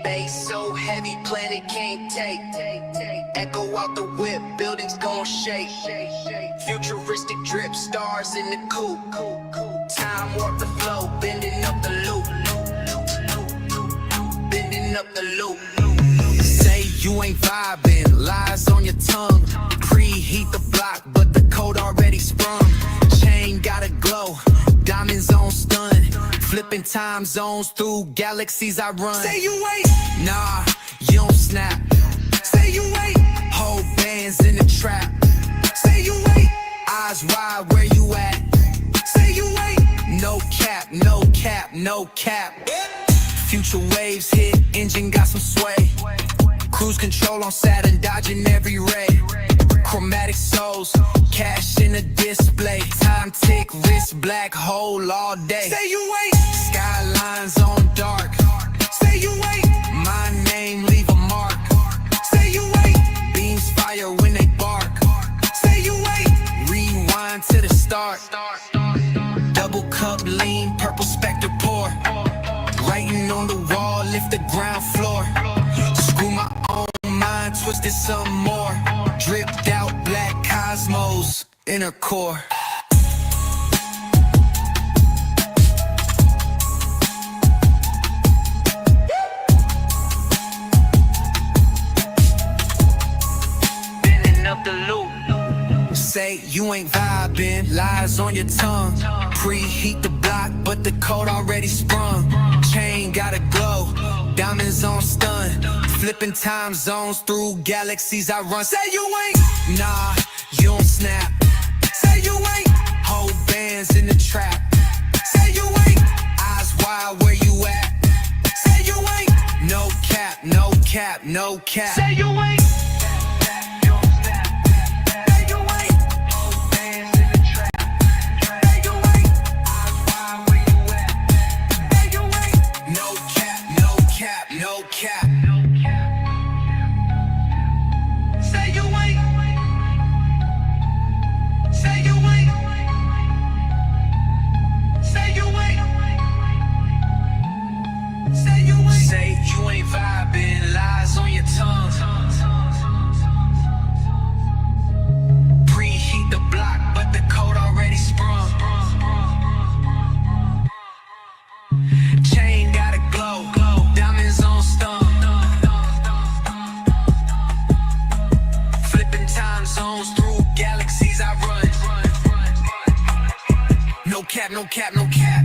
Bass so heavy, planet can't take. Echo out the whip, buildings gon' shake. Futuristic drip, stars in the coupe. Time warp the flow, bending up the loop. Bending up the loop. Say you ain't vibing, lies on your tongue. Preheat the block, but the code already sprung. Chain gotta glow, diamonds on stun. Flipping time zones through galaxies I run. Say you ain't, nah, you don't snap. Say you ain't, whole bands in the trap. Say you ain't, eyes wide where you at. Say you ain't, no cap, no cap, no cap. Future waves hit, engine got some sway. Cruise control on Saturn, dodging every ray. Chromatic souls, cash in a display. Time tick, wrist black hole all day. Say you ain't, skylines on dark. Say you ain't, my name leave a mark. Say you ain't, beams fire when they bark. Say you ain't, rewind to the start. Double cup lean, purple spectre pour. Writing on the wall, lift the ground floor. Screw my own mind, twisted some more. Dripped out black cosmos, inner core. Bending up the loop. Say you ain't vibing, lies on your tongue. Preheat the block, but the code already sprung. Chain gotta glow, diamonds on stun. Flipping time zones through galaxies I run. Say you ain't, nah, you don't snap. Say you ain't, whole bands in the trap. Say you ain't, eyes wide where you at. Say you ain't, no cap, no cap, no cap. Say you ain't. No cap, no cap.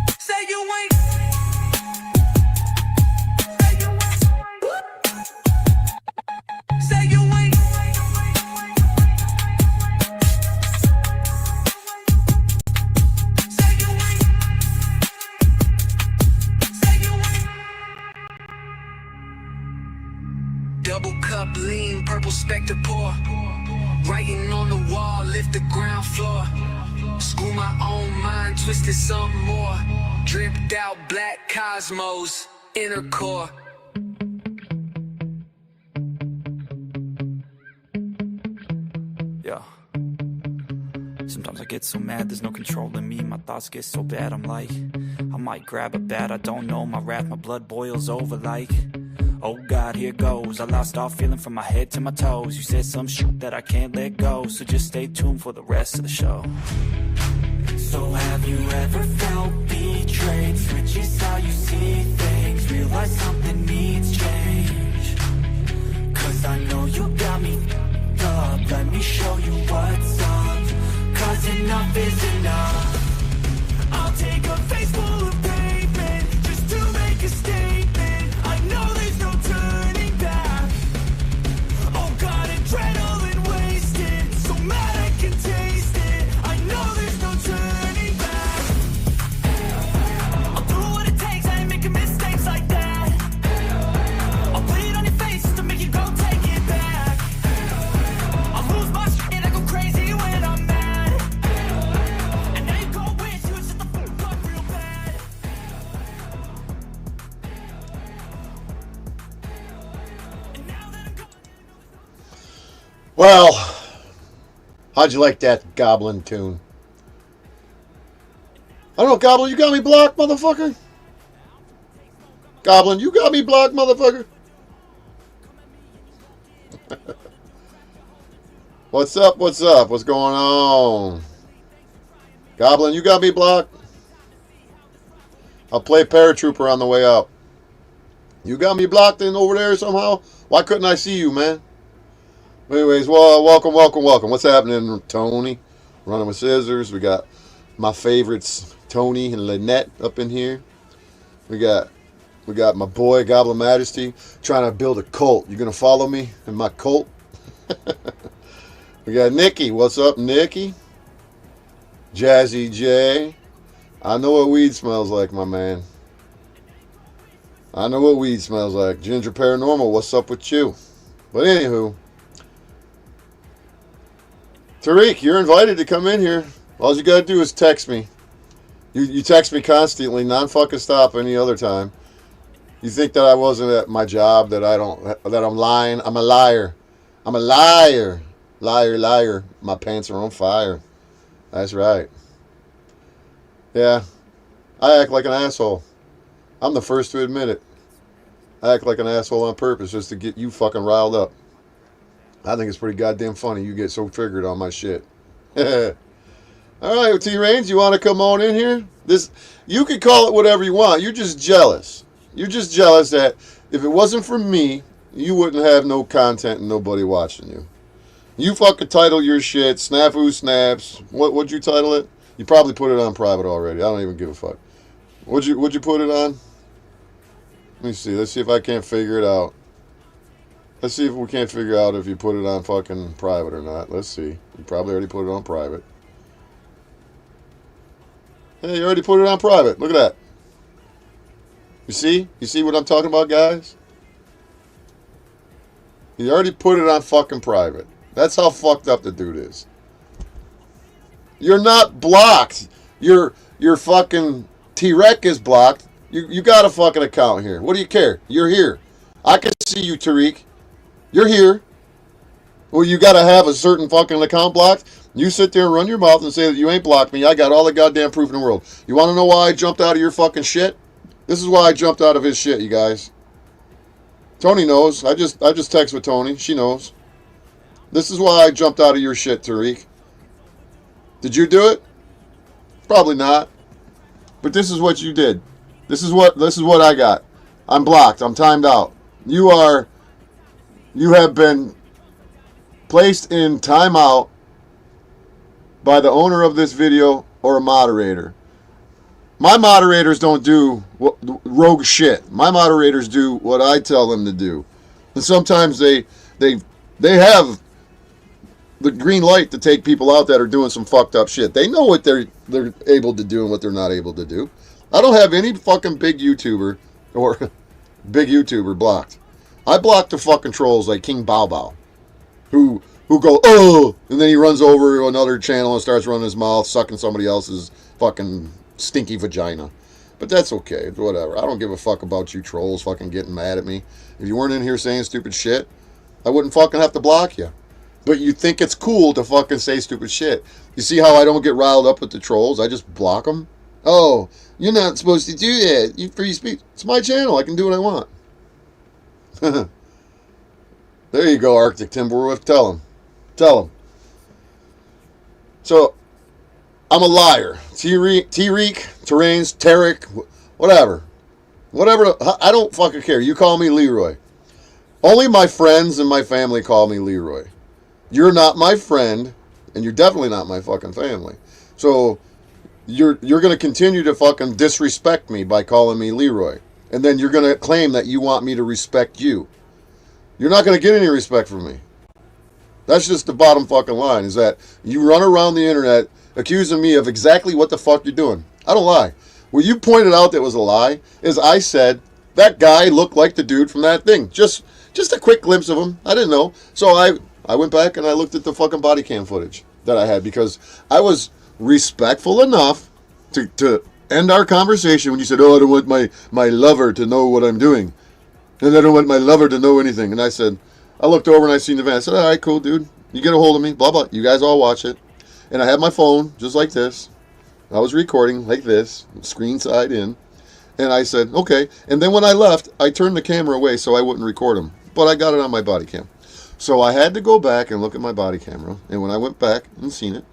Say you ain't. Say you ain't. Say you ain't. Say you ain't. Double cup lean, purple spectre pour. Writing on the wall, lift the ground floor. Screw my own mind, twisted some more. Dripped out black cosmos, inner core. Yeah. Sometimes I get so mad, there's no controlling me. My thoughts get so bad, I'm like, I might grab a bat, I don't know. My wrath, my blood boils over like, oh God, here goes. I lost all feeling from my head to my toes. You said some shit that I can't let go, so just stay tuned for the rest of the show. So have you ever felt betrayed? Switches how you see things. Realize something needs change. Cause I know you got me up. Let me show you what's up. Cause enough is enough. I'll take a face full of pavement just to make a statement. I know there's no turning back. Oh God, adrenaline wasted. So mad I can taste it. I know there's no turning back. I'll do what it takes, I ain't making mistakes like that. I'll bleed on your face to make you go take it back. I'll lose my shit, I go crazy when I'm mad. And now you go wish you would shut the fuck up real bad. Well, how'd you like that Goblin tune? I don't know, Goblin, you got me blocked, motherfucker? Goblin, you got me blocked, motherfucker? What's up, what's up? What's going on? Goblin, you got me blocked? I'll play Paratrooper on the way out. You got me blocked in over there somehow? Why couldn't I see you, man? Anyways, well, welcome. What's happening, Tony? Running with scissors. We got my favorites, Tony and Lynette, up in here. We got my boy, Goblin Majesty, trying to build a cult. You gonna follow me in my cult? We got Nikki. What's up, Nikki? Jazzy J. I know what weed smells like, my man. I know what weed smells like. Ginger Paranormal, what's up with you? But anywho, Tarek, you're invited to come in here. All you gotta do is text me. You text me constantly, non-fucking stop any other time. You think that I wasn't at my job, that I'm lying? I'm a liar. I'm a liar. Liar. My pants are on fire. That's right. Yeah. I act like an asshole. I'm the first to admit it. I act like an asshole on purpose just to get you fucking riled up. I think it's pretty goddamn funny you get so triggered on my shit. Alright, T-Reinz, you want to come on in here? You can call it whatever you want. You're just jealous. You're just jealous that if it wasn't for me, you wouldn't have no content and nobody watching you. You fucking title your shit, Snafu Snaps. What'd you title it? You probably put it on private already. I don't even give a fuck. What'd you put it on? Let me see. Let's see if I can't figure it out. Let's see if we can't figure out if you put it on fucking private or not. Let's see. You probably already put it on private. Hey, you already put it on private. Look at that. You see? You see what I'm talking about, guys? You already put it on fucking private. That's how fucked up the dude is. You're not blocked. Your fucking Tarek is blocked. You got a fucking account here. What do you care? You're here. I can see you, Tarek. You're here. Well, you got to have a certain fucking account blocked. You sit there and run your mouth and say that you ain't blocked me. I got all the goddamn proof in the world. You want to know why I jumped out of your fucking shit? This is why I jumped out of his shit, you guys. Tony knows. I just text with Tony. She knows. This is why I jumped out of your shit, Tarek. Did you do it? Probably not. But this is what you did. This is what I got. I'm blocked. I'm timed out. You have been placed in timeout by the owner of this video or a moderator. My moderators don't do rogue shit. My moderators do what I tell them to do. And sometimes they have the green light to take people out that are doing some fucked up shit. They know what they're able to do and what they're not able to do. I don't have any fucking big YouTuber or big YouTuber blocked. I blocked the fucking trolls like King Bow Bow, who go, oh, and then he runs over to another channel and starts running his mouth, sucking somebody else's fucking stinky vagina. But that's okay. Whatever. I don't give a fuck about you trolls fucking getting mad at me. If you weren't in here saying stupid shit, I wouldn't fucking have to block you. But you think it's cool to fucking say stupid shit. You see how I don't get riled up with the trolls? I just block them. Oh, you're not supposed to do that. You free speech. It's my channel. I can do what I want. There you go, Arctic Timberwolf. Tell him. So, I'm a liar. T-Reek, Reinz, Tarek, whatever. I don't fucking care. You call me Leroy. Only my friends and my family call me Leroy. You're not my friend, and you're definitely not my fucking family. So, you're going to continue to fucking disrespect me by calling me Leroy. And then you're going to claim that you want me to respect you. You're not going to get any respect from me. That's just the bottom fucking line, is that you run around the internet accusing me of exactly what the fuck you're doing. I don't lie. What you pointed out that was a lie is I said that guy looked like the dude from that thing. Just a quick glimpse of him. I didn't know. So I went back and I looked at the fucking body cam footage that I had because I was respectful enough to end our conversation when you said, oh, I don't want my lover to know what I'm doing. And I don't want my lover to know anything. And I said, I looked over and I seen the van. I said, all right, cool, dude. You get a hold of me, blah, blah. You guys all watch it. And I had my phone just like this. I was recording like this, screen side in. And I said, okay. And then when I left, I turned the camera away so I wouldn't record him. But I got it on my body cam. So I had to go back and look at my body camera. And when I went back and seen it,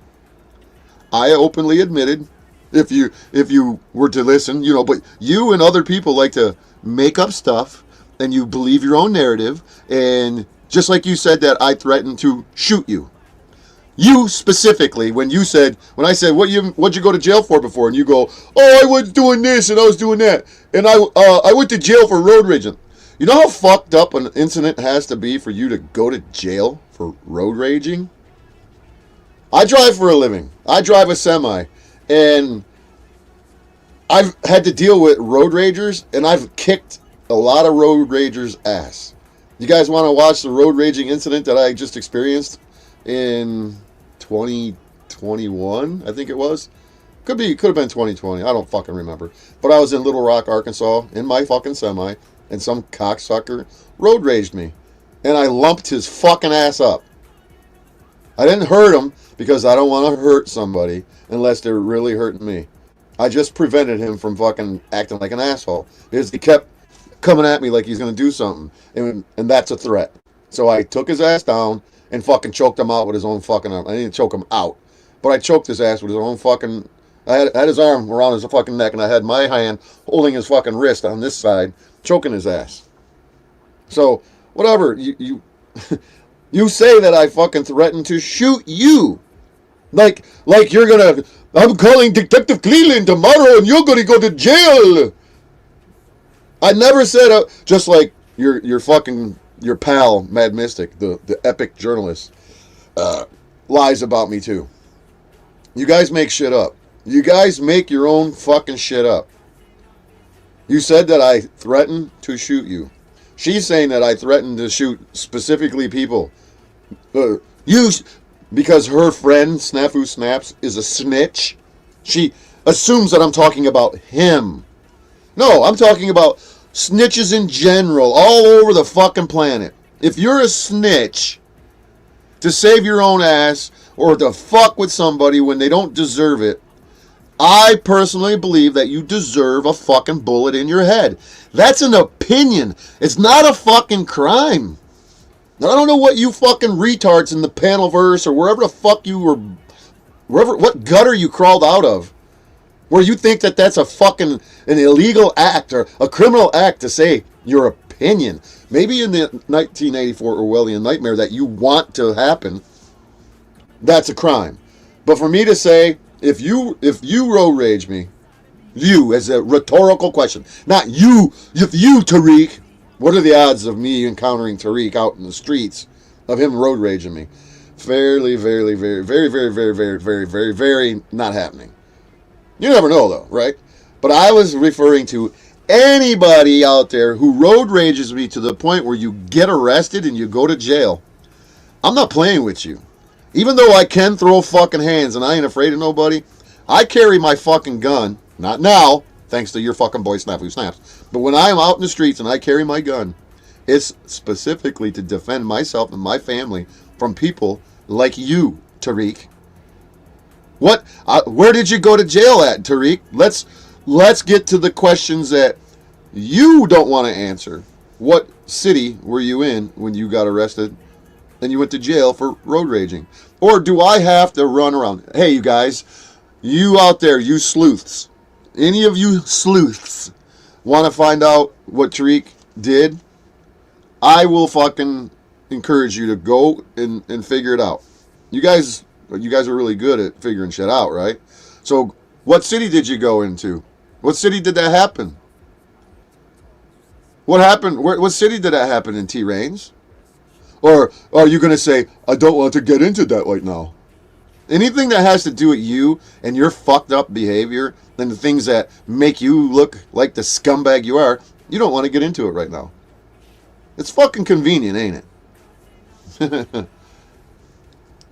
I openly admitted, if you were to listen, but you and other people like to make up stuff and you believe your own narrative. And just like you said that I threatened to shoot you. You specifically, when I said, what'd you go to jail for before? And you go, oh, I was doing this and I was doing that. And I went to jail for road raging. You know how fucked up an incident has to be for you to go to jail for road raging? I drive for a living. I drive a semi. And I've had to deal with road ragers, and I've kicked a lot of road ragers' ass. You guys want to watch the road raging incident that I just experienced in 2021, I think it was? Could have been 2020. I don't fucking remember. But I was in Little Rock, Arkansas, in my fucking semi, and some cocksucker road raged me. And I lumped his fucking ass up. I didn't hurt him because I don't want to hurt somebody unless they're really hurting me. I just prevented him from fucking acting like an asshole because he kept coming at me like he's going to do something. And that's a threat. So I took his ass down and fucking choked him out with his own fucking arm. I didn't choke him out, but I choked his ass with his own fucking... I had his arm around his fucking neck, and I had my hand holding his fucking wrist on this side, choking his ass. So, whatever, you you say that I fucking threatened to shoot you. Like you're gonna... I'm calling Detective Cleveland tomorrow, and you're gonna go to jail. I never said... just like your fucking... your pal, Mad Mystic, the epic journalist, lies about me too. You guys make shit up. You guys make your own fucking shit up. You said that I threatened to shoot you. She's saying that I threatened to shoot specifically people. Because her friend, Snafu Snaps, is a snitch. She assumes that I'm talking about him. No, I'm talking about snitches in general, all over the fucking planet. If you're a snitch to save your own ass or to fuck with somebody when they don't deserve it, I personally believe that you deserve a fucking bullet in your head. That's an opinion. It's not a fucking crime. Now, I don't know what you fucking retards in the Panelverse or wherever the fuck you were, what gutter you crawled out of, where you think that that's a fucking an illegal act or a criminal act to say your opinion. Maybe in the 1984 Orwellian nightmare that you want to happen, that's a crime. But for me to say, if you road rage me, you as a rhetorical question, not you, if you, Tarek, what are the odds of me encountering Tarek out in the streets, of him road raging me? Fairly, very, very, very, very, very, very, very, very, very not happening. You never know though, right? But I was referring to anybody out there who road rages me to the point where you get arrested and you go to jail. I'm not playing with you. Even though I can throw fucking hands and I ain't afraid of nobody, I carry my fucking gun. Not now, thanks to your fucking boy Snafu Snaps. But when I'm out in the streets and I carry my gun, it's specifically to defend myself and my family from people like you, Tarek. Where did you go to jail at, Tarek? Let's get to the questions that you don't want to answer. What city were you in when you got arrested and you went to jail for road raging? Or do I have to run around? Hey, you guys, you out there, you sleuths. Any of you sleuths want to find out what Tarek did? I will fucking encourage you to go and figure it out. You guys are really good at figuring shit out, right? So what city did you go into? What city did that happen? What happened? What city did that happen in, T. Reinz? Or are you going to say, I don't want to get into that right now? Anything that has to do with you and your fucked up behavior and the things that make you look like the scumbag you are, you don't want to get into it right now. It's fucking convenient, ain't it?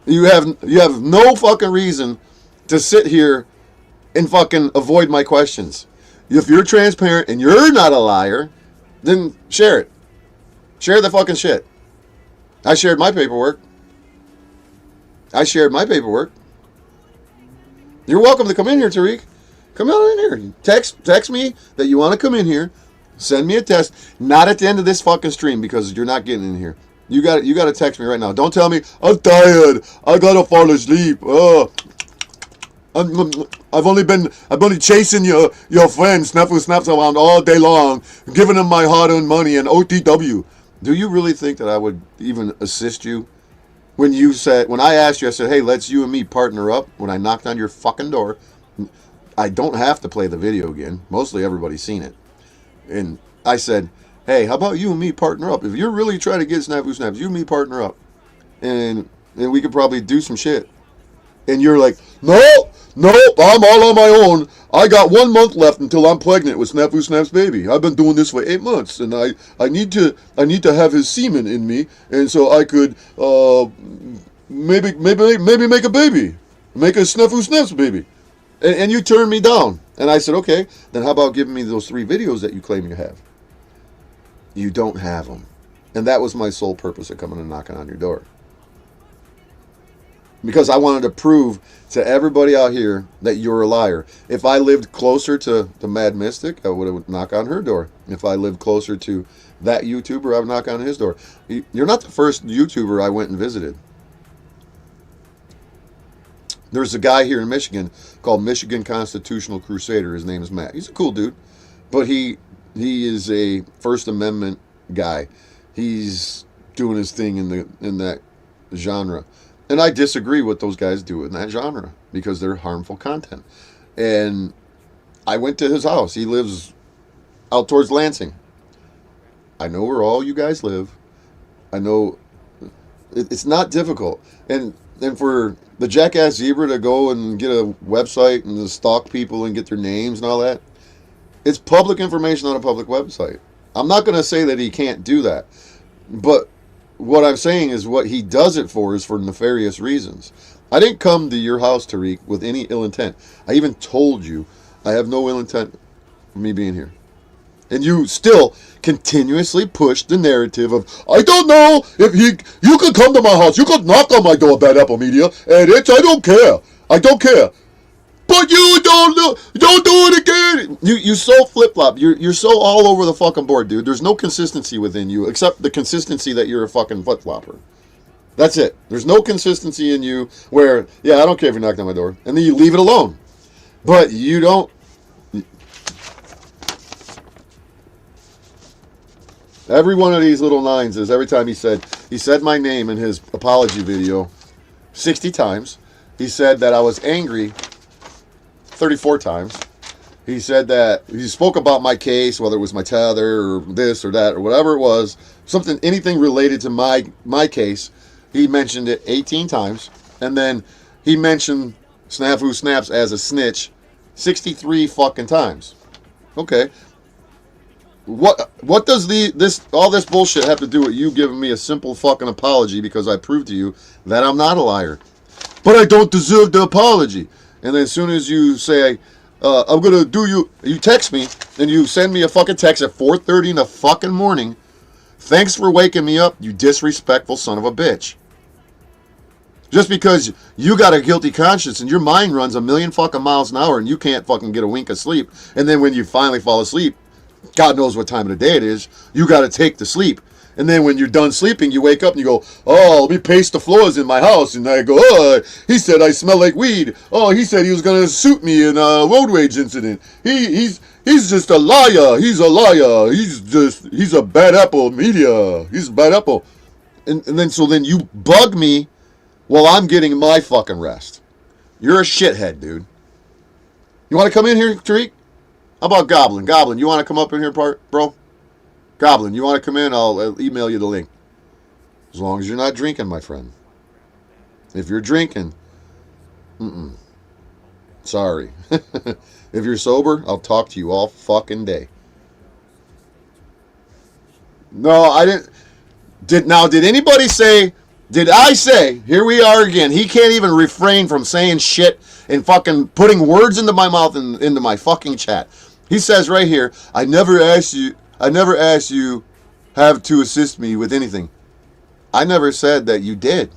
You have no fucking reason to sit here and fucking avoid my questions. If you're transparent and you're not a liar, then share it. Share the fucking shit. I shared my paperwork. You're welcome to come in here, Tarek. Come on in here. Text me that you want to come in here. Send me a text. Not at the end of this fucking stream because you're not getting in here. You got to text me right now. Don't tell me I'm tired. I gotta fall asleep. I've only chasing your friend Snaps around all day long, giving him my hard-earned money and OTW. Do you really think that I would even assist you? When I asked you, I said, hey, let's you and me partner up. When I knocked on your fucking door, I don't have to play the video again. Mostly everybody's seen it. And I said, hey, how about you and me partner up? If you're really trying to get Snaps, you and me partner up. And we could probably do some shit. And you're like, nope, I'm all on my own. I got 1 month left until I'm pregnant with Snap's baby. I've been doing this for 8 months, and I need to have his semen in me, and so I could maybe make a baby, make a Snaps baby. And you turned me down, and I said, okay, then how about giving me those 3 videos that you claim you have? You don't have them, and that was my sole purpose of coming and knocking on your door. Because I wanted to prove to everybody out here that you're a liar. If I lived closer to the Mad Mystic, I would knock on her door. If I lived closer to that YouTuber, I would knock on his door. You're not the first YouTuber I went and visited. There's a guy here in Michigan called Michigan Constitutional Crusader. His name is Matt. He's a cool dude. But he is a First Amendment guy. He's doing his thing in that genre. And I disagree with those guys do in that genre because they're harmful content. And I went to his house. He lives out towards Lansing. I know where all you guys live. I know it's not difficult. And for the Jackass Zebra to go and get a website and to stalk people and get their names and all that, it's public information on a public website. I'm not going to say that he can't do that. But what I'm saying is what he does it for is for nefarious reasons. I didn't come to your house, Tarek, with any ill intent. I even told you I have no ill intent for me being here. And you still continuously push the narrative of, I don't know if you could come to my house, you could knock on my door, Bad Apple Media, and I don't care. I don't care. But you don't do it again. You so flip-flop. You're so all over the fucking board, dude. There's no consistency within you except the consistency that you're a fucking flip-flopper. That's it. There's no consistency in you where, yeah, I don't care if you're knocking on my door. And then you leave it alone. But you don't. Every one of these little lines is every time he said my name in his apology video 60 times. He said that I was angry 34 times. He said that he spoke about my case, whether it was my tether or this or that or whatever it was, anything related to my case. He mentioned it 18 times, and then he mentioned Snaps as a snitch 63 fucking times. Okay, what does all this bullshit have to do with you giving me a simple fucking apology because I proved to you that I'm not a liar? But I don't deserve the apology. And then as soon as you say, I'm going to do you text me, and you send me a fucking text at 4:30 in the fucking morning. Thanks for waking me up, you disrespectful son of a bitch. Just because you got a guilty conscience and your mind runs a million fucking miles an hour and you can't fucking get a wink of sleep. And then when you finally fall asleep, God knows what time of the day it is, you got to take the sleep. And then when you're done sleeping, you wake up and you go, oh, let me paste the floors in my house. And I go, oh, he said I smell like weed. Oh, he said he was going to shoot me in a road rage incident. He's just a liar. He's a liar. He's a bad apple media. He's a bad apple. And then you bug me while I'm getting my fucking rest. You're a shithead, dude. You want to come in here, Tarek? How about Goblin? Goblin, you want to come up in here, bro? Goblin, you want to come in? I'll email you the link. As long as you're not drinking, my friend. If you're drinking, sorry. If you're sober, I'll talk to you all fucking day. No, I didn't. Did anybody say, did I say, here we are again, he can't even refrain from saying shit and fucking putting words into my mouth and into my fucking chat. He says right here, I never asked you have to assist me with anything. I never said that you did.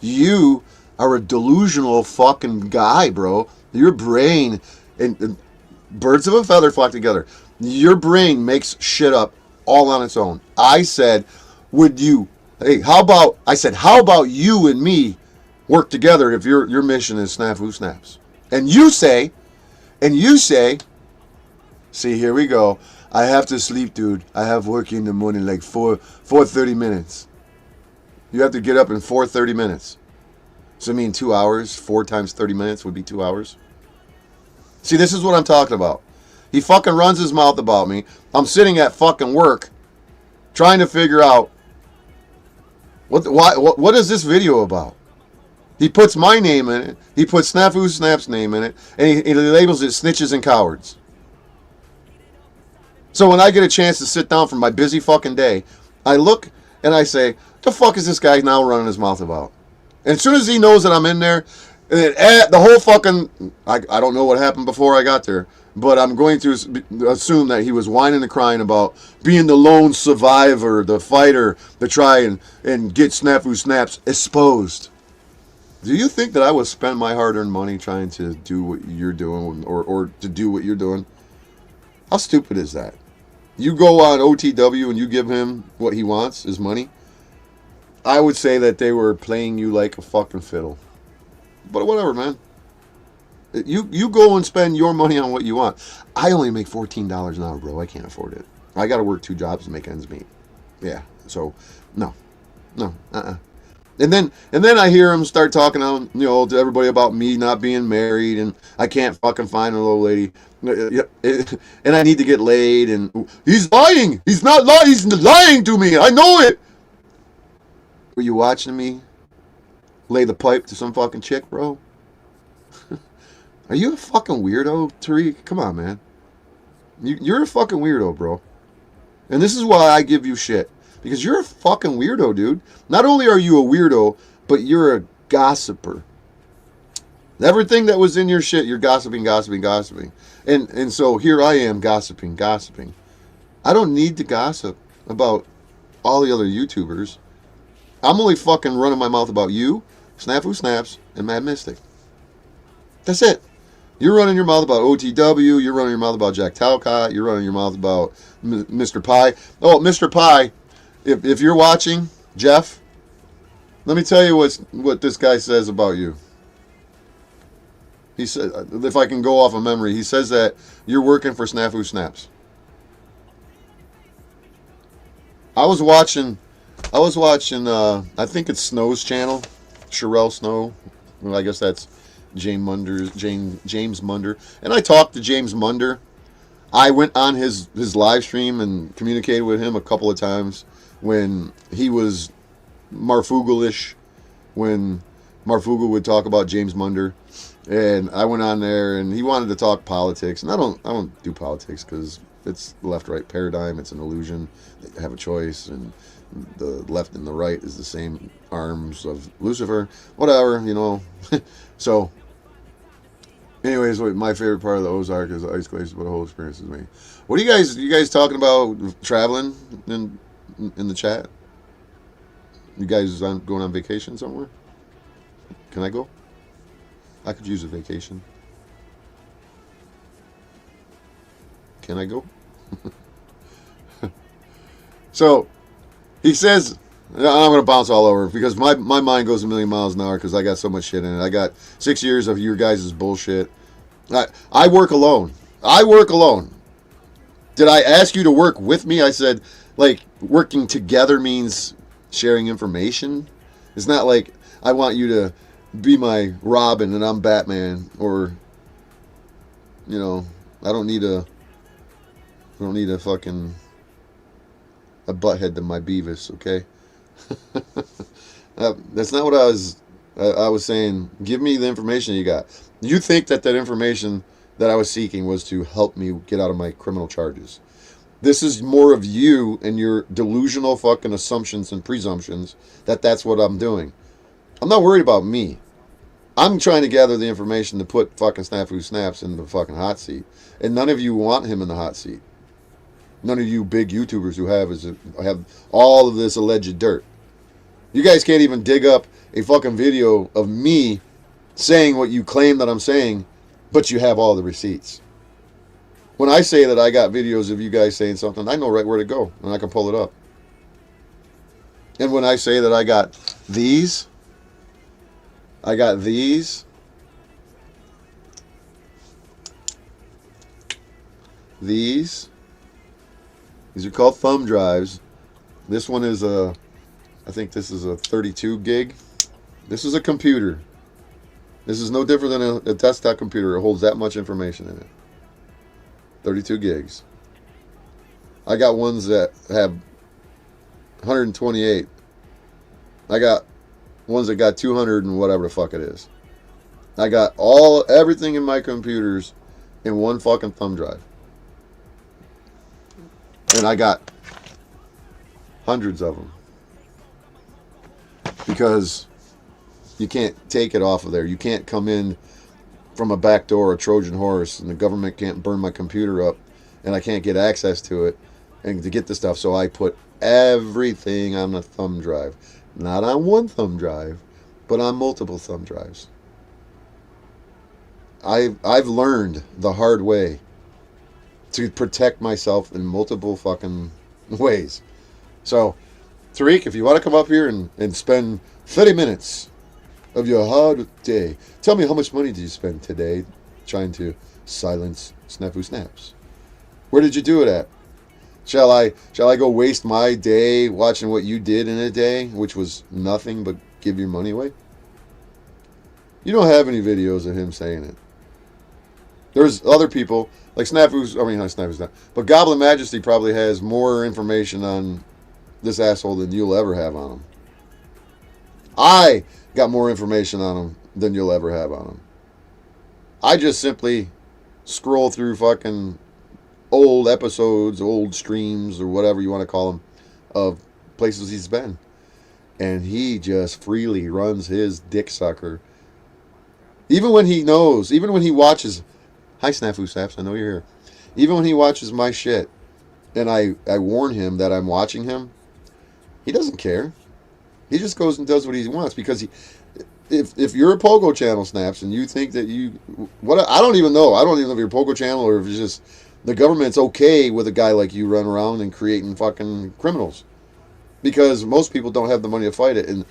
You are a delusional fucking guy, bro. Your brain, and birds of a feather flock together. Your brain makes shit up all on its own. I said, I said, how about you and me work together if your mission is snafu snaps? And you say, see, here we go. I have to sleep, dude. I have work in the morning, like 4:30 minutes. You have to get up in 4:30 minutes. So I mean 2 hours, 4 times 30 minutes would be 2 hours. See, this is what I'm talking about. He fucking runs his mouth about me. I'm sitting at fucking work trying to figure out what is this video about? He puts my name in it. He puts Snafu Snap's name in it. And he labels it Snitches and Cowards. So when I get a chance to sit down from my busy fucking day, I look and I say, the fuck is this guy now running his mouth about? And as soon as he knows that I'm in there, the whole fucking, I don't know what happened before I got there, but I'm going to assume that he was whining and crying about being the lone survivor, the fighter, to try and get Snafu Snaps exposed. Do you think that I would spend my hard-earned money trying to do what you're doing or to do what you're doing? How stupid is that? You go on OTW and you give him what he wants, his money. I would say that they were playing you like a fucking fiddle. But whatever, man. You go and spend your money on what you want. I only make $14 an hour, bro. I can't afford it. I got to work 2 jobs to make ends meet. Yeah. So, no. And then I hear him start talking on, to everybody about me not being married and I can't fucking find a little lady. And I need to get laid and he's lying. He's not lying. He's lying to me. I know it. Were you watching me lay the pipe to some fucking chick, bro? Are you a fucking weirdo, Tarek? Come on, man. You're a fucking weirdo, bro. And this is why I give you shit. Because you're a fucking weirdo, dude. Not only are you a weirdo, but you're a gossiper. Everything that was in your shit, you're gossiping. And so here I am gossiping. I don't need to gossip about all the other YouTubers. I'm only fucking running my mouth about you, Snafu Snaps, and Mad Mystic. That's it. You're running your mouth about OTW. You're running your mouth about Jack Talcott. You're running your mouth about Mr. Pie. Oh, Mr. Pie, if you're watching, Jeff, let me tell you what this guy says about you. He said, if I can go off of memory, he says that you're working for Snafu Snaps. I was watching, I think it's Snow's channel, Sherelle Snow. Well, I guess that's James Munder. And I talked to James Munder. I went on his live stream and communicated with him a couple of times when he was Marfugal-ish, when Marfugal would talk about James Munder. And I went on there and he wanted to talk politics. And I don't do politics because it's the left-right paradigm. It's an illusion. They have a choice, and the left and the right is the same arms of Lucifer. Whatever, So, anyways, my favorite part of the Ozark is the ice glaze, but the whole experience is me. What are you guys talking about traveling in the chat? You guys going on vacation somewhere? Can I go? I could use a vacation. Can I go? So, he says, I'm going to bounce all over because my mind goes a million miles an hour because I got so much shit in it. I got 6 years of your guys' bullshit. I work alone. Did I ask you to work with me? I said, like, working together means sharing information. It's not like I want you to be my Robin and I'm Batman, or, I don't need a fucking a butthead to my Beavis, okay? That's not what I was saying. Give me the information you got. You think that information that I was seeking was to help me get out of my criminal charges. This is more of you and your delusional fucking assumptions and presumptions that's what I'm doing. I'm not worried about me. I'm trying to gather the information to put fucking Snafu Snaps in the fucking hot seat. And none of you want him in the hot seat. None of you big YouTubers who have all of this alleged dirt. You guys can't even dig up a fucking video of me saying what you claim that I'm saying, but you have all the receipts. When I say that I got videos of you guys saying something, I know right where to go, and I can pull it up. And when I say that I got these, these are called thumb drives. This one is I think this is a 32 gig. This is a computer. This is no different than a desktop computer. It holds that much information in it. 32 gigs. I got ones that have 128. I got ones that got 200 and whatever the fuck it is. I got everything in my computers in one fucking thumb drive. And I got hundreds of them. Because you can't take it off of there. You can't come in from a back door, a Trojan horse, and the government can't burn my computer up, and I can't get access to it and to get the stuff. So I put everything on a thumb drive. Not on one thumb drive, but on multiple thumb drives. I've learned the hard way to protect myself in multiple fucking ways. So, Tarek, if you want to come up here and spend 30 minutes of your hard day, tell me how much money did you spend today trying to silence Snafu Snaps? Where did you do it at? Shall I go waste my day watching what you did in a day, which was nothing but give your money away? You don't have any videos of him saying it. There's other people, like Snafu's, I mean, not Snafu's not, but Goblin Majesty probably has more information on this asshole than you'll ever have on him. I got more information on him than you'll ever have on him. I just simply scroll through fucking old episodes, old streams, or whatever you want to call them, of places he's been. And he just freely runs his dick sucker. Even when he knows, even when he watches, hi Snafu Snaps, I know you're here. Even when he watches my shit, and I warn him that I'm watching him, he doesn't care. He just goes and does what he wants, because if you're a Pogo channel, Snaps, and you think that I don't even know. I don't even know if you're a Pogo channel or if it's just the government's okay with a guy like you running around and creating fucking criminals. Because most people don't have the money to fight it. And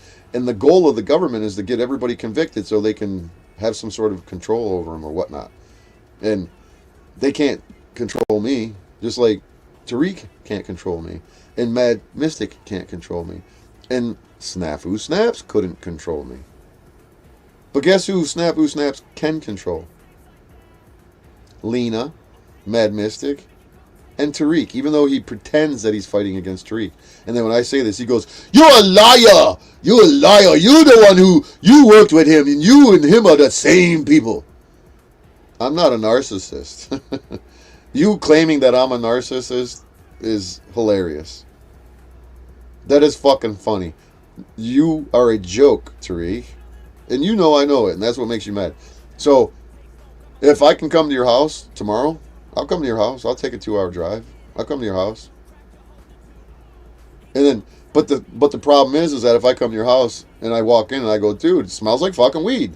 the goal of the government is to get everybody convicted so they can have some sort of control over them or whatnot. And they can't control me, just like Tarek can't control me. And Mad Mystic can't control me. And Snafu Snaps couldn't control me. But guess who Snafu Snaps can control? Lena, Mad Mystic, and Tarek, even though he pretends that he's fighting against Tarek. And then when I say this, he goes, "You're a liar! You're a liar! You're the one you worked with him, and you and him are the same people." I'm not a narcissist. You claiming that I'm a narcissist is hilarious. That is fucking funny. You are a joke, Tarek. And you know I know it, and that's what makes you mad. So, if I can come to your house tomorrow, I'll come to your house. I'll take a 2-hour drive. I'll come to your house. And then, but the problem is that if I come to your house and I walk in and I go, "Dude, it smells like fucking weed,"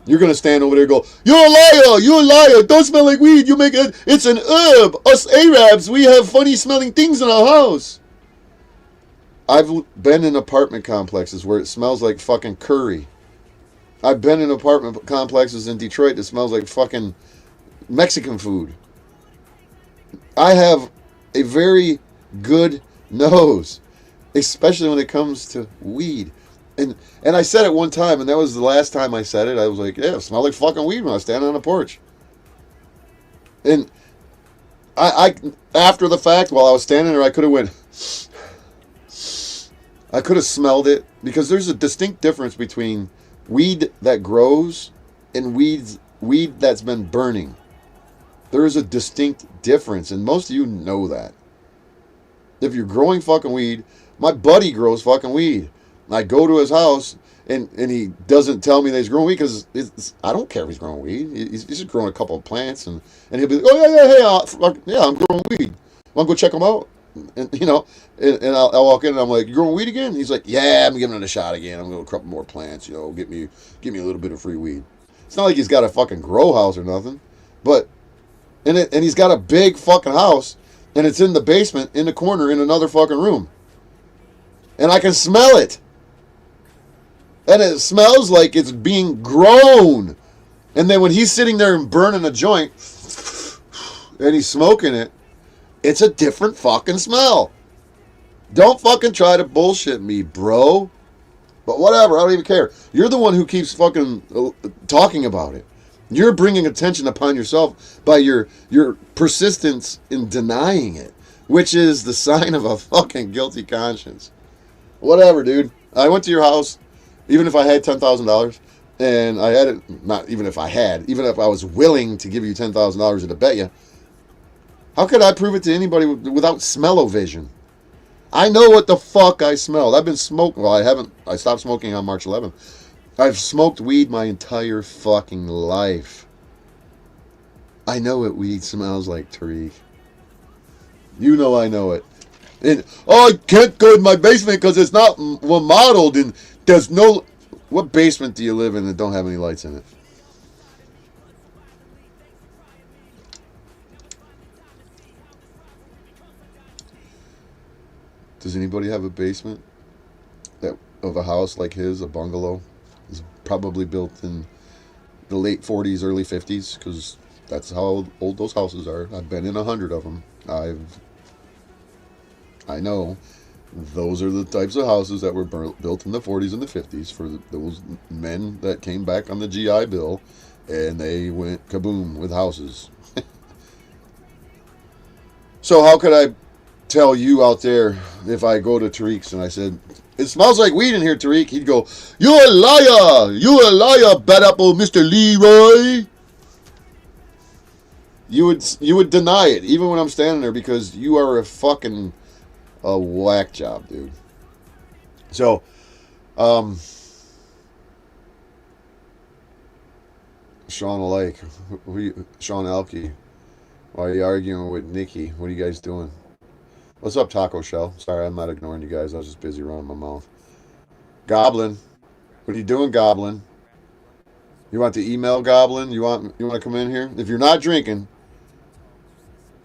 you're gonna stand over there and go, "You're a liar! You're a liar! Don't smell like weed! You make it. It's an herb. Us Arabs, we have funny smelling things in our house." I've been in apartment complexes where it smells like fucking curry. I've been in apartment complexes in Detroit that smells like fucking Mexican food. I have a very good nose, especially when it comes to weed. And I said it one time, and that was the last time I said it. I was like, "Yeah, it smells like fucking weed when I was standing on the porch." And I after the fact, while I was standing there, I could have smelled it, because there's a distinct difference between weed that grows and weed that's been burning. There is a distinct difference, and most of you know that. If you're growing fucking weed, my buddy grows fucking weed. I go to his house, and he doesn't tell me that he's growing weed, because I don't care if he's growing weed. He's just growing a couple of plants, and he'll be like, "Oh, yeah, hey, yeah, I'm growing weed. Want to go check them out?" And and I'll walk in and I'm like, "You growing weed again?" He's like, "Yeah, I'm giving it a shot again. I'm going to crop more plants. Get me a little bit of free weed." It's not like he's got a fucking grow house or nothing, but and he's got a big fucking house, and it's in the basement, in the corner, in another fucking room, and I can smell it, and it smells like it's being grown. And then when he's sitting there and burning a joint, and he's smoking it, it's a different fucking smell. Don't fucking try to bullshit me, bro. But whatever, I don't even care. You're the one who keeps fucking talking about it. You're bringing attention upon yourself by your persistence in denying it, which is the sign of a fucking guilty conscience. Whatever, dude. I went to your house, even if I had $10,000, and I had it, not even if I had, even if I was willing to give you $10,000 to bet you, how could I prove it to anybody without smell-o-vision? I know what the fuck I smelled. I've been smoking. Well, I haven't. I stopped smoking on March 11th. I've smoked weed my entire fucking life. I know what weed smells like, Tarek. You know I know it. And, I can't go in my basement because it's not remodeled and there's no... What basement do you live in that don't have any lights in it? Does anybody have a basement of a house like his, a bungalow? It's probably built in the late 40s, early 50s, because that's how old those houses are. I've been in 100 of them. I know those are the types of houses that were built in the 40s and the 50s for those men that came back on the GI Bill, and they went kaboom with houses. So how could I tell you out there if I go to Tarek's and I said, "It smells like weed in here, Tarek"? He'd go, "You're a liar! You're a liar, bad apple, Mr. Leroy!" You would deny it, even when I'm standing there, because you are a whack job, dude. So, Sean Lake, Sean Elke, why are you arguing with Nikki? What are you guys doing? What's up, Taco Shell? Sorry, I'm not ignoring you guys. I was just busy running my mouth. Goblin, what are you doing, Goblin? You want the email, Goblin? You want to come in here? If you're not drinking,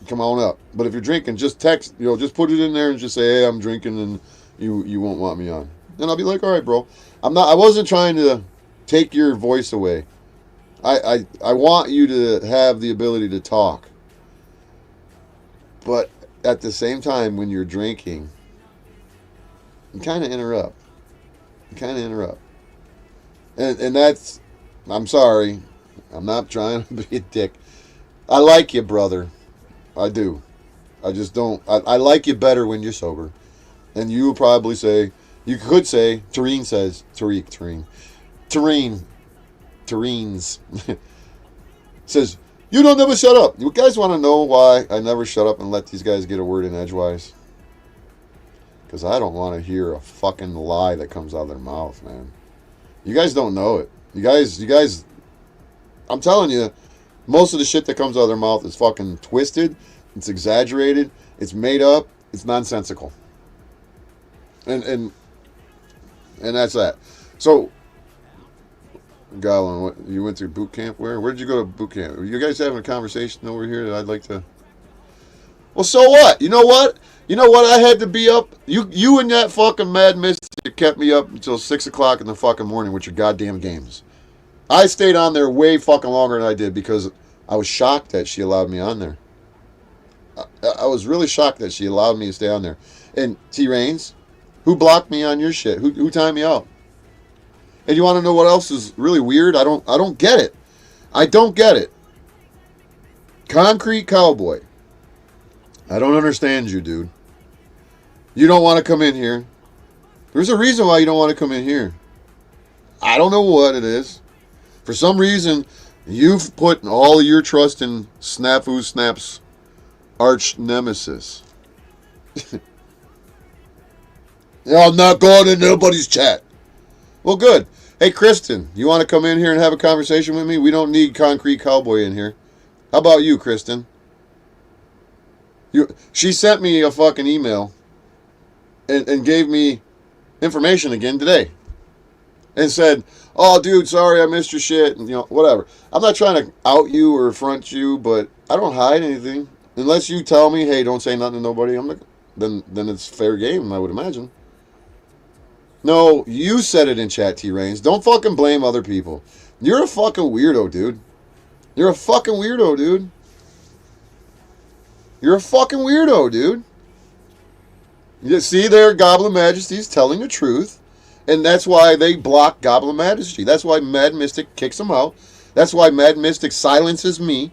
come on up. But if you're drinking, just text. Just put it in there and just say, "Hey, I'm drinking," and you won't want me on. And I'll be like, "All right, bro. I wasn't trying to take your voice away. I want you to have the ability to talk. But at the same time, when you're drinking, you kind of interrupt. And that's, I'm sorry. I'm not trying to be a dick. I like you, brother. I do. I just don't. I like you better when you're sober. And you probably say, you could say, Tareen says, Tareen's says, "You don't never shut up." You guys want to know why I never shut up and let these guys get a word in edgewise? Because I don't want to hear a fucking lie that comes out of their mouth, man. You guys don't know it. You guys, I'm telling you, most of the shit that comes out of their mouth is fucking twisted, it's exaggerated, it's made up, it's nonsensical. And that's that. So, Goblin, you went through boot camp? Where did you go to boot camp? Are you guys having a conversation over here that I'd like to... Well, so what? You know what? I had to be up. You and that fucking mad mister kept me up until 6 o'clock in the fucking morning with your goddamn games. I stayed on there way fucking longer than I did because I was shocked that she allowed me on there. I was really shocked that she allowed me to stay on there. And T. Reinz, who blocked me on your shit? Who timed me out? And you want to know what else is really weird? I don't get it. I don't get it. Concrete Cowboy. I don't understand you, dude. You don't want to come in here. There's a reason why you don't want to come in here. I don't know what it is. For some reason, you've put all of your trust in Snafu Snap's arch nemesis. I'm not going in nobody's chat. Well, good. Hey, Kristen, you want to come in here and have a conversation with me? We don't need Concrete Cowboy in here. How about you, Kristen? She sent me a fucking email and gave me information again today. And said, "Oh, dude, sorry I missed your shit," and whatever. I'm not trying to out you or front you, but I don't hide anything unless you tell me, "Hey, don't say nothing to nobody." I'm like, then it's fair game, I would imagine. No, you said it in chat, T-Reinz. Don't fucking blame other people. You're a fucking weirdo, dude. You're a fucking weirdo, dude. You're a fucking weirdo, dude. You see there, Goblin Majesty's telling the truth. And that's why they block Goblin Majesty. That's why Mad Mystic kicks him out. That's why Mad Mystic silences me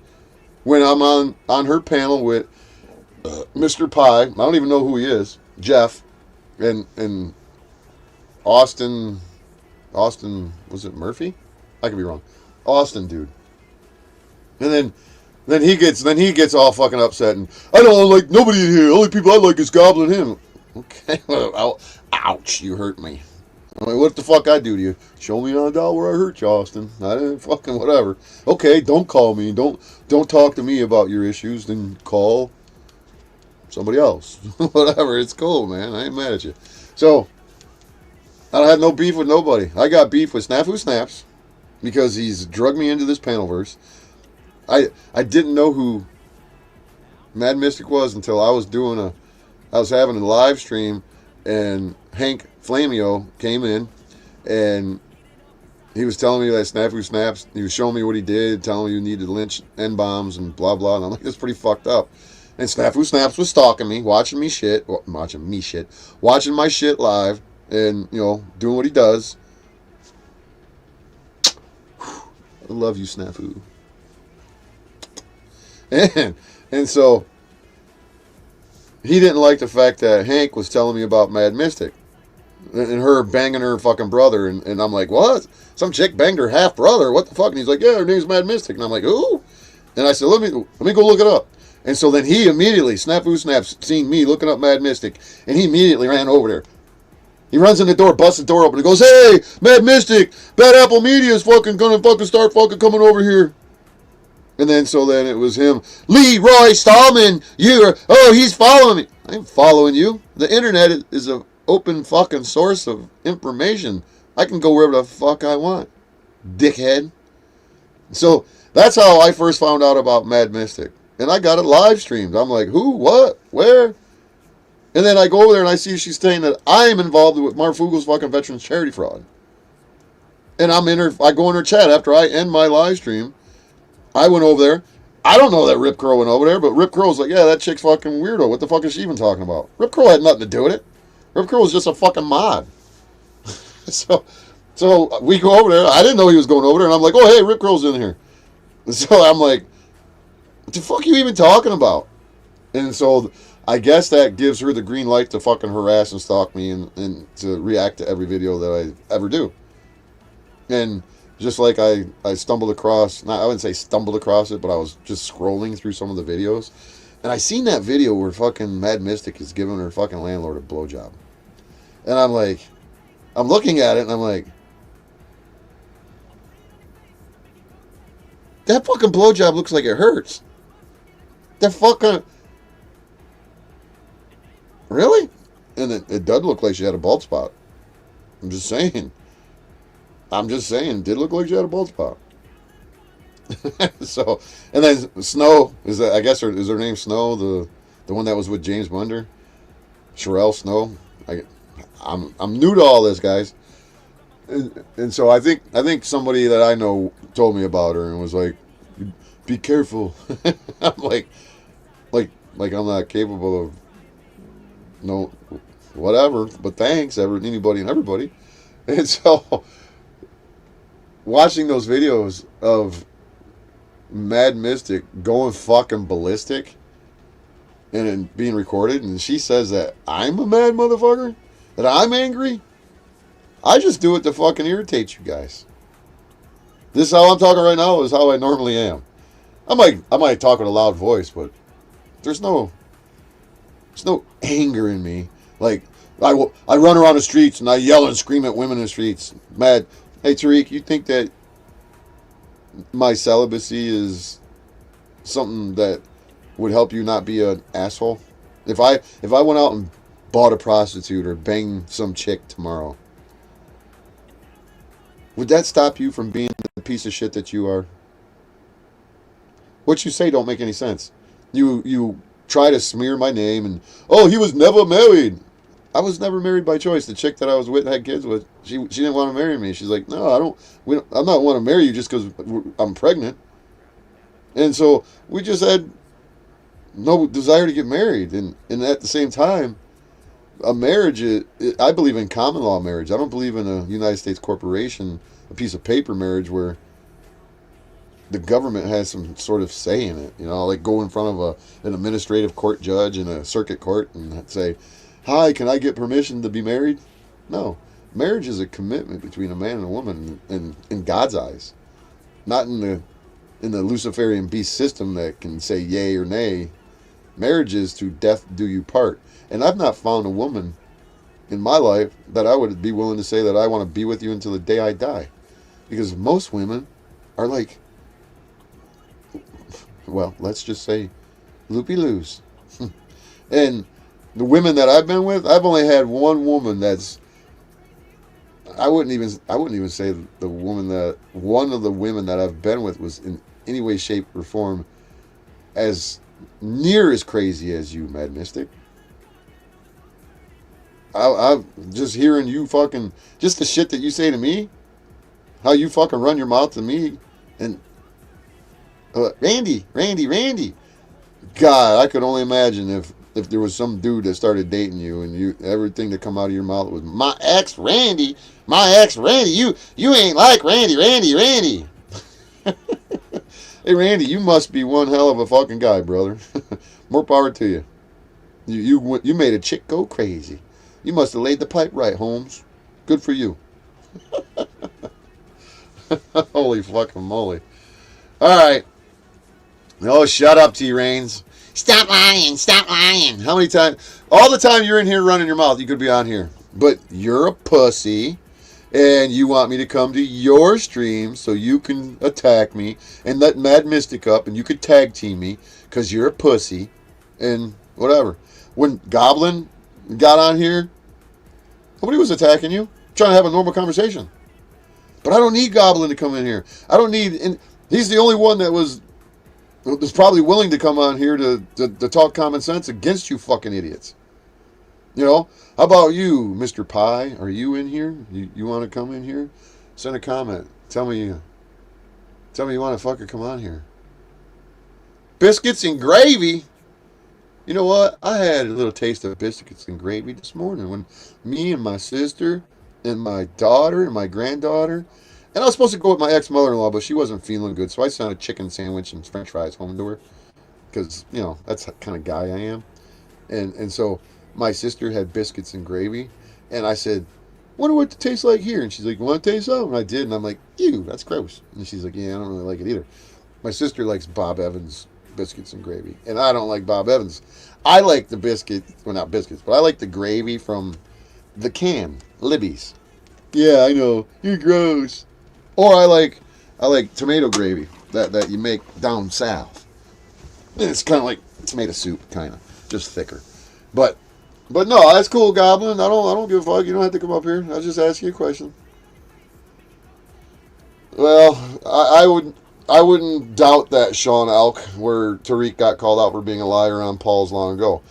when I'm on her panel with Mr. Pie. I don't even know who he is. Jeff. And Austin, was it Murphy? I could be wrong. Austin, dude. And then he gets all fucking upset and I don't like nobody in here. Only people I like is Goblin him. Okay, well, ouch, you hurt me. I mean, what the fuck I do to you? Show me on a dollar where I hurt you, Austin. I didn't fucking whatever. Okay, don't call me. Don't talk to me about your issues. Then call somebody else. Whatever. It's cool, man. I ain't mad at you. So I don't have no beef with nobody. I got beef with Snafu Snaps because he's drugged me into this panelverse. I didn't know who Mad Mystic was until I was having a live stream and Hank Flamio came in and he was telling me that Snafu Snaps, he was showing me what he did, telling me you need to lynch N-bombs and blah blah, and I'm like, that's pretty fucked up. And Snafu Snaps was stalking me, watching my shit live, and doing what he does. I love you, Snafu. And so he didn't like the fact that Hank was telling me about Mad Mystic and her banging her fucking brother, and I'm like, what? Some chick banged her half brother? What the fuck? And he's like, yeah, her name's Mad Mystic. And I'm like, who? And I said, let me go look it up. And so then he immediately, Snafu Snaps, seeing me looking up Mad Mystic, and he immediately ran over there. He runs in the door, busts the door open, and goes, hey, Mad Mystic, Bad Apple Media is fucking gonna fucking start fucking coming over here. And then it was him, Leroy Stallman, he's following me. I ain't following you. The internet is an open fucking source of information. I can go wherever the fuck I want, dickhead. So that's how I first found out about Mad Mystic. And I got it live streamed. I'm like, who, what, where? And then I go over there and I see she's saying that I'm involved with Marfugel's fucking veterans charity fraud. And I go in her chat after I end my live stream. I went over there. I don't know that Rip Curl went over there, but Rip Curl's like, yeah, that chick's fucking weirdo. What the fuck is she even talking about? Rip Curl had nothing to do with it. Rip Curl was just a fucking mod. So we go over there. I didn't know he was going over there, and I'm like, oh, hey, Rip Curl's in here. So I'm like, what the fuck are you even talking about? And so I guess that gives her the green light to fucking harass and stalk me and to react to every video that I ever do. And just like I stumbled across, I wouldn't say stumbled across it, but I was just scrolling through some of the videos. And I seen that video where fucking Mad Mystic is giving her fucking landlord a blowjob. And I'm like, I'm looking at it and I'm like, that fucking blowjob looks like it hurts. That fucking... Really? And it does look like she had a bald spot. I'm just saying. It did look like she had a bald spot. So, and then Snow, is her name Snow, the one that was with James Blunder? Sherelle Snow? I'm new to all this, guys. And so I think somebody that I know told me about her and was like, be careful. I'm like I'm not capable of no whatever, but thanks anybody and everybody. And so watching those videos of Mad Mystic going fucking ballistic and being recorded, and she says that I'm a mad motherfucker, that I'm angry. I just do it to fucking irritate you guys. This is how I'm talking right now, is how I normally am. I might talk with a loud voice, but there's no anger in me. Like, I run around the streets and I yell and scream at women in the streets. Mad. Hey, Tarek, you think that my celibacy is something that would help you not be an asshole? If I went out and bought a prostitute or banged some chick tomorrow, would that stop you from being the piece of shit that you are? What you say don't make any sense. You try to smear my name and, oh, he was never married. I was never married by choice. The chick that I was with, had kids with, she didn't want to marry me. She's like, no, I'm not want to marry you just because I'm pregnant. And so we just had no desire to get married. And at the same time, a marriage, I believe in common law marriage. I don't believe in a United States corporation, a piece of paper marriage where the government has some sort of say in it. You know, like go in front of an administrative court judge in a circuit court and say, hi, can I get permission to be married? No. Marriage is a commitment between a man and a woman in God's eyes. Not in the Luciferian beast system that can say yay or nay. Marriage is to death do you part. And I've not found a woman in my life that I would be willing to say that I want to be with you until the day I die. Because most women are like, well, let's just say loopy-loos. And the women that I've been with, I've only had one woman that's, I wouldn't even say the woman that, one of the women that I've been with was in any way, shape, or form as near as crazy as you, Mad Mystic. I'm just hearing you fucking, just the shit that you say to me, how you fucking run your mouth to me, and Randy. God, I could only imagine if there was some dude that started dating you and everything that come out of your mouth was my ex Randy, you ain't like Randy. Hey Randy, you must be one hell of a fucking guy, brother. More power to you. You made a chick go crazy. You must have laid the pipe right, Holmes. Good for you. Holy fucking moly. Alright. Oh, shut up, T-Reinz. Stop lying. How many times? All the time you're in here running your mouth, you could be on here. But you're a pussy, and you want me to come to your stream so you can attack me and let Mad Mystic up, and you could tag team me because you're a pussy, and whatever. When Goblin got on here, nobody was attacking you. Trying to have a normal conversation. But I don't need Goblin to come in here. I don't need... And he's the only one that was probably willing to come on here to talk common sense against you fucking idiots. You know? How about you, Mr. Pie? Are you in here? You want to come in here? Send a comment. Tell me you want to fucking come on here. Biscuits and gravy? You know what? I had a little taste of biscuits and gravy this morning when me and my sister and my daughter and my granddaughter, and I was supposed to go with my ex-mother-in-law, but she wasn't feeling good, so I sent a chicken sandwich and french fries home to her because, you know, that's the kind of guy I am. And so my sister had biscuits and gravy, and I said, wonder what it tastes like here. And she's like, you want to taste some? And I did, and I'm like, ew, that's gross. And she's like, yeah, I don't really like it either. My sister likes Bob Evans biscuits and gravy, and I don't like Bob Evans. I like the biscuit, well, not biscuits, but I like the gravy from the can, Libby's. Yeah, I know, you're gross. Or I like tomato gravy that you make down south. It's kind of like tomato soup, kind of, just thicker. But no, that's cool, Goblin. I don't give a fuck. You don't have to come up here. I'll just ask you a question. Well, I wouldn't doubt that, Sean Elk, where Tarek got called out for being a liar on Paul's long ago.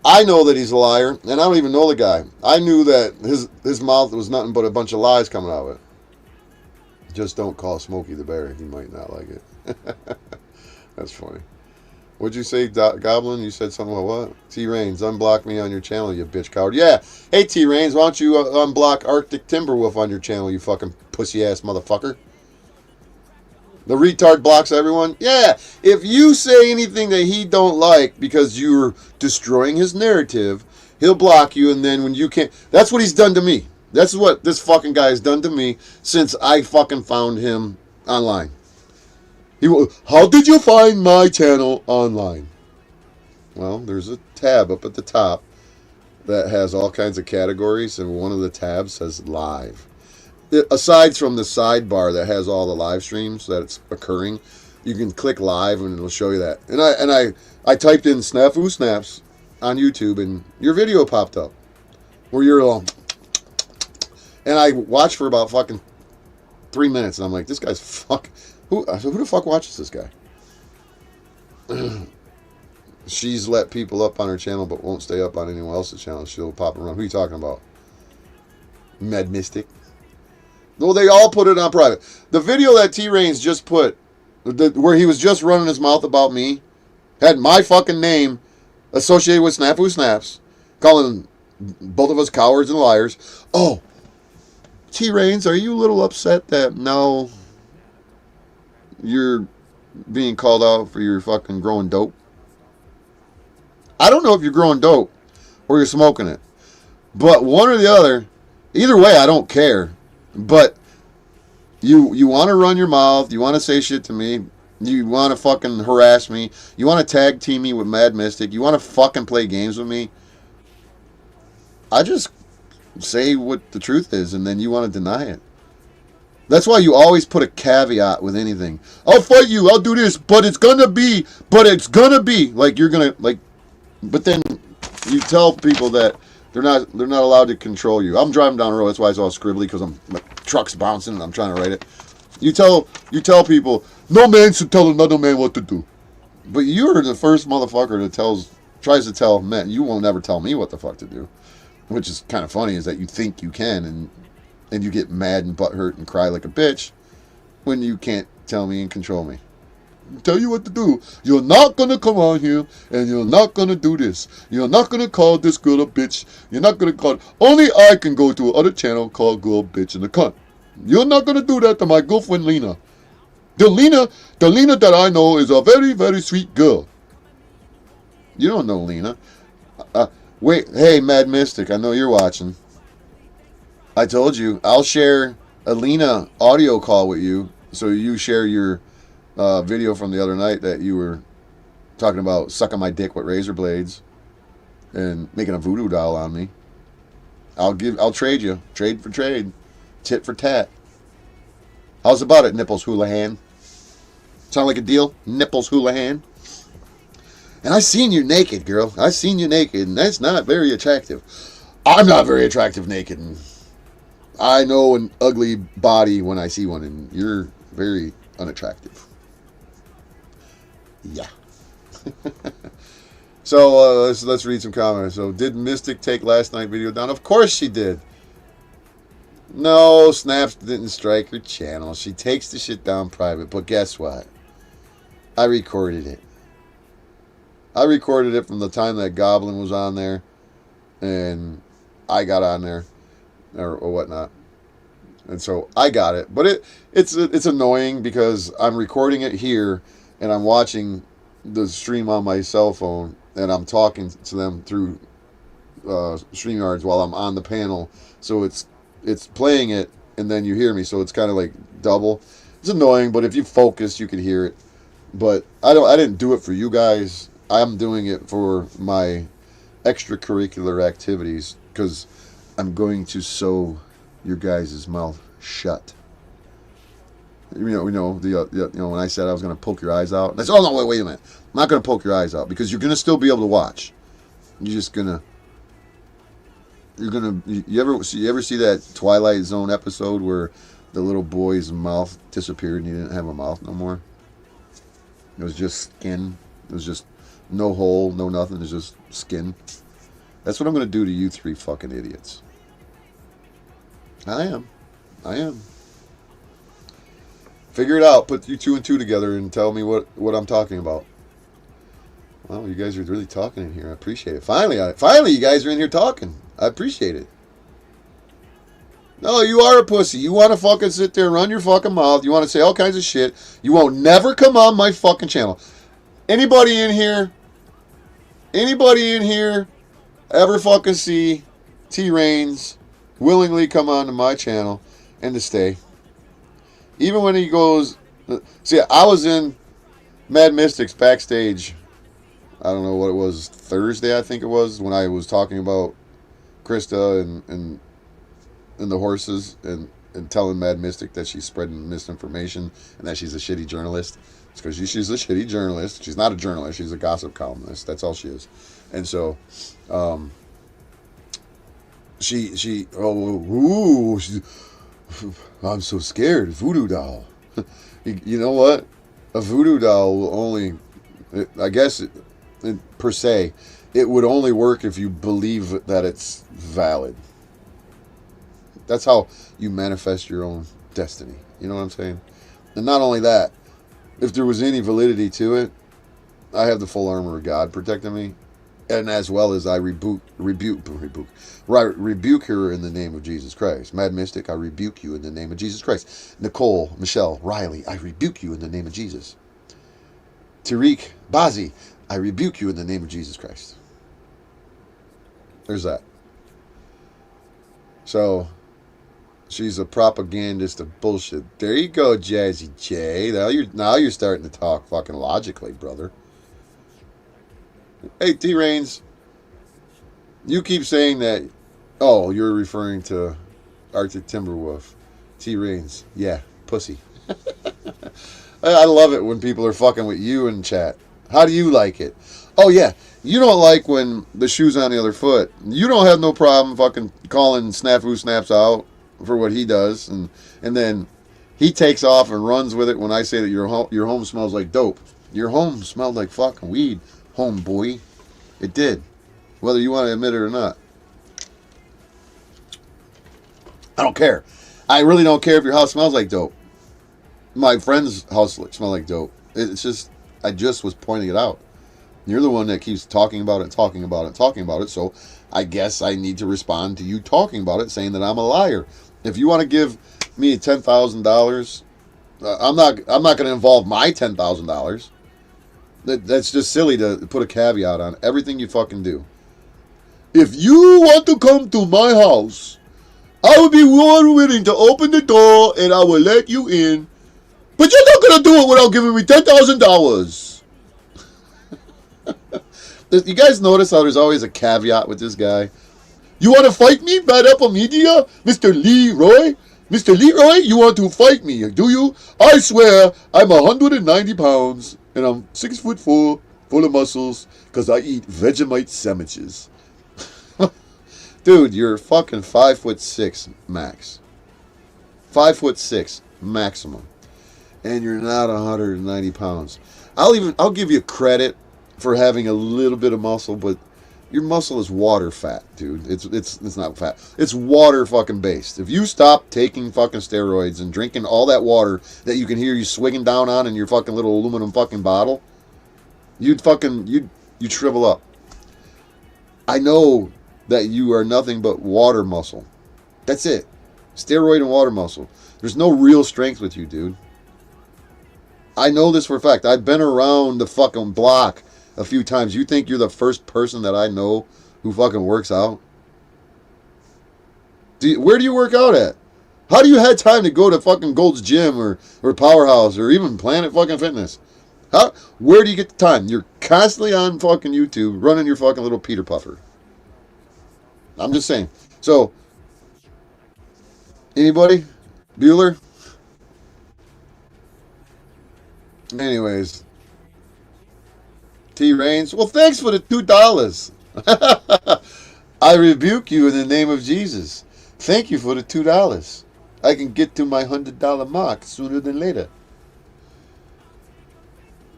I know that he's a liar, and I don't even know the guy. I knew that his mouth was nothing but a bunch of lies coming out of it. Just don't call Smokey the Bear. He might not like it. That's funny. What'd you say, Goblin? You said something about what? T-Reinz, unblock me on your channel, you bitch coward. Yeah. Hey, T-Reinz, why don't you unblock Arctic Timberwolf on your channel, you fucking pussy-ass motherfucker? The retard blocks everyone? Yeah. If you say anything that he don't like because you're destroying his narrative, he'll block you, and then when you can't... That's what he's done to me. That's what this fucking guy has done to me since I fucking found him online. How did you find my channel online? Well, there's a tab up at the top that has all kinds of categories, and one of the tabs says live. Aside from the sidebar that has all the live streams that's occurring, You can click live and it'll show you that. And I typed in Snafu Snaps on YouTube and your video popped up where you're all, and I watched for about fucking 3 minutes and I'm like, this guy's fuck. Who the fuck watches this guy? She's let people up on her channel but won't stay up on anyone else's channel. She'll pop around. Who are you talking about? Mad Mystic? Well, they all put it on private. The video that Reinz just put, where he was just running his mouth about me, had my fucking name associated with Snafu Snaps, calling both of us cowards and liars. Oh, Reinz, are you a little upset that now you're being called out for your fucking growing dope? I don't know if you're growing dope or you're smoking it, but one or the other, either way, I don't care. But you want to run your mouth, you want to say shit to me, you want to fucking harass me, you want to tag team me with Mad Mystic, you want to fucking play games with me. I just say what the truth is, and then you want to deny it. That's why you always put a caveat with anything. I'll fight you, I'll do this, but it's gonna be. Like you're gonna, like, but then you tell people that they're not allowed to control you. I'm driving down the road, that's why it's all scribbly, because my truck's bouncing and I'm trying to write it. You tell people, no man should tell another man what to do. But you're the first motherfucker that tries to tell men. You won't ever tell me what the fuck to do. Which is kind of funny, is that you think you can, and you get mad and butthurt and cry like a bitch when you can't tell me and control me. Tell you what to do. You're not going to come on here and you're not going to do this. You're not going to call this girl a bitch. You're not going to call... Only I can go to another channel called Girl, Bitch, and a Cunt. You're not going to do that to my girlfriend Lena. The Lena that I know is a very, very sweet girl. You don't know Lena. Wait, hey, Mad Mystic, I know you're watching. I told you, I'll share a Lena audio call with you, so you share your video from the other night that you were talking about sucking my dick with razor blades and making a voodoo doll on me. I'll trade you. Trade for trade. Tit for tat. How's about it, Nipples Houlihan? Sound like a deal? Nipples Houlihan? And I seen you naked, girl. I seen you naked, and that's not very attractive. I'm not very attractive naked, and I know an ugly body when I see one, and you're very unattractive. Yeah. So let's read some comments. So, did Mystic take last night's video down? Of course she did. No, Snaps didn't strike her channel. She takes the shit down private, but guess what? I recorded it. I recorded it from the time that Goblin was on there, and I got on there, or whatnot, and so I got it. But it's annoying because I'm recording it here, and I'm watching the stream on my cell phone, and I'm talking to them through StreamYards while I'm on the panel, so it's playing it, and then you hear me, so it's kind of like double. It's annoying, but if you focus, you can hear it. But I didn't do it for you guys. I'm doing it for my extracurricular activities because I'm going to sew your guys' mouth shut. You know when I said I was going to poke your eyes out. I said, oh no, wait a minute. I'm not going to poke your eyes out because you're going to still be able to watch. You ever see that Twilight Zone episode where the little boy's mouth disappeared and he didn't have a mouth no more? It was just skin. It was just no hole, no nothing. It's just skin. That's what I'm going to do to you three fucking idiots. I am. Figure it out. Put you 2 and 2 together and tell me what I'm talking about. Wow, you guys are really talking in here. I appreciate it. Finally, you guys are in here talking. I appreciate it. No, you are a pussy. You want to fucking sit there and run your fucking mouth. You want to say all kinds of shit. You won't never come on my fucking channel. Anybody in here ever fucking see Reinz willingly come onto my channel and to stay? Even when he goes... See, I was in Mad Mystic's backstage, I don't know what it was, Thursday I think it was, when I was talking about Krista and the horses and telling Mad Mystic that she's spreading misinformation and that she's a shitty journalist. It's because she's a shitty journalist. She's not a journalist. She's a gossip columnist. That's all she is. And so, I'm so scared. Voodoo doll. You know what? A voodoo doll will only, I guess, per se, it would only work if you believe that it's valid. That's how you manifest your own destiny. You know what I'm saying? And not only that, if there was any validity to it, I have the full armor of God protecting me, and as well as I rebuke her in the name of Jesus Christ. Mad Mystic, I rebuke you in the name of Jesus Christ. Nicole, Michelle, Riley, I rebuke you in the name of Jesus. Tarek, Bazi, I rebuke you in the name of Jesus Christ. There's that. So, she's a propagandist of bullshit. There you go, Jazzy J. Now you're starting to talk fucking logically, brother. Hey, T Reinz, you keep saying that. Oh, you're referring to Arctic Timberwolf. T Reinz, yeah, pussy. I love it when people are fucking with you in chat. How do you like it? Oh yeah, you don't like when the shoe's on the other foot. You don't have no problem fucking calling Snafu Snaps out for what he does, and then he takes off and runs with it when I say that your home smells like dope. Your home smelled like fucking weed, homeboy. It did, whether you want to admit it or not. I don't care. I really don't care if your house smells like dope. My friend's house smells like dope. It's just, I just was pointing it out. You're the one that keeps talking about it, so I guess I need to respond to you talking about it, saying that I'm a liar. If you want to give me $10,000, I'm not going to involve my $10,000. That's just silly to put a caveat on everything you fucking do. If you want to come to my house, I will be more willing to open the door and I will let you in. But you're not going to do it without giving me $10,000. You guys notice how there's always a caveat with this guy? You want to fight me, Bad Apple Media? Mr. Leroy? Mr. Leroy, you want to fight me, do you? I swear I'm 190 pounds and I'm 6'4", full of muscles, because I eat Vegemite sandwiches. Dude, you're fucking 5'6", max. 5'6", maximum. And you're not 190 pounds. I'll give you credit for having a little bit of muscle, but your muscle is water fat, dude. It's not fat. It's water fucking based. If you stop taking fucking steroids and drinking all that water that you can hear you swigging down on in your fucking little aluminum fucking bottle, you'd shrivel up. I know that you are nothing but water muscle. That's it. Steroid and water muscle. There's no real strength with you, dude. I know this for a fact. I've been around the fucking block a few times. You think you're the first person that I know who fucking works out? Where do you work out at? How do you have time to go to fucking Gold's Gym or Powerhouse or even Planet fucking Fitness? Where do you get the time? You're constantly on fucking YouTube running your fucking little Peter Puffer. I'm just saying. So, anybody? Bueller? Anyways. T Reinz, well, thanks for the $2. I rebuke you in the name of Jesus. Thank you for the $2. I can get to my $100 mark sooner than later.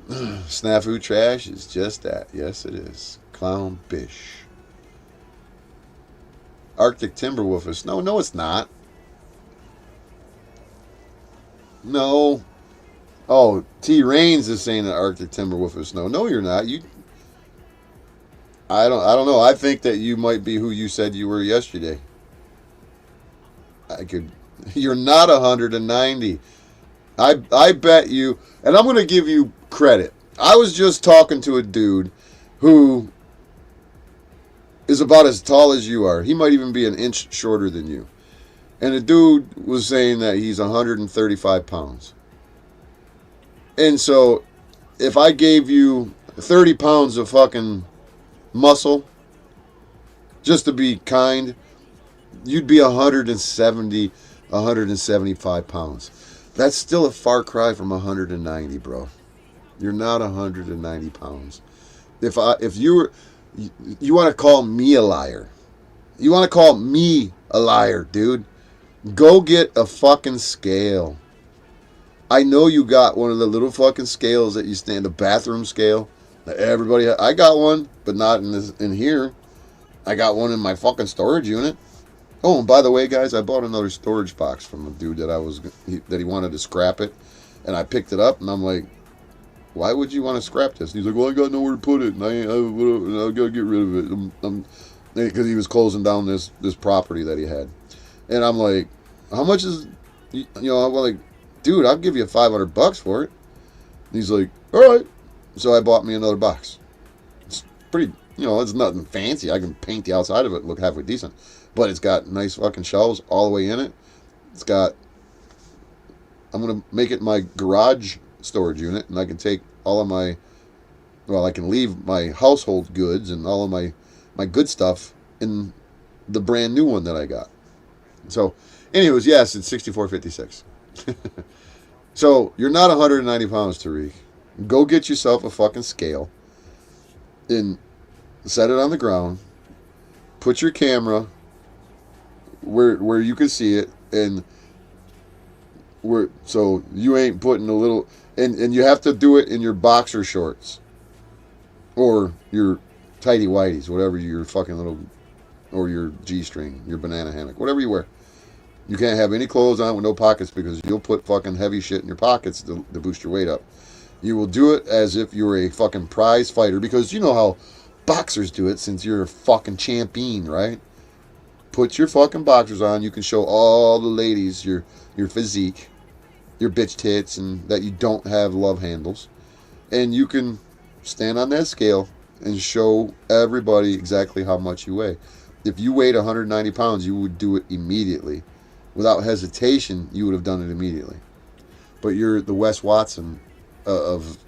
Snafu trash is just that. Yes, it is. Clown bish. Arctic Timberwolf is snow. No, it's not. No. Oh, T Reinz is saying that Arctic Timberwolf is snow. No, you're not. I don't know. I think that you might be who you said you were yesterday. You're not 190. I bet you, and I'm going to give you credit. I was just talking to a dude who is about as tall as you are. He might even be an inch shorter than you. And the dude was saying that he's 135 pounds. And so, if I gave you 30 pounds of fucking muscle, just to be kind, you'd be 170, 175 pounds. That's still a far cry from 190, bro. You're not 190 pounds. If you want to call me a liar, you want to call me a liar, dude, go get a fucking scale. I know you got one of the little fucking scales that you stand, the bathroom scale that everybody. I got one, but not in here. I got one in my fucking storage unit. Oh, and by the way, guys, I bought another storage box from a dude that he wanted to scrap it, and I picked it up, and I'm like, why would you want to scrap this? And he's like, well, I got nowhere to put it, and I gotta get rid of it. Because he was closing down this property that he had, and I'm like, how much is, I'm like, dude, I'll give you $500 for it. And he's like, all right. So I bought me another box. It's pretty, it's nothing fancy. I can paint the outside of it and look halfway decent. But it's got nice fucking shelves all the way in it. I'm going to make it my garage storage unit, and I can take all of I can leave my household goods and all of my good stuff in the brand new one that I got. So, anyways, yes, it's 64.56. So, you're not 190 pounds, Tarek. Go get yourself a fucking scale and set it on the ground. Put your camera where you can see it, and so you ain't putting a little, and you have to do it in your boxer shorts or your tighty whities, whatever your fucking little, or your G-string, your banana hammock, whatever you wear. You can't have any clothes on with no pockets, because you'll put fucking heavy shit in your pockets to boost your weight up. You will do it as if you're a fucking prize fighter, because you know how boxers do it since you're a fucking champion, right? Put your fucking boxers on. You can show all the ladies your physique, your bitch tits, and that you don't have love handles. And you can stand on that scale and show everybody exactly how much you weigh. If you weighed 190 pounds, you would do it immediately. Without hesitation, you would have done it immediately. But you're the Wes Watson of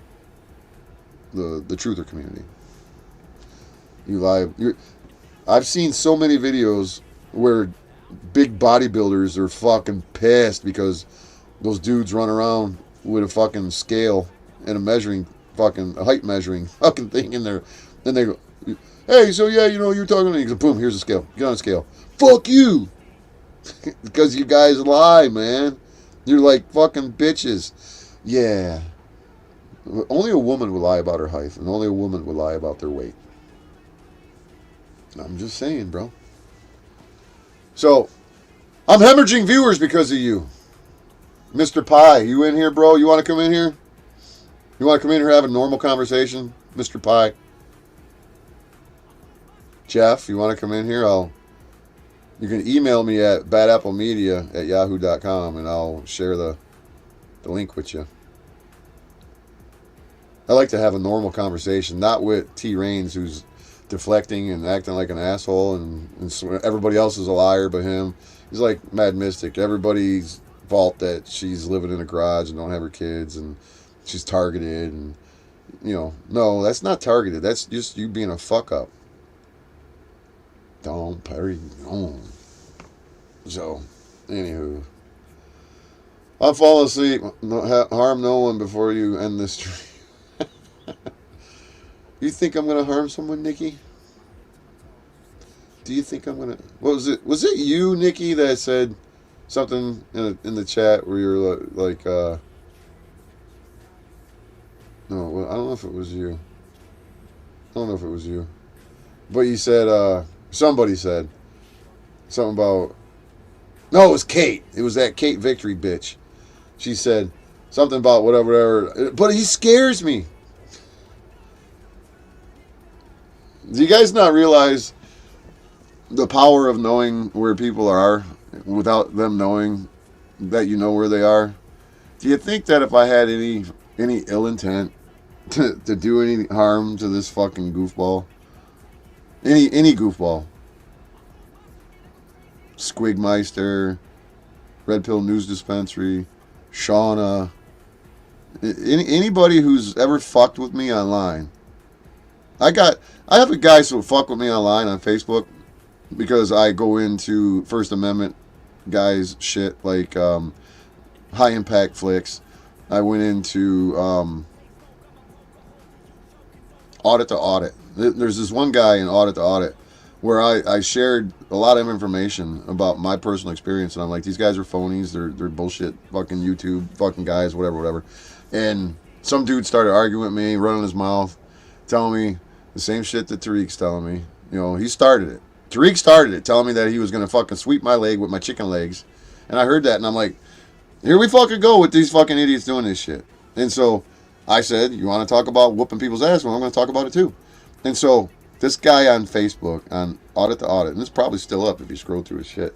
the truther community. You lie. I've seen so many videos where big bodybuilders are fucking pissed because those dudes run around with a fucking scale and a height measuring fucking thing in there. Then they go, hey, so yeah, you're talking to me. Boom, here's a scale. Get on a scale. Fuck you. Because you guys lie, man. You're like fucking bitches. Yeah. Only a woman would lie about her height, and only a woman would lie about their weight. I'm just saying, bro. So, I'm hemorrhaging viewers because of you. Mr. Pie, you in here, bro? You want to come in here? You want to come in here and have a normal conversation? Mr. Pie? Jeff, you want to come in here? You can email me at badapplemedia@yahoo.com, and I'll share the link with you. I like to have a normal conversation, not with T. Reinz, who's deflecting and acting like an asshole, and everybody else is a liar but him. He's like Mad Mystic. Everybody's fault that she's living in a garage and don't have her kids, and she's targeted, and no, that's not targeted. That's just you being a fuck up. Don't Perry on. So, anywho, I'll fall asleep. Harm no one before you end this stream. You think I'm gonna harm someone, Nikki? Do you think I'm gonna? What was it? Was it you, Nikki, that said something in the chat where you're like, no, I don't know if it was you. But you said, somebody said something about. No, it was Kate. It was that Kate Victory bitch. She said something about whatever. But he scares me. Do you guys not realize the power of knowing where people are without them knowing that you know where they are? Do you think that if I had any ill intent to do any harm to this fucking goofball, any goofball, Squigmeister, Red Pill News Dispensary, Shauna, anybody who's ever fucked with me online? I have a guy who fuck with me online on Facebook because I go into First Amendment guys shit like high impact flicks. I went into Audit to Audit. There's this one guy in Audit to Audit where I shared a lot of information about my personal experience, and I'm like, these guys are phonies, they're bullshit fucking YouTube fucking guys, whatever. And some dude started arguing with me, running his mouth, telling me the same shit that Tarek's telling me. You know, he started it. Tarek started it, telling me that he was gonna fucking sweep my leg with my chicken legs. And I heard that, and I'm like, here we fucking go with these fucking idiots doing this shit. And so I said, you want to talk about whooping people's ass? Well, I'm going to talk about it too. And so this guy on Facebook, on Audit to Audit, and it's probably still up if you scroll through his shit,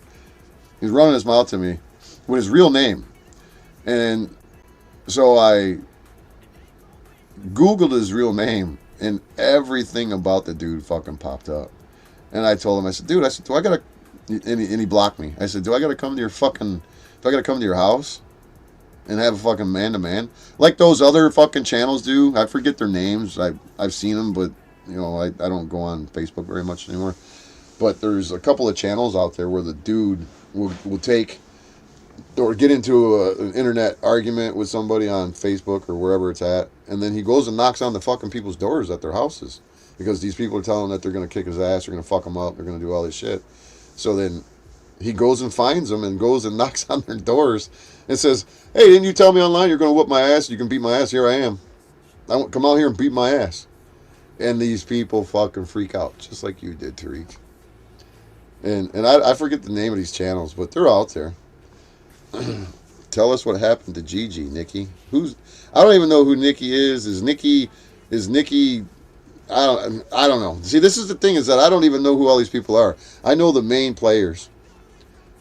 he's running his mouth to me with his real name. And so I Googled his real name, and everything about the dude fucking popped up. And I told him, I said, dude, do I got to, and he blocked me. I said, do I got to come to your house and have a fucking man-to-man? Like those other fucking channels do. I forget their names. I've seen them, but, you know, I don't go on Facebook very much anymore. But there's a couple of channels out there where the dude will take or get into an internet argument with somebody on Facebook or wherever it's at, and then he goes and knocks on the fucking people's doors at their houses because these people are telling him that they're going to kick his ass, they're going to fuck him up, they're going to do all this shit. So then he goes and finds them and goes and knocks on their doors and says, hey, didn't you tell me online you're going to whoop my ass? You can beat my ass. Here I am. I want come out here and beat my ass. And these people fucking freak out, just like you did, Tarek. And I forget the name of these channels, but they're out there. Tell us what happened to Gigi, Nikki. I don't even know who Nikki is. Is Nikki I don't know. See, this is the thing, is that I don't even know who all these people are. I know the main players.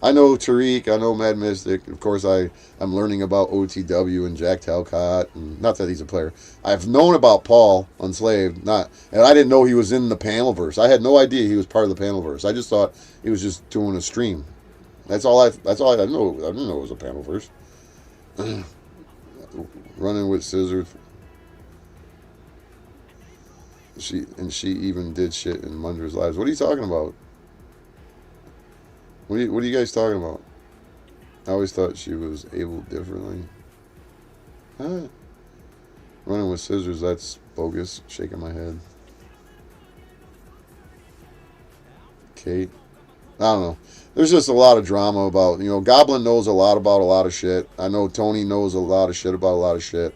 I know Tarek, I know Mad Mystic. Of course, I'm learning about OTW and Jack Talcott, and not that he's a player. I've known about Paul Unslaved, and I didn't know he was in the Panelverse. I had no idea he was part of the Panelverse. I just thought he was just doing a stream. That's all I know. I didn't know it was a Panelverse. Running with scissors. She even did shit in Munder's lives. What are you talking about? What are you guys talking about? I always thought she was able differently. Huh? Running with scissors, that's bogus. Shaking my head. Kate. I don't know. There's just a lot of drama about, Goblin knows a lot about a lot of shit. I know Tony knows a lot of shit about a lot of shit.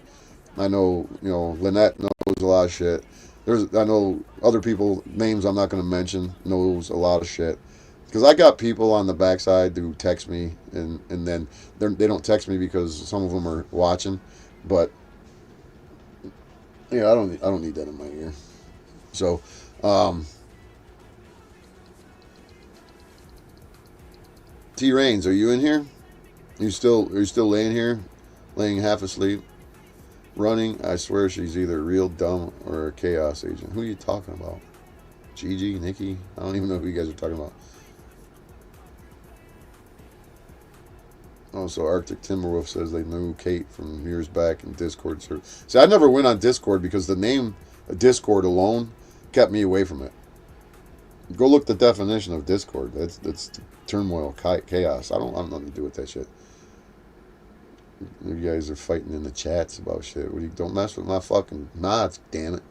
I know, Lynette knows a lot of shit. I know other people, names I'm not going to mention, knows a lot of shit. Because I got people on the backside who text me, and then they don't text me because some of them are watching. But, yeah, I don't need that in my ear. So, T. Reinz, are you in here? Are you still laying here? Laying half asleep? Running? I swear she's either real dumb or a chaos agent. Who are you talking about? Gigi? Nikki? I don't even know who you guys are talking about. Oh, so Arctic Timberwolf says they knew Kate from years back in Discord. See, I never went on Discord because the name Discord alone kept me away from it. Go look the definition of Discord. That's turmoil, chaos. I don't have nothing to do with that shit. You guys are fighting in the chats about shit. Don't mess with my fucking mods, damn it.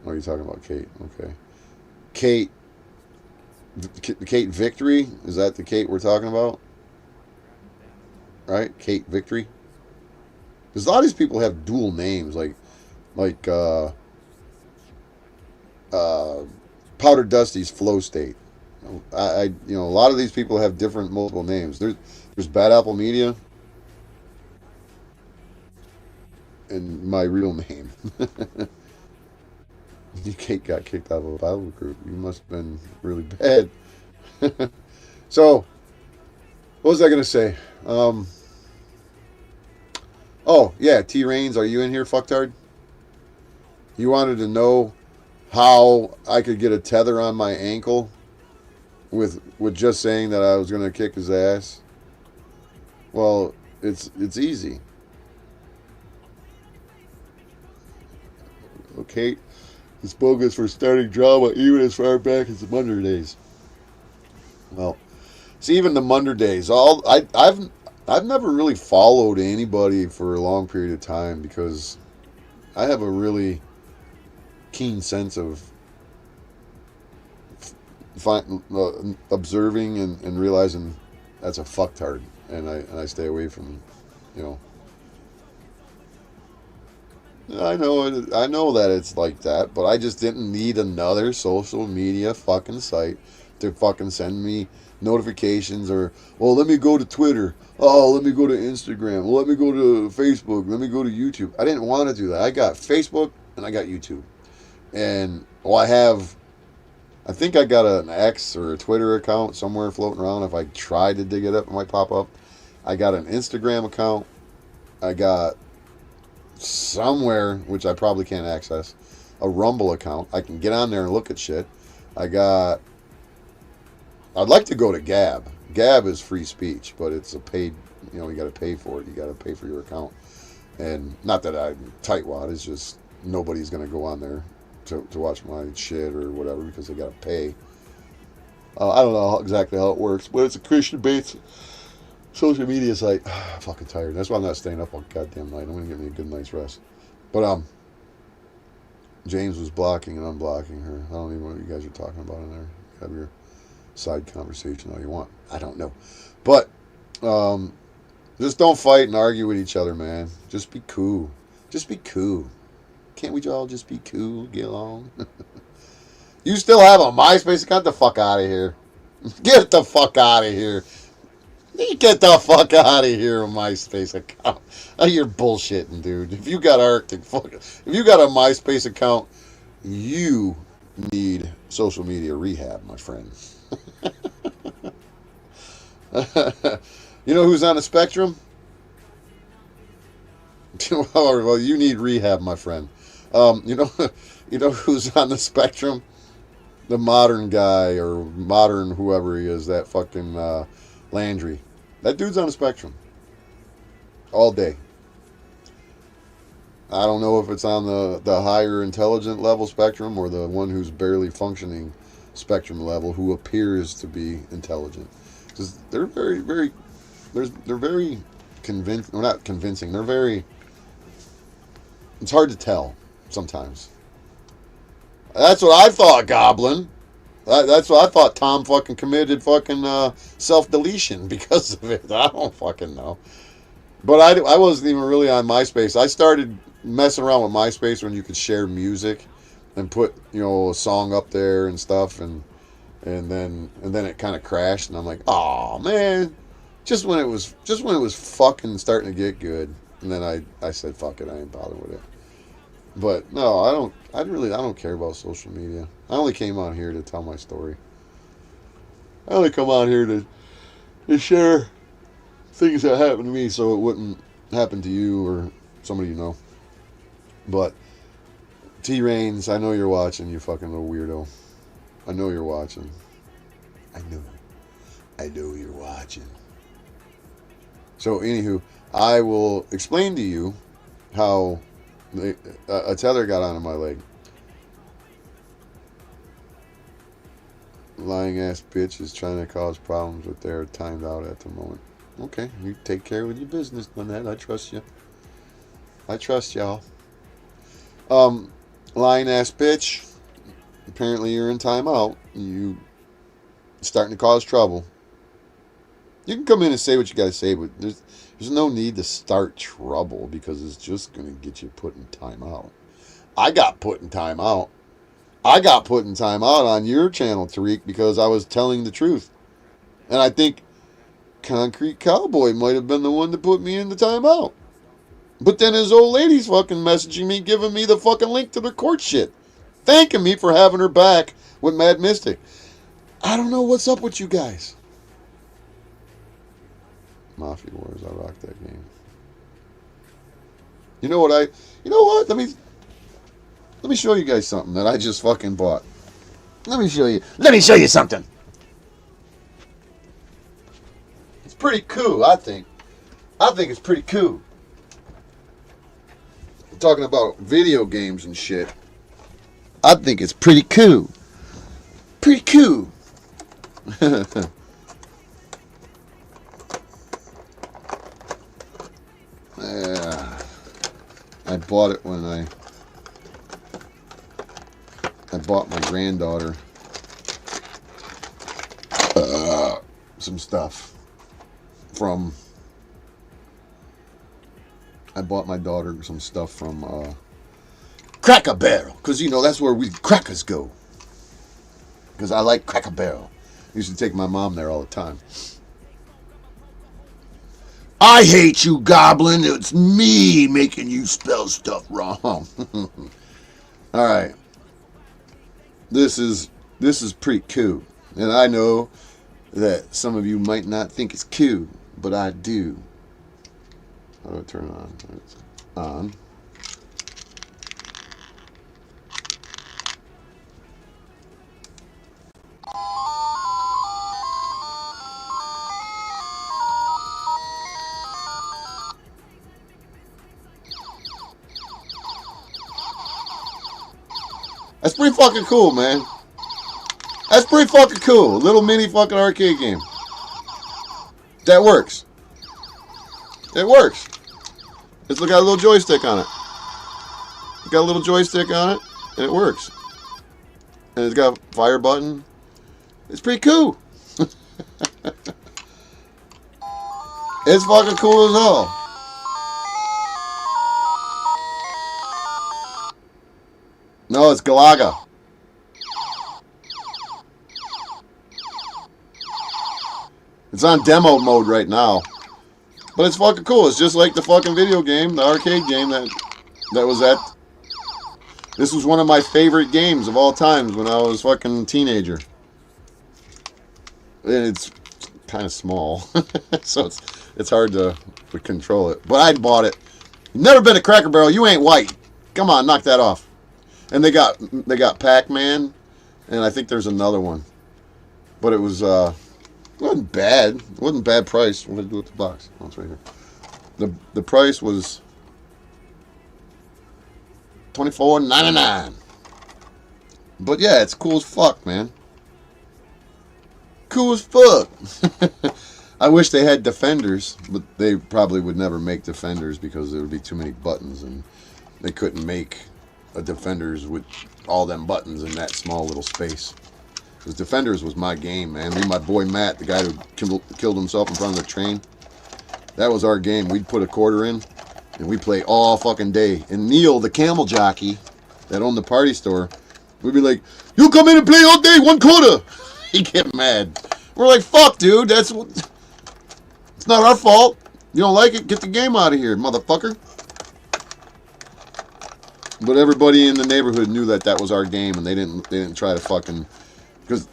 Oh, you're talking about Kate. Okay. Kate Victory? Is that the Kate we're talking about? Right? Kate Victory? Because a lot of these people have dual names, like Powder Dusty's Flow State. A lot of these people have different multiple names. There's Bad Apple Media and my real name. Kate got kicked out of a Bible group. You must have been really bad. So, what was I going to say? Oh, yeah, T. Reinz, are you in here, fucktard? You wanted to know how I could get a tether on my ankle with just saying that I was going to kick his ass? Well, it's easy. Okay, it's bogus for starting drama even as far back as the Munder days. Well, see, even the Munder days, I've never really followed anybody for a long period of time because I have a really keen sense of observing and realizing that's a fucktard, and I stay away from, you know. I know that it's like that, but I just didn't need another social media fucking site to fucking send me notifications or, well, let me go to Twitter. Oh, let me go to Instagram. Well, let me go to Facebook. Let me go to YouTube. I didn't want to do that. I got Facebook and I got YouTube. And, well, I think I got an X or a Twitter account somewhere floating around. If I tried to dig it up, it might pop up. I got an Instagram account. I got somewhere, which I probably can't access, a Rumble account. I can get on there and look at shit. I'd like to go to Gab. Gab is free speech, but it's a paid, you know, you got to pay for it. You got to pay for your account. And not that I'm tightwad, it's just nobody's going to go on there to watch my shit or whatever because they got to pay. I don't know exactly how it works, but it's a Christian-based social media site. I'm fucking tired. That's why I'm not staying up all goddamn night. I'm going to get me a good night's rest. But, James was blocking and unblocking her. I don't even know what you guys are talking about in there. Have your side conversation all you want. I don't know. But, just don't fight and argue with each other, man. Just be cool. Just be cool. Can't we all just be cool, get along? You still have a MySpace account? Get the fuck out of here. Get the fuck out of here. Get the fuck out of here, a MySpace account. Oh, you're bullshitting, dude. If you got if you got a MySpace account, you need social media rehab, my friend. You know who's on the spectrum? Well, you need rehab, my friend. You know who's on the spectrum? The modern guy or modern whoever he is, that fucking Landry. That dude's on the spectrum. All day. I don't know if it's on the higher intelligent level spectrum or the one who's barely functioning spectrum level who appears to be intelligent. Because they're very, very, they're very convincing, or not convincing, they're very, it's hard to tell sometimes. That's what I thought, Goblin. That's what I thought. Tom fucking committed fucking self-deletion because of it. I don't fucking know. But I wasn't even really on MySpace. I started messing around with MySpace when you could share music and put, you know, a song up there and stuff, and then it kind of crashed, and I'm like, oh man, just when it was fucking starting to get good, and then I said, fuck it, I ain't bothering with it. But no, I don't care about social media. I only came on here to tell my story. I only come on here to share things that happened to me so it wouldn't happen to you or somebody you know. But Reinz, I know you're watching, you fucking little weirdo. I know you're watching. I know you're watching. So anywho, I will explain to you how a tether got onto my leg. Lying ass bitch is trying to cause problems, but they're timed out at the moment. Okay, you take care with your business on that. I trust you. I trust y'all. Lying ass bitch. Apparently you're in timeout. You starting to cause trouble. You can come in and say what you gotta say, but there's no need to start trouble because it's just gonna get you put in timeout. I got put in timeout. I got put in timeout on your channel, Tarek, because I was telling the truth. And I think Concrete Cowboy might have been the one to put me in the timeout. But then his old lady's fucking messaging me, giving me the fucking link to the court shit. Thanking me for having her back with Mad Mystic. I don't know what's up with you guys. Mafia Wars, I rock that game. You know what? Let me show you guys something that I just fucking bought. Let me show you something. It's pretty cool, I think. I think it's pretty cool. I'm talking about video games and shit. I think it's pretty cool. Pretty cool. Yeah. I bought it when I bought my granddaughter some stuff from. I bought my daughter some stuff from Cracker Barrel, because you know that's where we crackers go. Because I like Cracker Barrel. I used to take my mom there all the time. I hate you, Goblin. It's me making you spell stuff wrong. All right. This is pretty cool, and I know that some of you might not think it's cool, but I do. How do I turn it on? It's on. That's pretty fucking cool, man. That's pretty fucking cool. A little mini fucking arcade game. That works. It works. It's got a little joystick on it. It's got a little joystick on it, and it works. And it's got a fire button. It's pretty cool. It's fucking cool as hell. No, it's Galaga. It's on demo mode right now. But it's fucking cool. It's just like the fucking video game, the arcade game that was at. This was one of my favorite games of all times when I was fucking teenager. And it's kind of small. So it's hard to control it. But I bought it. You've never been to Cracker Barrel, you ain't white. Come on, knock that off. And they got Pac-Man, and I think there's another one. But it wasn't bad. It wasn't bad price. What did I do with the box? Oh, it's right here. The price was $24.99. But yeah, it's cool as fuck, man. Cool as fuck. I wish they had Defenders, but they probably would never make Defenders because there would be too many buttons, and they couldn't make a Defenders with all them buttons in that small little space. Because Defenders was my game, man. Me and my boy Matt, the guy who killed himself in front of the train, that was our game. We'd put a quarter in, and we'd play all fucking day. And Neil, the camel jockey that owned the party store, we'd be like, "You come in and play all day, 1 quarter." He'd get mad. We're like, "Fuck, dude, it's not our fault. You don't like it? Get the game out of here, motherfucker." But everybody in the neighborhood knew that was our game, and they didn't try to fucking, because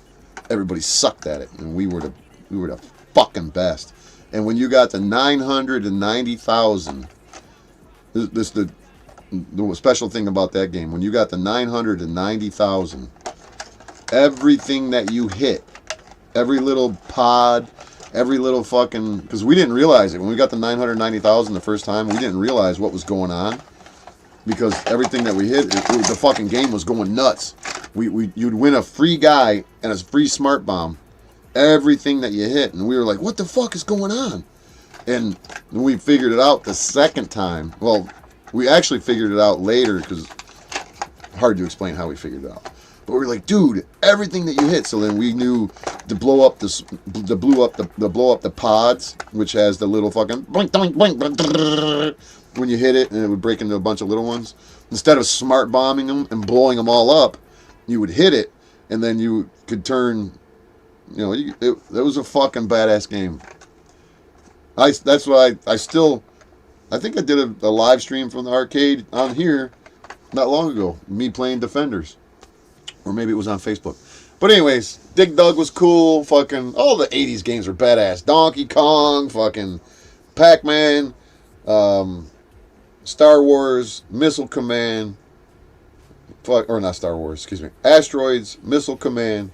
everybody sucked at it, and we were the fucking best. And when you got to 990,000, the special thing about that game, when you got to 990,000, everything that you hit, every little pod, every little fucking, because we didn't realize it when we got to 990,000 the first time, we didn't realize what was going on. Because everything that we hit, the fucking game was going nuts. You'd win a free guy and a free smart bomb. Everything that you hit. And we were like, what the fuck is going on? And we figured it out the second time. Well, we actually figured it out later because hard to explain how we figured it out. But we were like, dude, everything that you hit. So then we knew to blow up the pods, which has the little fucking boink, boink, boink, when you hit it, and it would break into a bunch of little ones. Instead of smart bombing them and blowing them all up, you would hit it, and then you could turn. You know, it was a fucking badass game. That's why I think I did a live stream from the arcade on here not long ago. Me playing Defenders, or maybe it was on Facebook. But anyways, Dig Dug was cool. Fucking all the '80s games were badass. Donkey Kong, fucking Pac-Man. Star Wars, Missile Command, or not Star Wars, excuse me, Asteroids, Missile Command,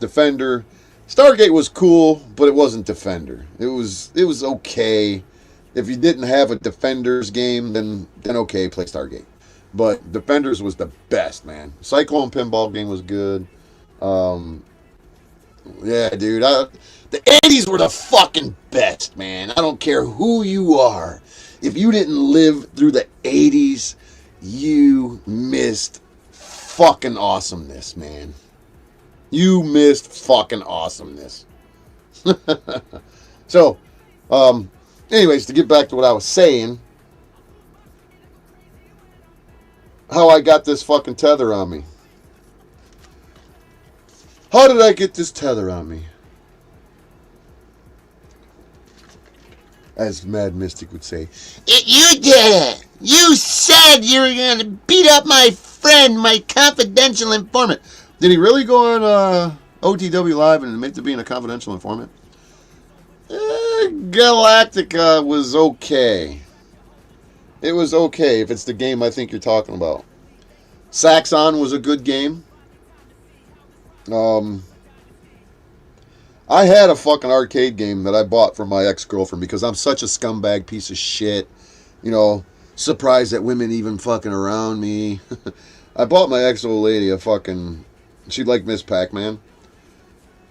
Defender. Stargate was cool, but it wasn't Defender. It was okay. If you didn't have a Defenders game, then okay, play Stargate. But Defenders was the best, man. Cyclone Pinball game was good. Yeah, dude. The 80s were the fucking best, man. I don't care who you are. If you didn't live through the 80s, you missed fucking awesomeness, man. You missed fucking awesomeness. So, anyways, to get back to what I was saying, how I got this fucking tether on me. How did I get this tether on me? As Mad Mystic would say, You did it! You said you were going to beat up my friend, my confidential informant. did he really go on OTW Live and admit to being a confidential informant? Galactica was okay. It was okay if it's the game I think you're talking about. Saxon was a good game. I had a fucking arcade game that I bought for my ex-girlfriend because I'm such a scumbag piece of shit. You know, surprised that women even fucking around me. I bought my ex-old lady a fucking... She liked Miss Pac-Man.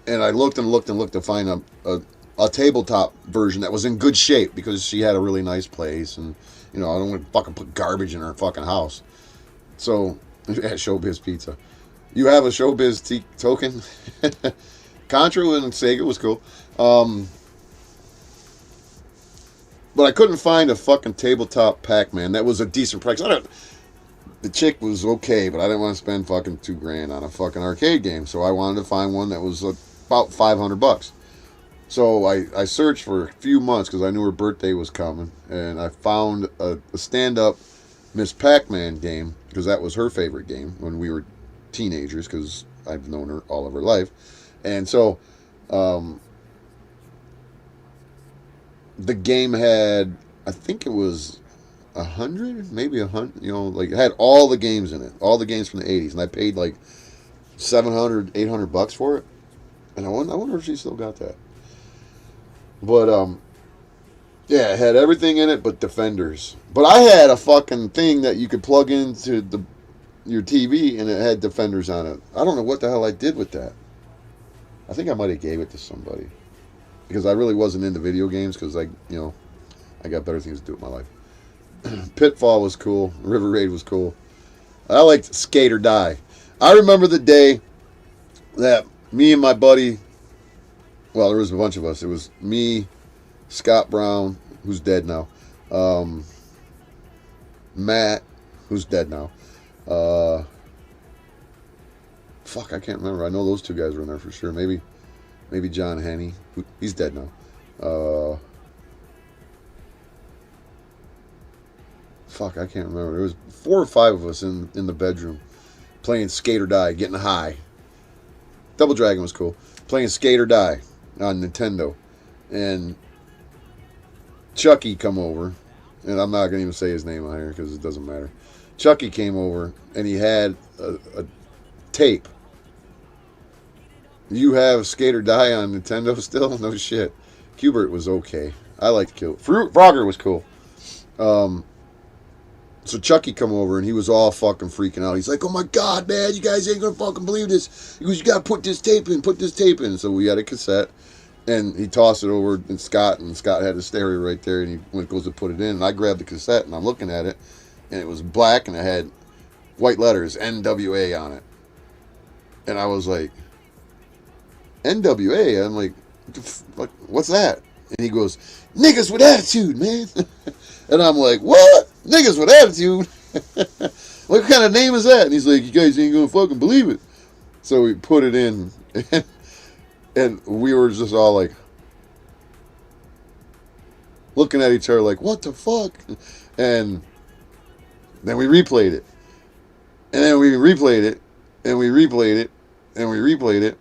And I looked and looked and looked to find a tabletop version that was in good shape because she had a really nice place. And, you know, I don't want to fucking put garbage in her fucking house. So, yeah, Showbiz Pizza. You have a Showbiz token? Contra and Sega was cool. But I couldn't find a fucking tabletop Pac-Man that was a decent price. The chick was okay, but I didn't want to spend fucking $2,000 on a fucking arcade game. So I wanted to find one that was about $500. So I searched for a few months because I knew her birthday was coming. And I found a stand-up Miss Pac-Man game because that was her favorite game when we were teenagers because I've known her all of her life. And so the game had, I think it was 100, maybe 100, you know, like it had all the games in it, all the games from the 80s. And I paid like $700, $800 for it. And I wonder if she still got that. But, yeah, it had everything in it but Defenders. But I had a fucking thing that you could plug into your TV and it had Defenders on it. I don't know what the hell I did with that. I think I might have gave it to somebody. Because I really wasn't into video games because I got better things to do with my life. Pitfall was cool. River Raid was cool. I liked Skate or Die. I remember the day that me and my buddy, well, there was a bunch of us. It was me, Scott Brown, who's dead now, Matt, who's dead now, fuck, I can't remember. I know those two guys were in there for sure. Maybe John Henney, he's dead now. Fuck, I can't remember. There was 4 or 5 of us in the bedroom playing Skate or Die, getting high. Double Dragon was cool. Playing Skate or Die on Nintendo. And Chucky come over, and I'm not going to even say his name on here because it doesn't matter. Chucky came over, and he had a tape. You have Skate or Die on Nintendo still? No shit. Qbert was okay. I liked Frogger was cool. So Chucky come over, and he was all fucking freaking out. He's like, oh my God, man, you guys ain't going to fucking believe this. He goes, you got to put this tape in. So we had a cassette, and he tossed it over to Scott, and Scott had a stereo right there, and he goes to put it in, and I grabbed the cassette, and I'm looking at it, and it was black, and it had white letters, NWA on it. And I was like, NWA? I'm like, what's that? And he goes, niggas with attitude, man. And I'm like, what? Niggas with attitude? What kind of name is that? And he's like, you guys ain't gonna fucking believe it. So we put it in, and we were just all like, looking at each other like, what the fuck? And then we replayed it. And then we replayed it, and we replayed it, and we replayed it.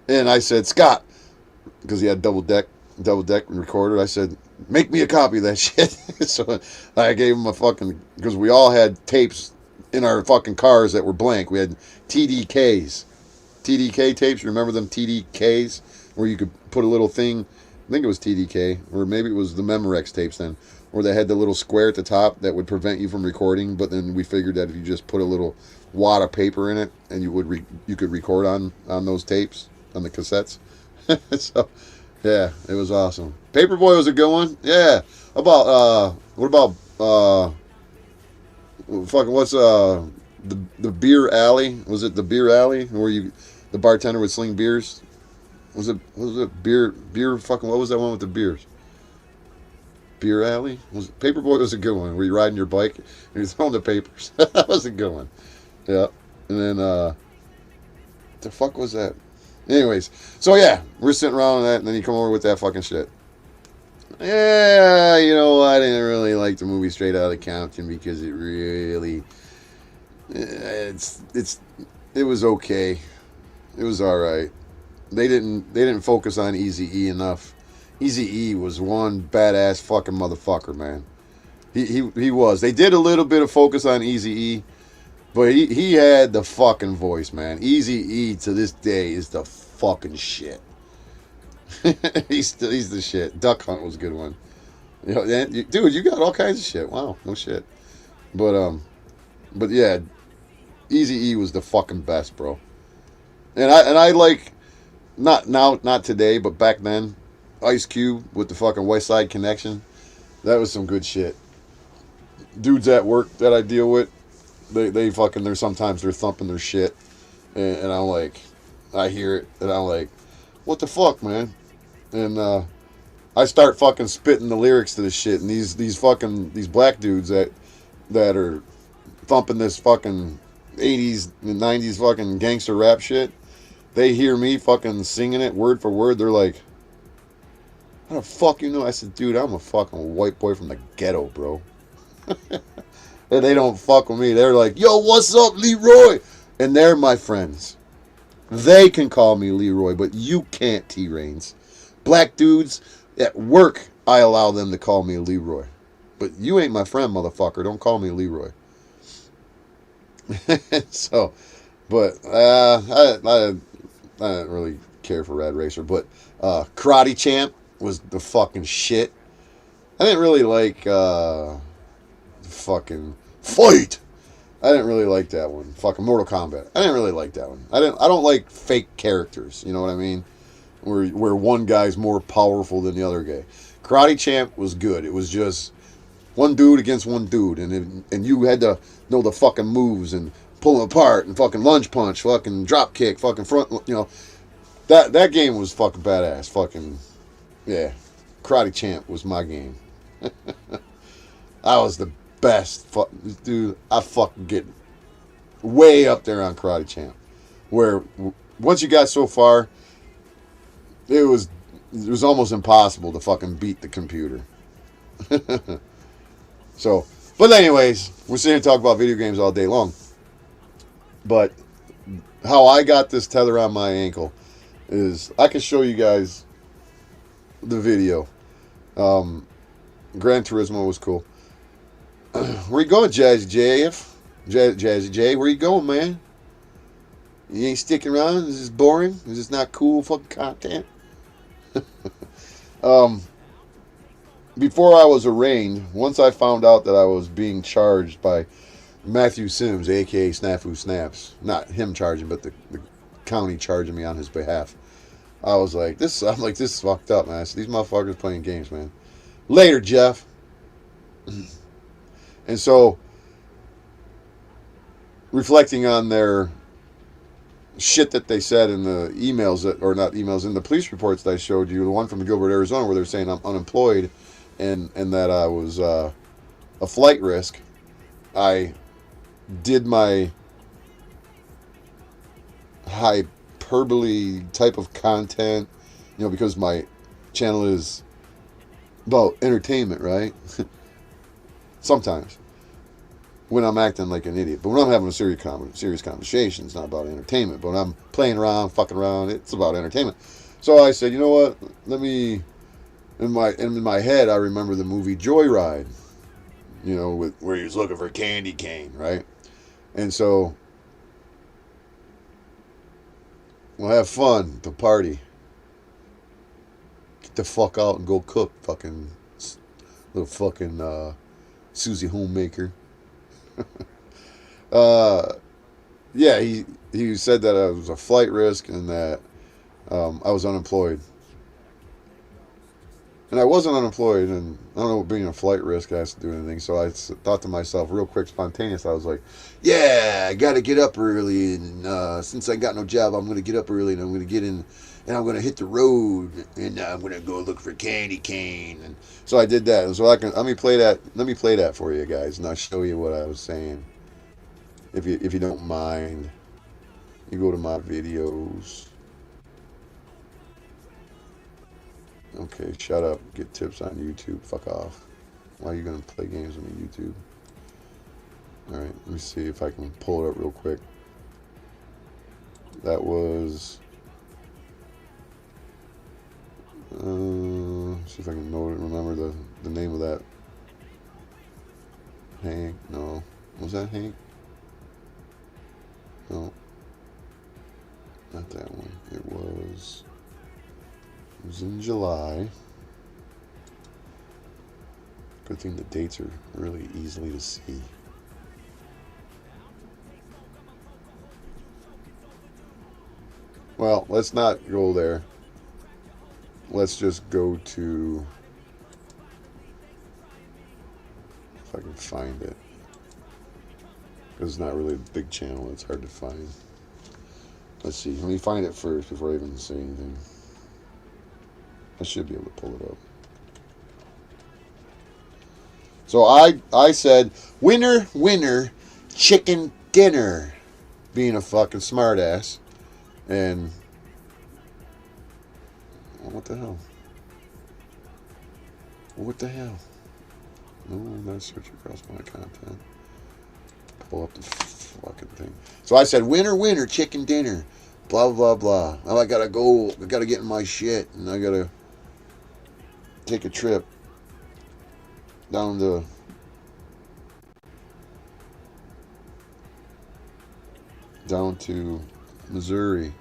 And I said, Scott, because he had double deck recorder, I said, make me a copy of that shit. So I gave him a fucking, because we all had tapes in our fucking cars that were blank. We had TDK tapes. Remember them TDKs where you could put a little thing, I think it was TDK, or maybe it was the Memorex tapes then, where they had the little square at the top that would prevent you from recording, but then we figured that if you just put a little wad of paper in it, and you could record on those tapes, on the cassettes. So, yeah, it was awesome. Paperboy was a good one. Yeah. What about the beer alley. Was it the beer alley where the bartender would sling beers? Was it beer fucking what was that one with the beers? Beer alley? Paperboy was a good one where you're riding your bike and you're throwing the papers. That was a good one. Yeah. And then the fuck was that? Anyways, so yeah, we're sitting around on that, and then you come over with that fucking shit. Yeah, you know, I didn't really like the movie Straight Outta Compton because it really, it was okay. It was all right. They didn't focus on Eazy-E enough. Eazy-E was one badass fucking motherfucker, man. He was. They did a little bit of focus on Eazy-E, but he had the fucking voice, man. Eazy-E to this day is the fucking shit. he's the shit. Duck Hunt was a good one. You know, dude, you got all kinds of shit. Wow, no shit. But yeah, Eazy-E was the fucking best, bro. And I like not today, but back then, Ice Cube with the fucking West Side Connection. That was some good shit. Dudes at work that I deal with, they fucking, sometimes they're thumping their shit, and I'm like, I hear it, and I'm like, what the fuck, man? And I start fucking spitting the lyrics to this shit, and these black dudes that are thumping this fucking 80s and 90s fucking gangster rap shit, they hear me fucking singing it word for word, they're like, how the fuck you know? I said, dude, I'm a fucking white boy from the ghetto, bro. And they don't fuck with me. They're like, yo, what's up, Leroy? And they're my friends. They can call me Leroy, but you can't, T-Reinz. Black dudes at work, I allow them to call me Leroy. But you ain't my friend, motherfucker. Don't call me Leroy. So, but I didn't really care for Rad Racer. But Karate Champ was the fucking shit. I didn't really like fucking Fight. I didn't really like that one. Fucking Mortal Kombat. I didn't really like that one. I don't like fake characters. You know what I mean? Where one guy's more powerful than the other guy. Karate Champ was good. It was just one dude against one dude, and you had to know the fucking moves and pull them apart and fucking lunge punch, fucking drop kick, fucking front. You know, that game was fucking badass. Fucking yeah, Karate Champ was my game. I was the best, dude. I fucking get way up there on Karate Champ, where once you got so far, it was almost impossible to fucking beat the computer. So, but anyways, we're sitting here talking about video games all day long. But how I got this tether on my ankle is I can show you guys the video. Gran Turismo was cool. Where you going, Jazzy Jazzy J? Where you going, man? You ain't sticking around? Is this boring? Is this not cool fucking content? Before I was arraigned, once I found out that I was being charged by Matthew Sims, a.k.a. Snafu Snaps, not him charging, but the county charging me on his behalf, I'm like, this is fucked up, man. So these motherfuckers playing games, man. Later, Jeff. And so, reflecting on their shit that they said in the emails, or not emails, in the police reports that I showed you, the one from Gilbert, Arizona, where they're saying I'm unemployed and that I was a flight risk, I did my hyperbole type of content, because my channel is about entertainment, right? Sometimes when I'm acting like an idiot, but when I'm having a serious conversation, it's not about entertainment. But when I'm playing around, fucking around, it's about entertainment. So I said, you know what? Let me. In my head, I remember the movie Joyride. Where he was looking for candy cane, right? And so we'll have fun, the party. Get the fuck out and go cook, fucking little fucking Susie Homemaker. Yeah, he said that I was a flight risk and that I was unemployed. And I wasn't unemployed, and I don't know what being a flight risk has to do with anything. So I thought to myself, real quick, spontaneous. I was like, "Yeah, I got to get up early, and since I got no job, I'm going to get up early, and I'm going to get in, and I'm going to hit the road, and I'm going to go look for candy cane." And so I did that. And so let me play that. Let me play that for you guys, and I'll show you what I was saying. If you don't mind, you go to my videos. Okay, shut up. Get tips on YouTube. Fuck off. Why are you going to play games on YouTube? Alright, let me see if I can pull it up real quick. That was... see if I can remember the name of that. Hank? No. Was that Hank? No. Not that one. It was in July. Good thing the dates are really easily to see. Well, let's not go there. Let's just go to... if I can find it. Because it's not really a big channel. It's hard to find. Let's see. Let me find it first before I even say anything. I should be able to pull it up. So I said, winner, winner, chicken dinner. Being a fucking smartass. And... what the hell? What the hell? No, I'm not searching across my content. Pull up the fucking thing. So I said, winner, winner, chicken dinner. Blah, blah, blah. Now I gotta go. I gotta get in my shit. And I gotta take a trip down to Missouri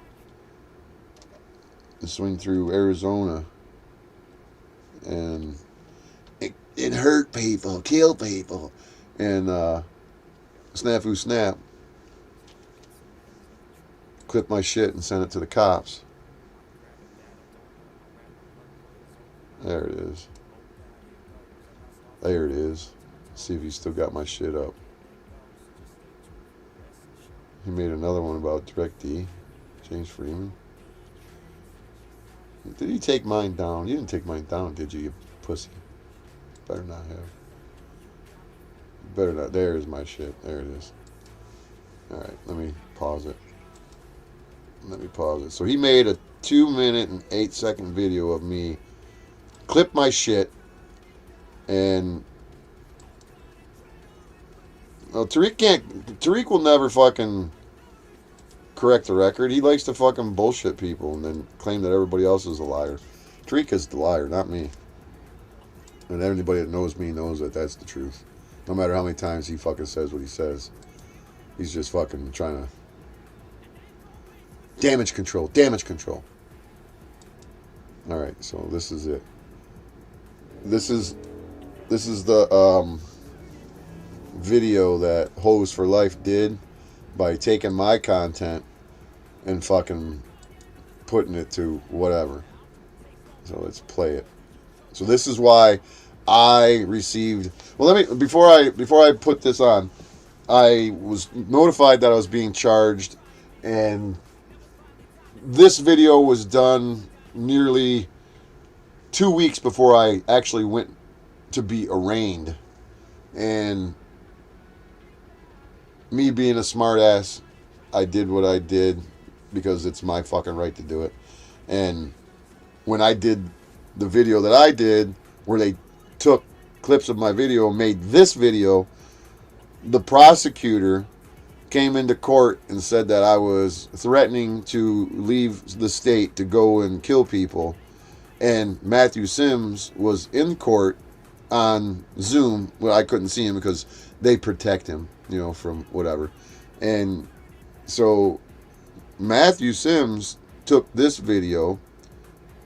and swing through Arizona and it hurt people, kill people, and snafu snap, clip my shit and send it to the cops. There it is. There it is. See if he still got my shit up. He made another one about DirectD. James Freeman. Did he take mine down? You didn't take mine down, did you pussy? Better not have. Better not. There's my shit. There it is. Alright, let me pause it. So he made a 2-minute and 8-second video of me clip my shit, and well, Tarek will never fucking correct the record. He likes to fucking bullshit people and then claim that everybody else is a liar. Tarek is the liar, not me. And anybody that knows me knows that that's the truth. No matter how many times he fucking says what he says. He's just fucking trying to... damage control. Alright, so this is it. This is the video that Hose for Life did by taking my content and fucking putting it to whatever. So let's play it. So this is why I received... well, let me... Before I put this on, I was notified that I was being charged, and this video was done nearly 2 weeks before I actually went to be arraigned. And me being a smartass, I did what I did because it's my fucking right to do it. And when I did the video that I did, where they took clips of my video and made this video, the prosecutor came into court and said that I was threatening to leave the state to go and kill people. And Matthew Sims was in court on Zoom. Well, I couldn't see him because they protect him, you know, from whatever. And so Matthew Sims took this video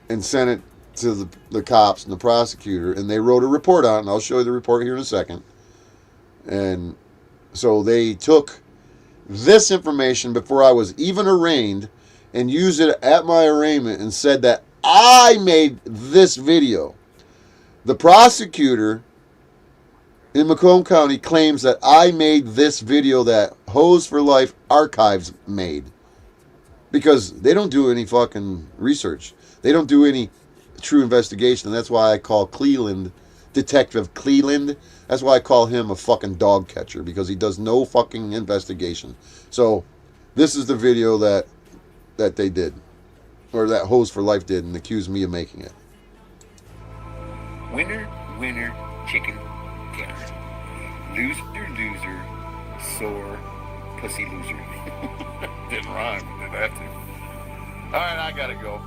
and sent it to the cops and the prosecutor, and they wrote a report on it, and I'll show you the report here in a second. And so they took this information before I was even arraigned and used it at my arraignment and said that I made this video. The prosecutor in Macomb County claims that I made this video that Hose for Life Archives made. Because they don't do any fucking research. They don't do any true investigation. And that's why I call Cleland, Detective Cleland, that's why I call him a fucking dog catcher. Because he does no fucking investigation. So, this is the video that they did. Or that Hose for Life did and accused me of making it. Winner, winner, chicken dinner. Loser, loser, sore, pussy loser. Didn't rhyme, didn't have to. Alright, I gotta go.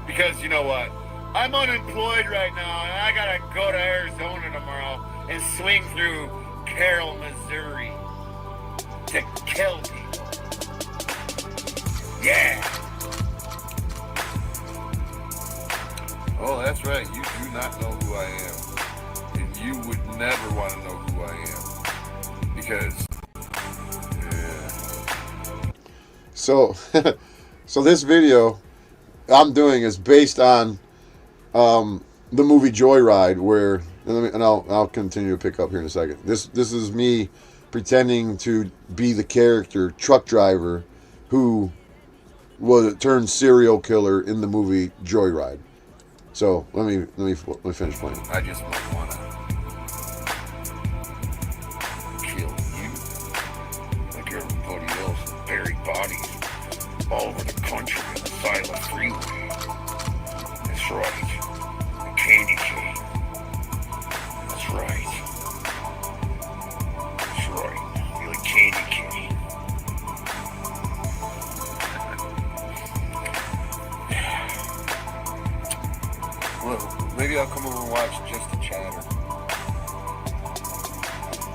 Because you know what? I'm unemployed right now, and I gotta go to Arizona tomorrow and swing through Carroll, Missouri to kill people. Yeah! Oh, that's right. You do not know who I am. And you would never want to know who I am. Because, yeah. So this video I'm doing is based on the movie Joyride, where, and I'll continue to pick up here in a second. This is me pretending to be the character truck driver who turned serial killer in the movie Joyride. So let me finish playing. I just might want to kill you like everybody else and bury bodies all over the country on the side of the freeway. That's right. A candy cane. That's right. That's right. You're a candy cane. Well, maybe I'll come over and watch Just a Chatter.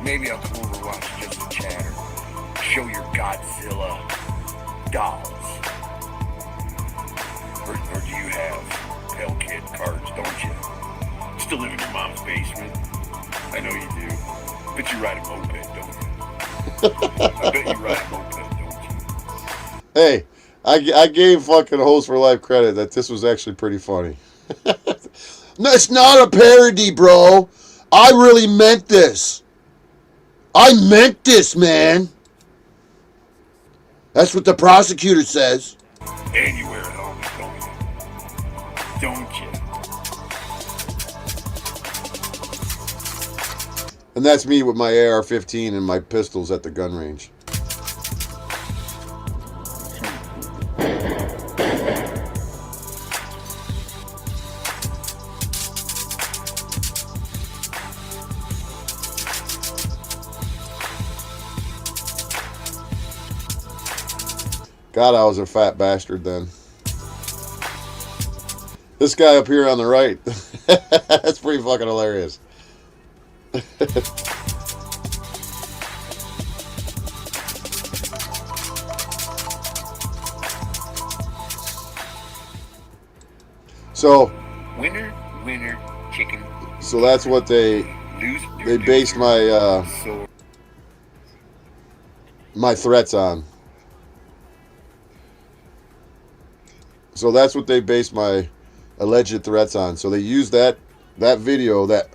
Maybe I'll come over and watch Just a Chatter. Show your Godzilla dolls. Or do you have Pale Kid cards, don't you? Still live in your mom's basement? I know you do. Bet you ride a moped, don't you? I bet you ride a moped, don't you? Hey, I gave fucking Hose for Life credit that this was actually pretty funny. No, it's not a parody, bro. I really meant this. I meant this, man. That's what the prosecutor says. And you wear it always, don't you? And that's me with my AR-15 and my pistols at the gun range. God, I was a fat bastard then. This guy up here on the right, that's pretty fucking hilarious. So, Winner, winner, chicken. so that's what they based my my threats on. So that's what they based my alleged threats on. So they used that video, that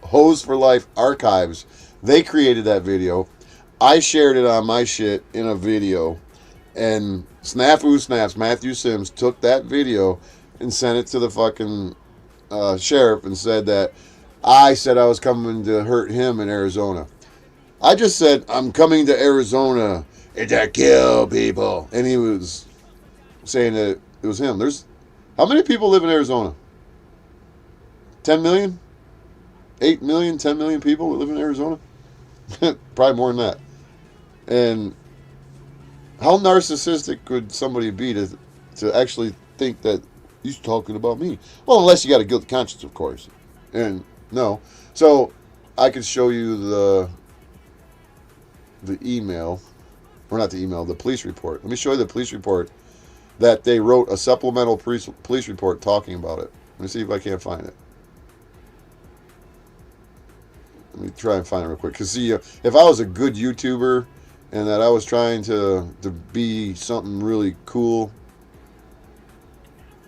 Hose for Life Archives. They created that video. I shared it on my shit in a video. And Snafu Snaps, Matthew Sims, took that video and sent it to the fucking sheriff and said that I said I was coming to hurt him in Arizona. I just said, I'm coming to Arizona to kill people. And he was saying that it was him. How many people live in Arizona? 10 million? 8 million, 10 million people that live in Arizona? Probably more than that. And how narcissistic could somebody be to actually think that he's talking about me? Well, unless you got a guilty conscience, of course. And no. So I could show you the email, or not the email, the police report. Let me show you the police report that they wrote, a supplemental police report talking about it. Let me see if I can't find it. Let me try and find it real quick. Because see, if I was a good YouTuber and that I was trying to be something really cool,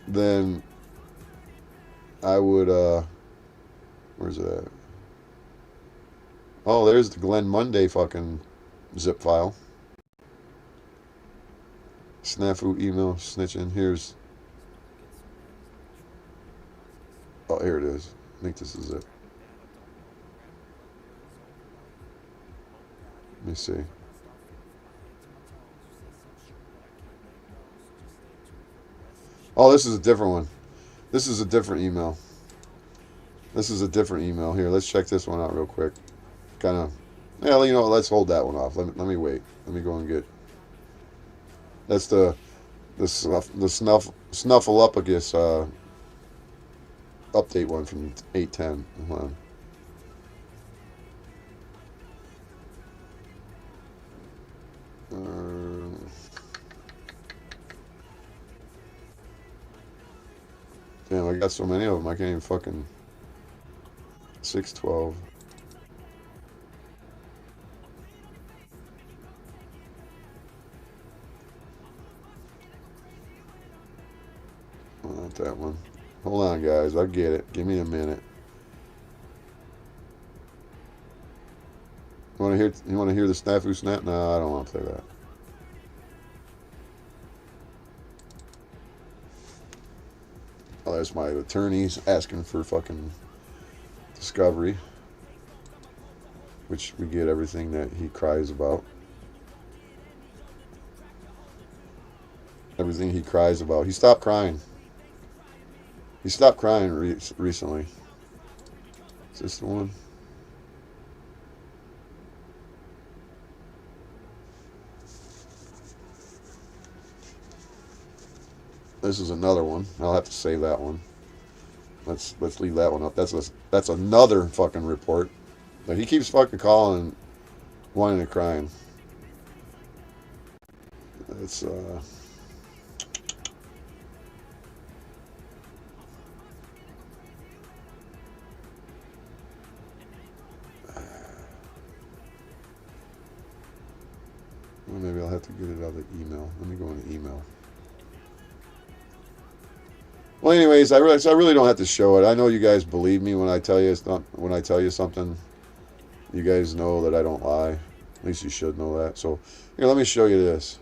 then I would Where's it at? Oh, there's the Glenn Monday fucking zip file. Snafu email snitching. Here's. Oh, here it is. I think this is it. Let me see. Oh, this is a different one. This is a different email. This is a different email. Here, let's check this one out real quick. Kind of. Well, you know, let's hold that one off. Let me wait. Let me go and get. That's the Snuffleupagus update one from 8:10. Hold on. Damn, I got so many of them. I can't even fucking. 612. Not that one. Hold on, guys. I'll get it. Give me a minute. You want to hear? You want to hear the snafu snap? No, I don't want to play that. Oh, there's my attorneys asking for fucking discovery, which we get everything that he cries about. Everything he cries about. He stopped crying. He stopped crying recently. Is this the one? This is another one. I'll have to save that one. Let's leave that one up. That's another fucking report. But he keeps fucking calling and whining and crying. It's well, maybe I'll have to get it out of the email. Let me go into email. Well, anyways, I really don't have to show it. I know you guys believe me when I tell you something. You guys know that I don't lie. At least you should know that. So here, let me show you this.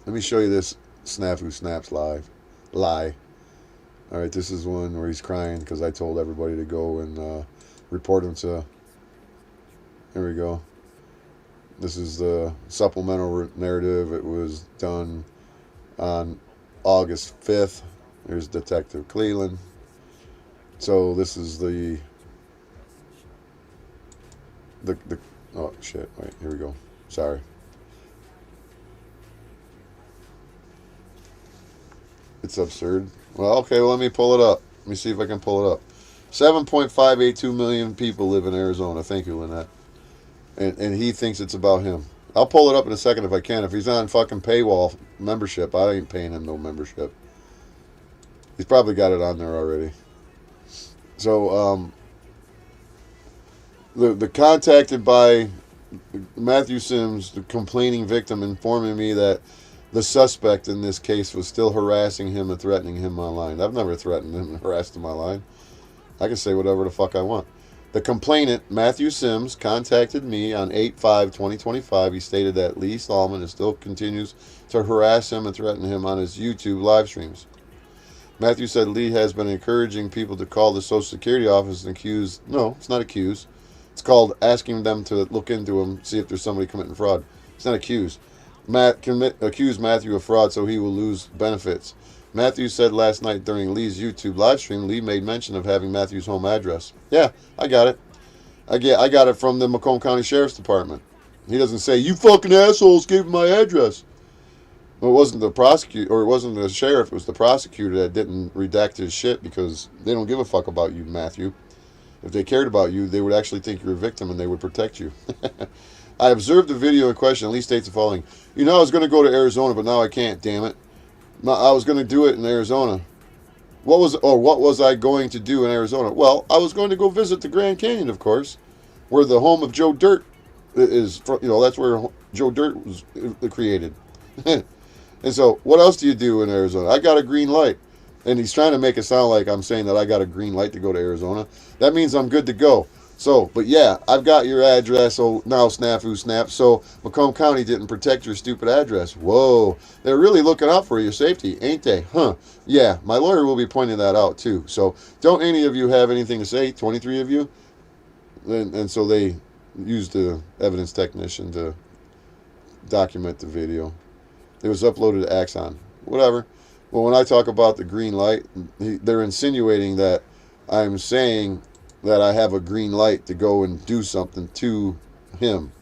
Let me show you this Snafu Snaps lie. All right, this is one where he's crying because I told everybody to go and report him to. Here we go. This is the supplemental narrative. It was done on August 5th. There's Detective Cleveland. So this is the oh shit, wait, here we go. Sorry. It's absurd. Well, okay, well, let me pull it up. Let me see if I can pull it up. 7.582 million people live in Arizona. Thank you, Lynette. And he thinks it's about him. I'll pull it up in a second if I can. If he's on fucking paywall membership, I ain't paying him no membership. He's probably got it on there already. So, the contacted by Matthew Sims, the complaining victim, informing me that the suspect in this case was still harassing him and threatening him online. I've never threatened him and harassed him online. I can say whatever the fuck I want. The complainant, Matthew Sims, contacted me on 8/5/2025. He stated that Lee Stallman still continues to harass him and threaten him on his YouTube live streams. Matthew said Lee has been encouraging people to call the Social Security office and accuse. No, it's not accuse. It's called asking them to look into him, see if there's somebody committing fraud. It's not accuse. Accuse Matthew of fraud so he will lose benefits. Matthew said last night during Lee's YouTube live stream, Lee made mention of having Matthew's home address. Yeah, I got it. I got it from the Macomb County Sheriff's Department. He doesn't say, you fucking assholes gave him my address. Well, it wasn't the prosecutor, or it wasn't the sheriff, it was the prosecutor that didn't redact his shit because they don't give a fuck about you, Matthew. If they cared about you, they would actually think you're a victim and they would protect you. I observed the video in question. Lee states the following. You know I was going to go to Arizona, but now I can't, damn it. I was going to do it in Arizona. What was I going to do in Arizona? Well, I was going to go visit the Grand Canyon, of course, where the home of Joe Dirt is. You know, that's where Joe Dirt was created. And so, what else do you do in Arizona? I got a green light. And he's trying to make it sound like I'm saying that I got a green light to go to Arizona. That means I'm good to go. So, but yeah, I've got your address. Oh, now snafu snap. So Macomb County didn't protect your stupid address. Whoa, they're really looking out for your safety, ain't they? Huh? Yeah, my lawyer will be pointing that out too. So don't any of you have anything to say? 23 of you. And so they used the evidence technician to document the video. It was uploaded to Axon. Whatever. Well, when I talk about the green light, they're insinuating that I'm saying that I have a green light to go and do something to him.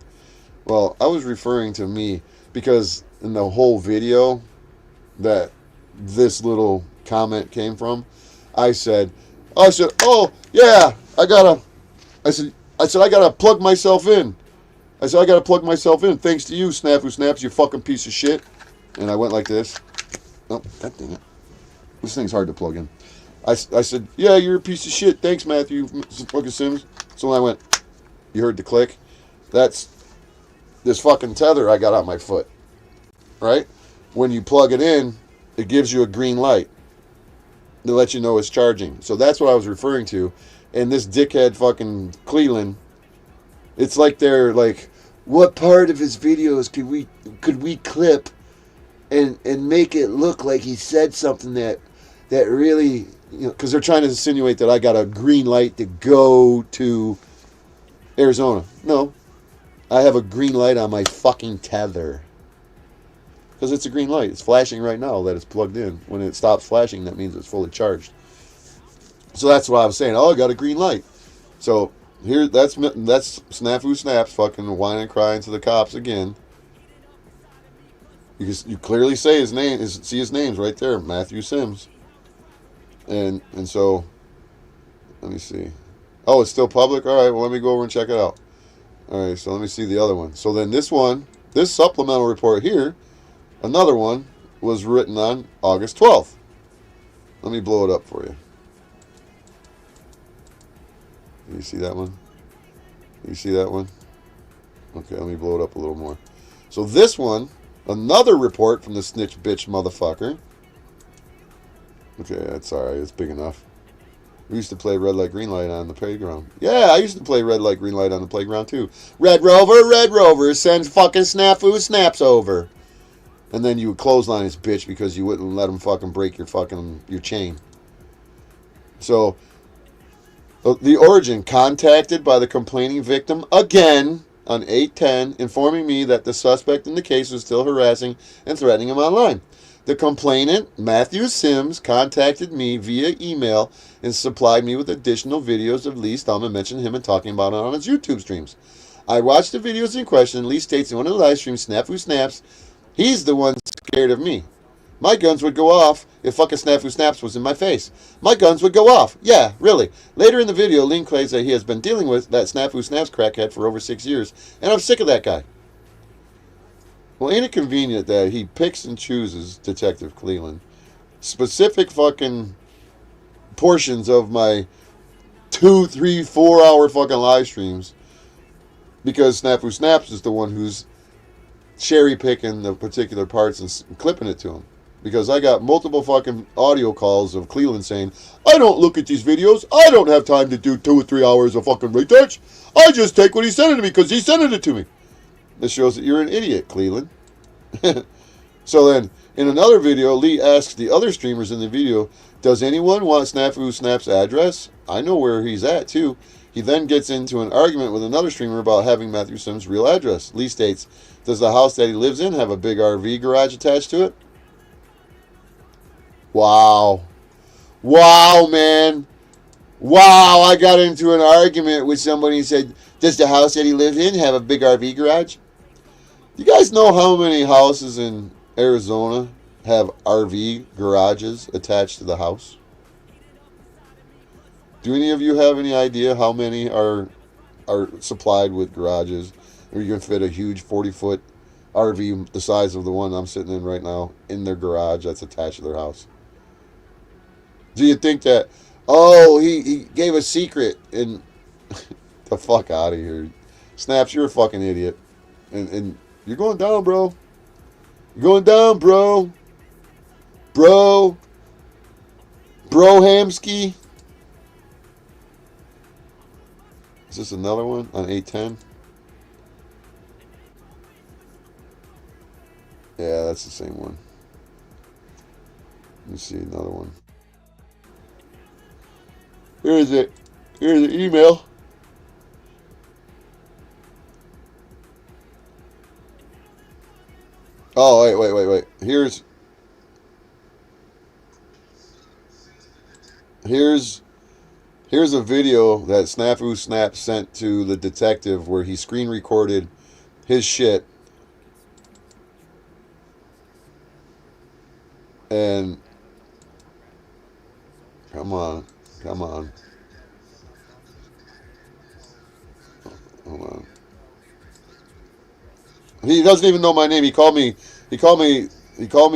Well, I was referring to me because in the whole video that this little comment came from, I said, oh yeah, I said I gotta plug myself in. I said I gotta plug myself in. Thanks to you, Snafu Snaps, you fucking piece of shit. And I went like this. Oh, that dang it. This thing's hard to plug in. I said, yeah, you're a piece of shit. Thanks, Matthew fucking Sims. So when I went, you heard the click? That's this fucking tether I got on my foot. Right? When you plug it in, it gives you a green light to let you know it's charging. So that's what I was referring to. And this dickhead fucking Cleveland, it's like they're like, what part of his videos could we clip and make it look like he said something that really, because they're trying to insinuate that I got a green light to go to Arizona. No, I have a green light on my fucking tether. Because it's a green light. It's flashing right now that it's plugged in. When it stops flashing, that means it's fully charged. So that's what I was saying. Oh, I got a green light. So here, that's Snafu Snaps fucking whining and crying to the cops again. You clearly say his name, see his name's right there, Matthew Sims. And so, let me see. Oh, it's still public? All right, well, let me go over and check it out. All right, so let me see the other one. So then this supplemental report here, another one, was written on August 12th. Let me blow it up for you. Can you see that one? Can you see that one? Okay, let me blow it up a little more. So this one, another report from the snitch bitch motherfucker. Okay, that's alright. It's big enough. We used to play red light, green light on the playground. Yeah, I used to play red light, green light on the playground too. Red Rover, sends fucking Snafu Snaps over. And then you would clothesline his bitch because you wouldn't let him fucking break your chain. So, the origin, contacted by the complaining victim again on 8/10, informing me that the suspect in the case was still harassing and threatening him online. The complainant, Matthew Sims, contacted me via email and supplied me with additional videos of Lee Stallman mentioning him and talking about it on his YouTube streams. I watched the videos in question. Lee states in one of the live streams, Snafu Snaps, he's the one scared of me. My guns would go off if fucking Snafu Snaps was in my face. My guns would go off. Yeah, really. Later in the video, Lee claims that he has been dealing with that Snafu Snaps crackhead for over 6 years, and I'm sick of that guy. Well, ain't it convenient that he picks and chooses, Detective Cleveland, specific fucking portions of my 2, 3, 4 hour fucking live streams, because Snafu Snaps is the one who's cherry picking the particular parts and clipping it to him. Because I got multiple fucking audio calls of Cleveland saying, I don't look at these videos. I don't have time to do 2 or 3 hours of fucking retouch. I just take what he sent it to me because he sent it to me. This shows that you're an idiot, Cleveland. So then, in another video, Lee asks the other streamers in the video, does anyone want Snafu Snap's address? I know where he's at, too. He then gets into an argument with another streamer about having Matthew Sims' real address. Lee states, does the house that he lives in have a big RV garage attached to it? Wow. Wow, man. Wow, I got into an argument with somebody and said, does the house that he lives in have a big RV garage? You guys know how many houses in Arizona have RV garages attached to the house? Do any of you have any idea how many are supplied with garages where you can fit a huge 40-foot RV the size of the one I'm sitting in right now in their garage that's attached to their house? Do you think that, oh, he gave a secret and the fuck out of here. Snaps, you're a fucking idiot. And you're going down, bro. You're going down, bro. Bro. Brohamski. Is this another one on 810? Yeah, that's the same one. Let me see another one. Here's it. Here's the email. Oh, wait. Here's a video that Snafu Snap sent to the detective where he screen recorded his shit. And come on. Hold on. He doesn't even know my name. He called me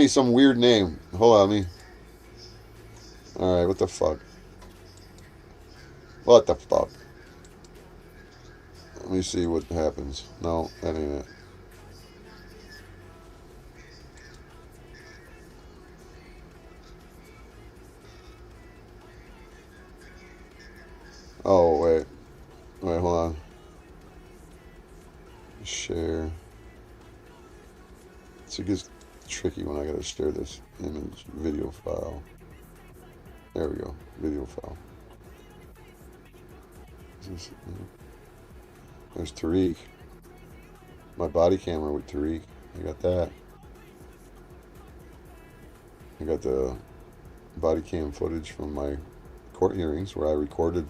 some weird name. Hold on, me. All right, what the fuck? What the fuck? Let me see what happens. No, that ain't it. Oh, wait, hold on. Share. It gets tricky when I gotta share this image video file. There we go, video file. There's Tarek. My body camera with Tarek. I got that. I got the body cam footage from my court hearings where I recorded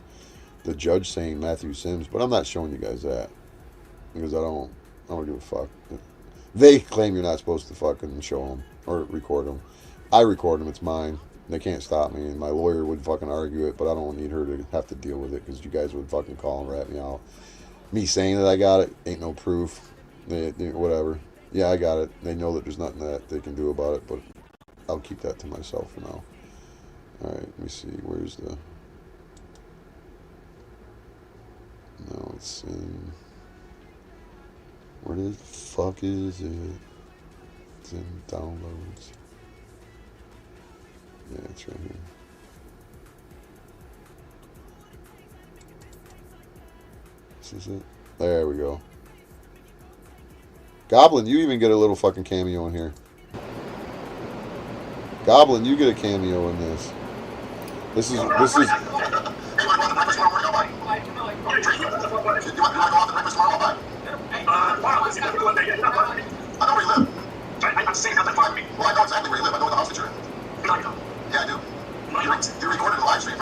the judge saying Matthew Sims, but I'm not showing you guys that because I don't give a fuck. They claim you're not supposed to fucking show them or record them. I record them. It's mine. They can't stop me, and my lawyer would fucking argue it, but I don't need her to have to deal with it because you guys would fucking call and rat me out. Me saying that I got it ain't no proof. Whatever. Yeah, I got it. They know that there's nothing that they can do about it, but I'll keep that to myself for now. All right, let me see. Where's the... No, it's in... Where the fuck is it? It's in downloads. Yeah, it's right here. This is it. There we go. Goblin, you even get a little fucking cameo in here. Goblin, you get a cameo in this. This is. I'm saying nothing for me. Well, I know exactly where you live. I know the house that you're in. No, you don't. Yeah, I do. No, you recorded the live stream.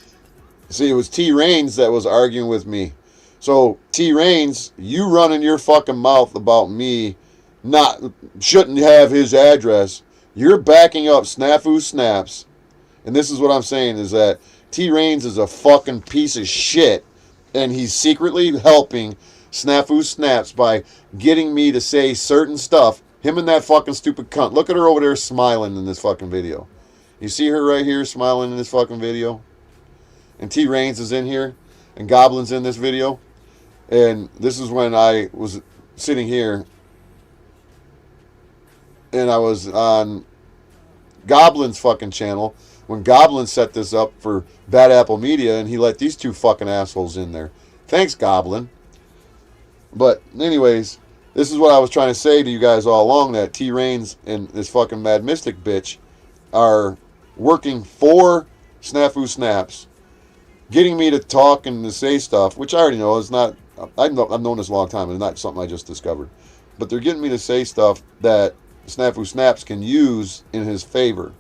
See, it was T. Reinz that was arguing with me. So, T. Reinz, you running your fucking mouth about me shouldn't have his address. You're backing up Snafu Snaps. And this is what I'm saying is that T. Reinz is a fucking piece of shit. And he's secretly helping Snafu Snaps by getting me to say certain stuff. Him and that fucking stupid cunt. Look at her over there smiling in this fucking video. You see her right here smiling in this fucking video? And T. Reinz is in here. And Goblin's in this video. And this is when I was sitting here. And I was on Goblin's fucking channel. When Goblin set this up for Bad Apple Media. And he let these two fucking assholes in there. Thanks, Goblin. But anyways, this is what I was trying to say to you guys all along, that T. Reinz and this fucking Mad Mystic bitch are working for Snafu Snaps, getting me to talk and to say stuff, which I already know is not, I've known this a long time, and it's not something I just discovered. But they're getting me to say stuff that Snafu Snaps can use in his favor.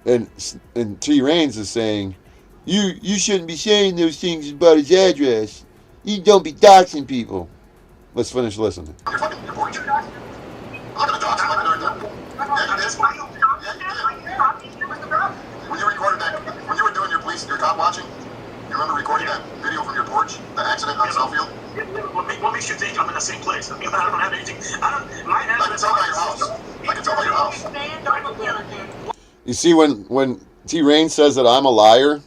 And T. Reinz is saying, you shouldn't be saying those things about his address. You don't be doxing people. Let's finish listening. You're fucking your porch. I'm not gonna dox you like I learned that. Yeah, you did. When you recorded that, when you were doing your cop watching, you remember recording that video from your porch, that accident on Southfield? What makes you think I'm in the same place? I mean, I don't have anything. My address. I can tell by your house. You see, when T. Reinz says that I'm a liar,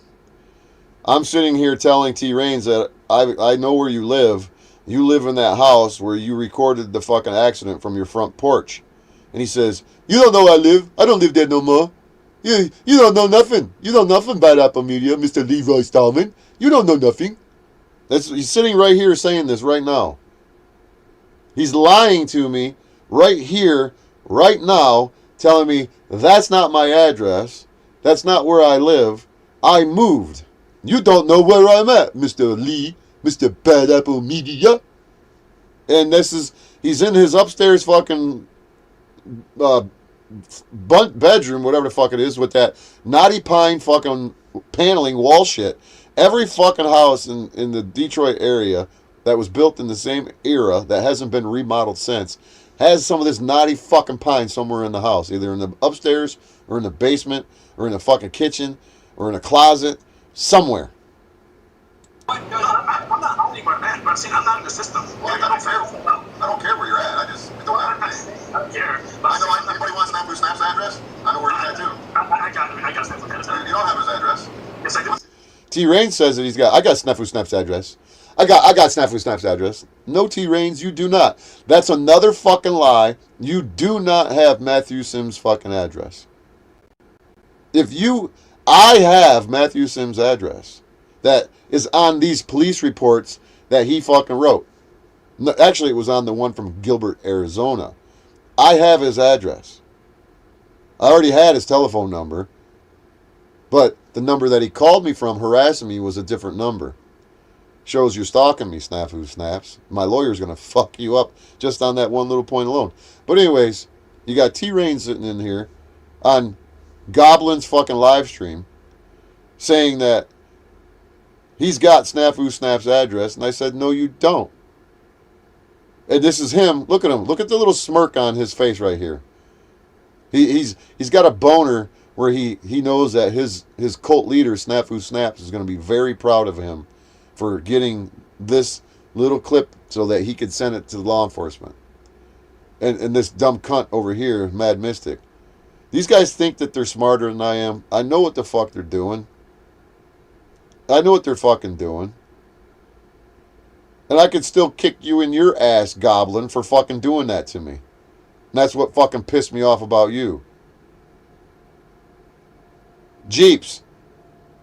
I'm sitting here telling T. Reinz that I know where you live. You live in that house where you recorded the fucking accident from your front porch. And he says, you don't know where I live. I don't live there no more. You don't know nothing. You know nothing about Apple Media, Mr. Leroy Stallman. You don't know nothing. He's sitting right here saying this right now. He's lying to me right here, right now, telling me that's not my address. That's not where I live. I moved. You don't know where I'm at, Mr. Lee, Mr. Bad Apple Media. And he's in his upstairs fucking bedroom, whatever the fuck it is, with that knotty pine fucking paneling wall shit. Every fucking house in the Detroit area that was built in the same era that hasn't been remodeled since has some of this knotty fucking pine somewhere in the house, either in the upstairs or in the basement or in the fucking kitchen or in a closet, somewhere. I'm not anywhere, man. But see, I'm not in the system. Well, I don't care where you're at. It don't matter to me. I don't care. I know anybody wants Snafu Snap's address. I know where he's at too. I got Snafu Snap's address. You don't have his address. Yes, I do. T. Reinz says that I got Snafu Snap's address. I got Snafu Snap's address. No, T. Reinz, you do not. That's another fucking lie. You do not have Matthew Sims' fucking address. I have Matthew Sims' address that is on these police reports that he fucking wrote. No, actually, it was on the one from Gilbert, Arizona. I have his address. I already had his telephone number, but the number that he called me from harassing me was a different number. Shows you're stalking me, Snafu Snaps. My lawyer's going to fuck you up just on that one little point alone. But anyways, you got T. Reinz sitting in here on Goblin's fucking live stream saying that he's got Snafu Snap's address, and I said, no, you don't. And this is him. Look at him. Look at the little smirk on his face right here. He's got a boner where he knows that his cult leader, Snafu Snaps, is going to be very proud of him for getting this little clip so that he could send it to law enforcement. And this dumb cunt over here, Mad Mystic. These guys think that they're smarter than I am. I know what the fuck they're doing. I know what they're fucking doing. And I could still kick you in your ass, Goblin, for fucking doing that to me. And that's what fucking pissed me off about you. Jeeps,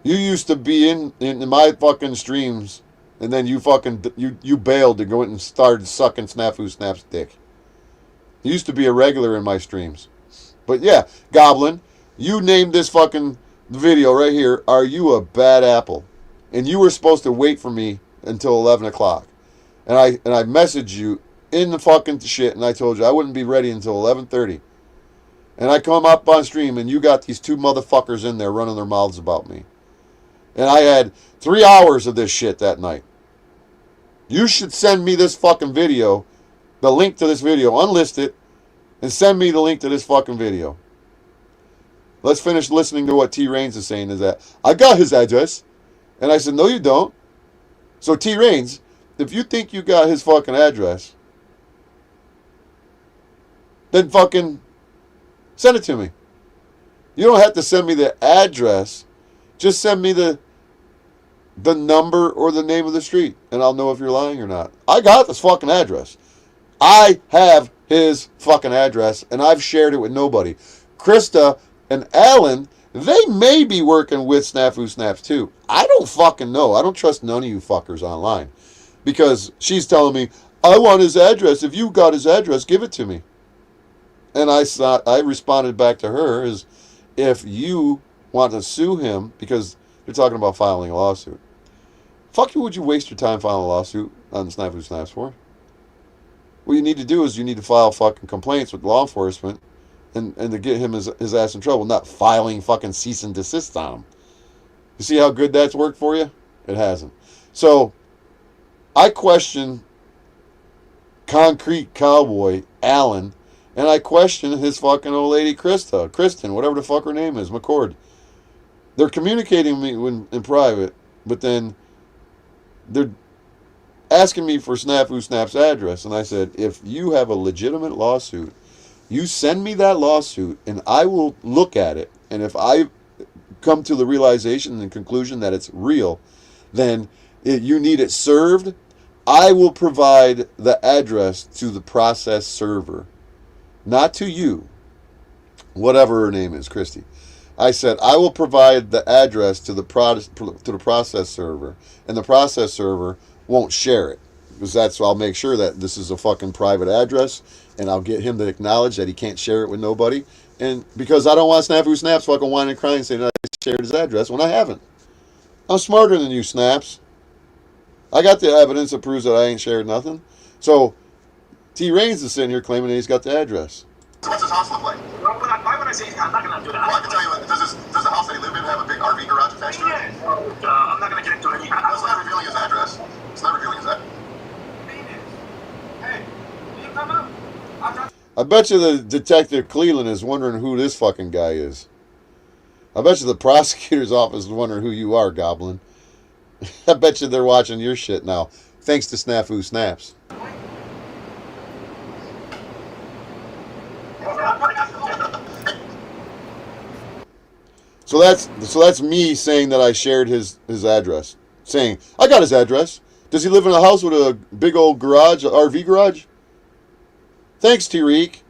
you used to be in my fucking streams, and then you bailed to go in and started sucking Snafu Snap's dick. You used to be a regular in my streams. But yeah, Goblin, you named this fucking video right here, Are You a Bad Apple? And you were supposed to wait for me until 11 o'clock. And I messaged you in the fucking shit, and I told you I wouldn't be ready until 11:30. And I come up on stream, and you got these two motherfuckers in there running their mouths about me. And I had 3 hours of this shit that night. You should send me this fucking video, the link to this video, unlist it, and send me the link to this fucking video. Let's finish listening to what T. Reinz is saying, is that I got his address. And I said, no, you don't. So T. Reinz, if you think you got his fucking address, then fucking send it to me. You don't have to send me the address. Just send me the number or the name of the street, and I'll know if you're lying or not. I got this fucking address. I have his fucking address, and I've shared it with nobody. Krista and Alan, they may be working with Snafu Snaps too. I don't fucking know. I don't trust none of you fuckers online. Because she's telling me, I want his address. If you got his address, give it to me. And I responded back to her is, if you want to sue him, because they're talking about filing a lawsuit. Fuck you, would you waste your time filing a lawsuit on Snafu Snaps for? What you need to do is you need to file fucking complaints with law enforcement and to get him his ass in trouble, not filing fucking cease and desist on him. You see how good that's worked for you? It hasn't. So, I question Concrete Cowboy Allen, and I question his fucking old lady Kristen, whatever the fuck her name is, McCord. They're communicating with me in private, but then they're asking me for Snafu Snap's address, and I said, if you have a legitimate lawsuit, you send me that lawsuit, and I will look at it, and if I come to the realization and conclusion that it's real, then you need it served, I will provide the address to the process server, not to you, whatever her name is, Christy. I said, I will provide the address to the process server, and the process server won't share it. Because I'll make sure that this is a fucking private address, and I'll get him to acknowledge that he can't share it with nobody. And because I don't want Snafu Snaps fucking whining and crying saying that I shared his address when I haven't. I'm smarter than you, Snaps. I got the evidence that proves that I ain't shared nothing. So, Reinz is sitting here claiming that he's got the address. So what's his house look like? Well, why would I say I'm not going to do that? Well, I can tell you, does the house that he lived in have a big RV garage attached to it? Yeah. I'm not going to get into it. It's not revealing his address. It's not revealing his address. Hey, can you come up? I bet you the Detective Cleveland is wondering who this fucking guy is. I bet you the prosecutor's office is wondering who you are, Goblin. I bet you they're watching your shit now. Thanks to Snafu Snaps. So that's me saying that I shared his address. Saying, I got his address. Does he live in a house with a big old garage, an RV garage? Thanks, Tarek.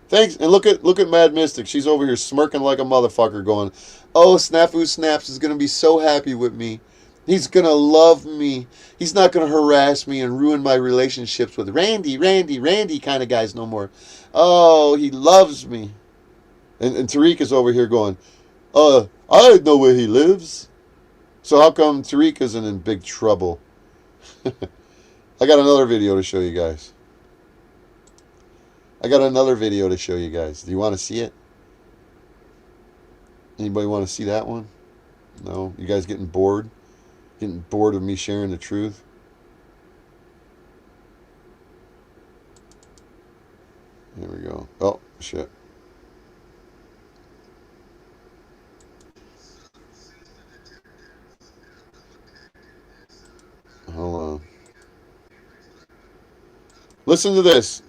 Thanks. And look at Mad Mystic. She's over here smirking like a motherfucker going, oh, Snafu Snaps is going to be so happy with me. He's going to love me. He's not going to harass me and ruin my relationships with Randy kind of guys no more. Oh, he loves me. And Tarek is over here going, I know where he lives. So how come Tarek isn't in big trouble? I got another video to show you guys. Do you want to see it? Anybody want to see that one? No? You guys getting bored? Getting bored of me sharing the truth? There we go. Oh, shit. Hold on. Listen to this.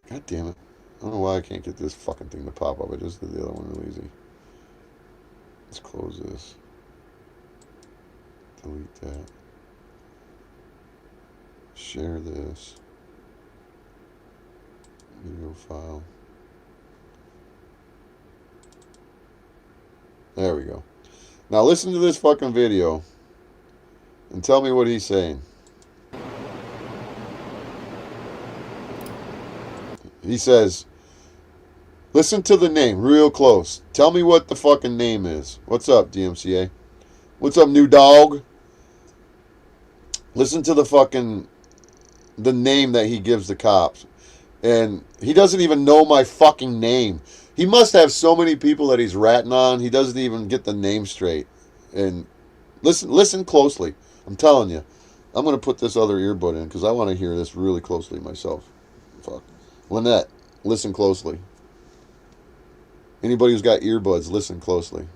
God damn it. I don't know why I can't get this fucking thing to pop up. I just did the other one really easy. Let's close this. Delete that. Share this. Video file. There we go. Now listen to this fucking video and tell me what he's saying. He says, listen to the name real close. Tell me what the fucking name is. What's up, DMCA? What's up, new dog? Listen to the name that he gives the cops. And he doesn't even know my fucking name. He must have so many people that he's ratting on, he doesn't even get the name straight. And listen closely. I'm telling you. I'm going to put this other earbud in because I want to hear this really closely myself. Fuck. Lynette, listen closely. Anybody who's got earbuds, listen closely.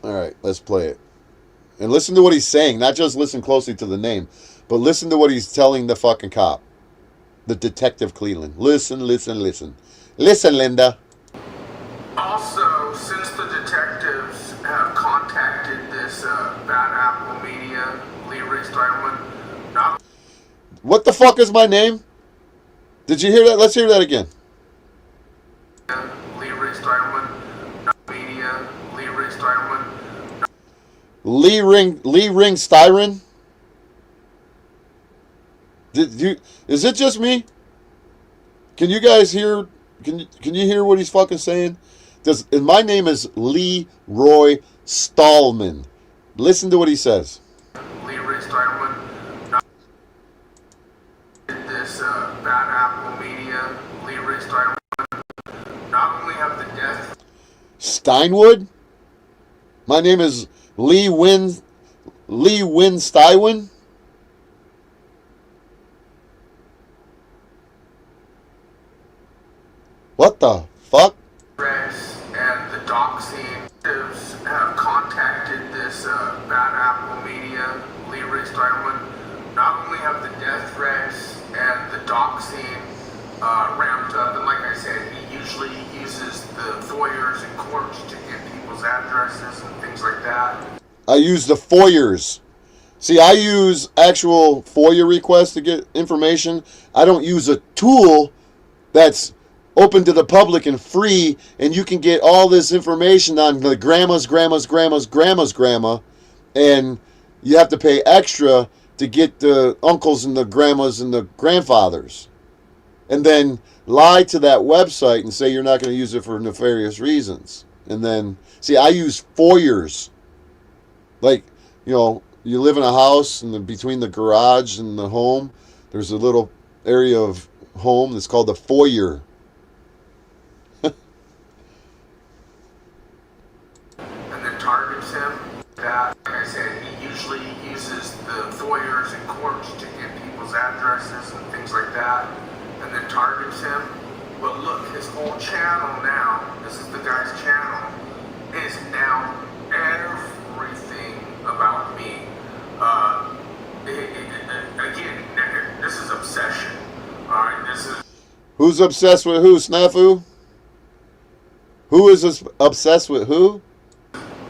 Alright, let's play it. And listen to what he's saying. Not just listen closely to the name, but listen to what he's telling the fucking cop. The Detective Cleveland. Listen. Listen, Linda. Also, since the detectives have contacted this Bad Apple Media, Lee Steinman, not... What the fuck is my name? Did you hear that? Let's hear that again. Lee Steinman, Media, Lee Steinman. Lee Ring Styron? Is it just me? Can you guys hear? Can you hear what he's fucking saying? My name is Leroy Stallman. Listen to what he says. Leroy Steinman. This Bad Apple Media, Leroy Steinman. Not only have the death. Steinwood. My name is Lee Win Steinwood. What the fuck? And the doxing have contacted this Bad Apple Media, Lee Steinman. Not only have the death threats and the doxing ramped up, and like I said, he usually uses the foyers in courts to get people's addresses and things like that. I use the foyers. See, I use actual FOIA requests to get information. I don't use a tool that's open to the public and free, and you can get all this information on the grandma's grandma, and you have to pay extra to get the uncles and the grandmas and the grandfathers, and then lie to that website and say you're not going to use it for nefarious reasons. And then, see, I use FOIAs. Like, you know, you live in a house, and between the garage and the home, there's a little area of home that's called the foyer. And then targets him. That, like I said, he usually uses the foyers and courts to get people's addresses and things like that, and then targets him. But look, his whole channel now, this is the guy's channel, is now everything about me. Again, this is obsession. Alright, this is... Who's obsessed with who, Snafu? Who is obsessed with who?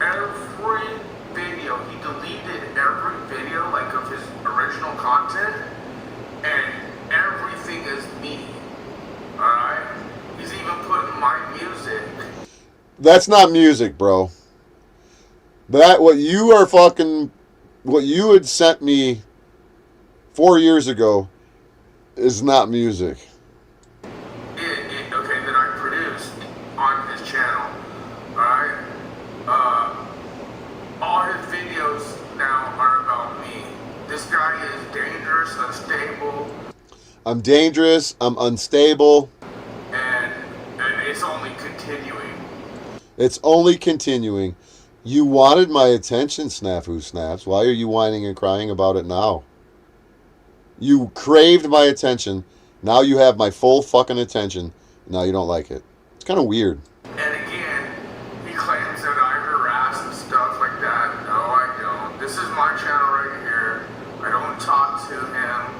Every video, he deleted every video, like, of his original content, and everything is me. Alright? He's even putting my music. That's not music, bro. What you had sent me 4 years ago is not music. Okay, that I produced on his channel. Alright? All his videos now are about me. This guy is dangerous, unstable. I'm dangerous, I'm unstable. And it's only continuing. It's only continuing. You wanted my attention, Snafu Snaps. Why are you whining and crying about it now? You craved my attention. Now you have my full fucking attention. Now you don't like it. It's kind of weird. And again, he claims that I harass and stuff like that. No, I don't. This is my channel right here. I don't talk to him,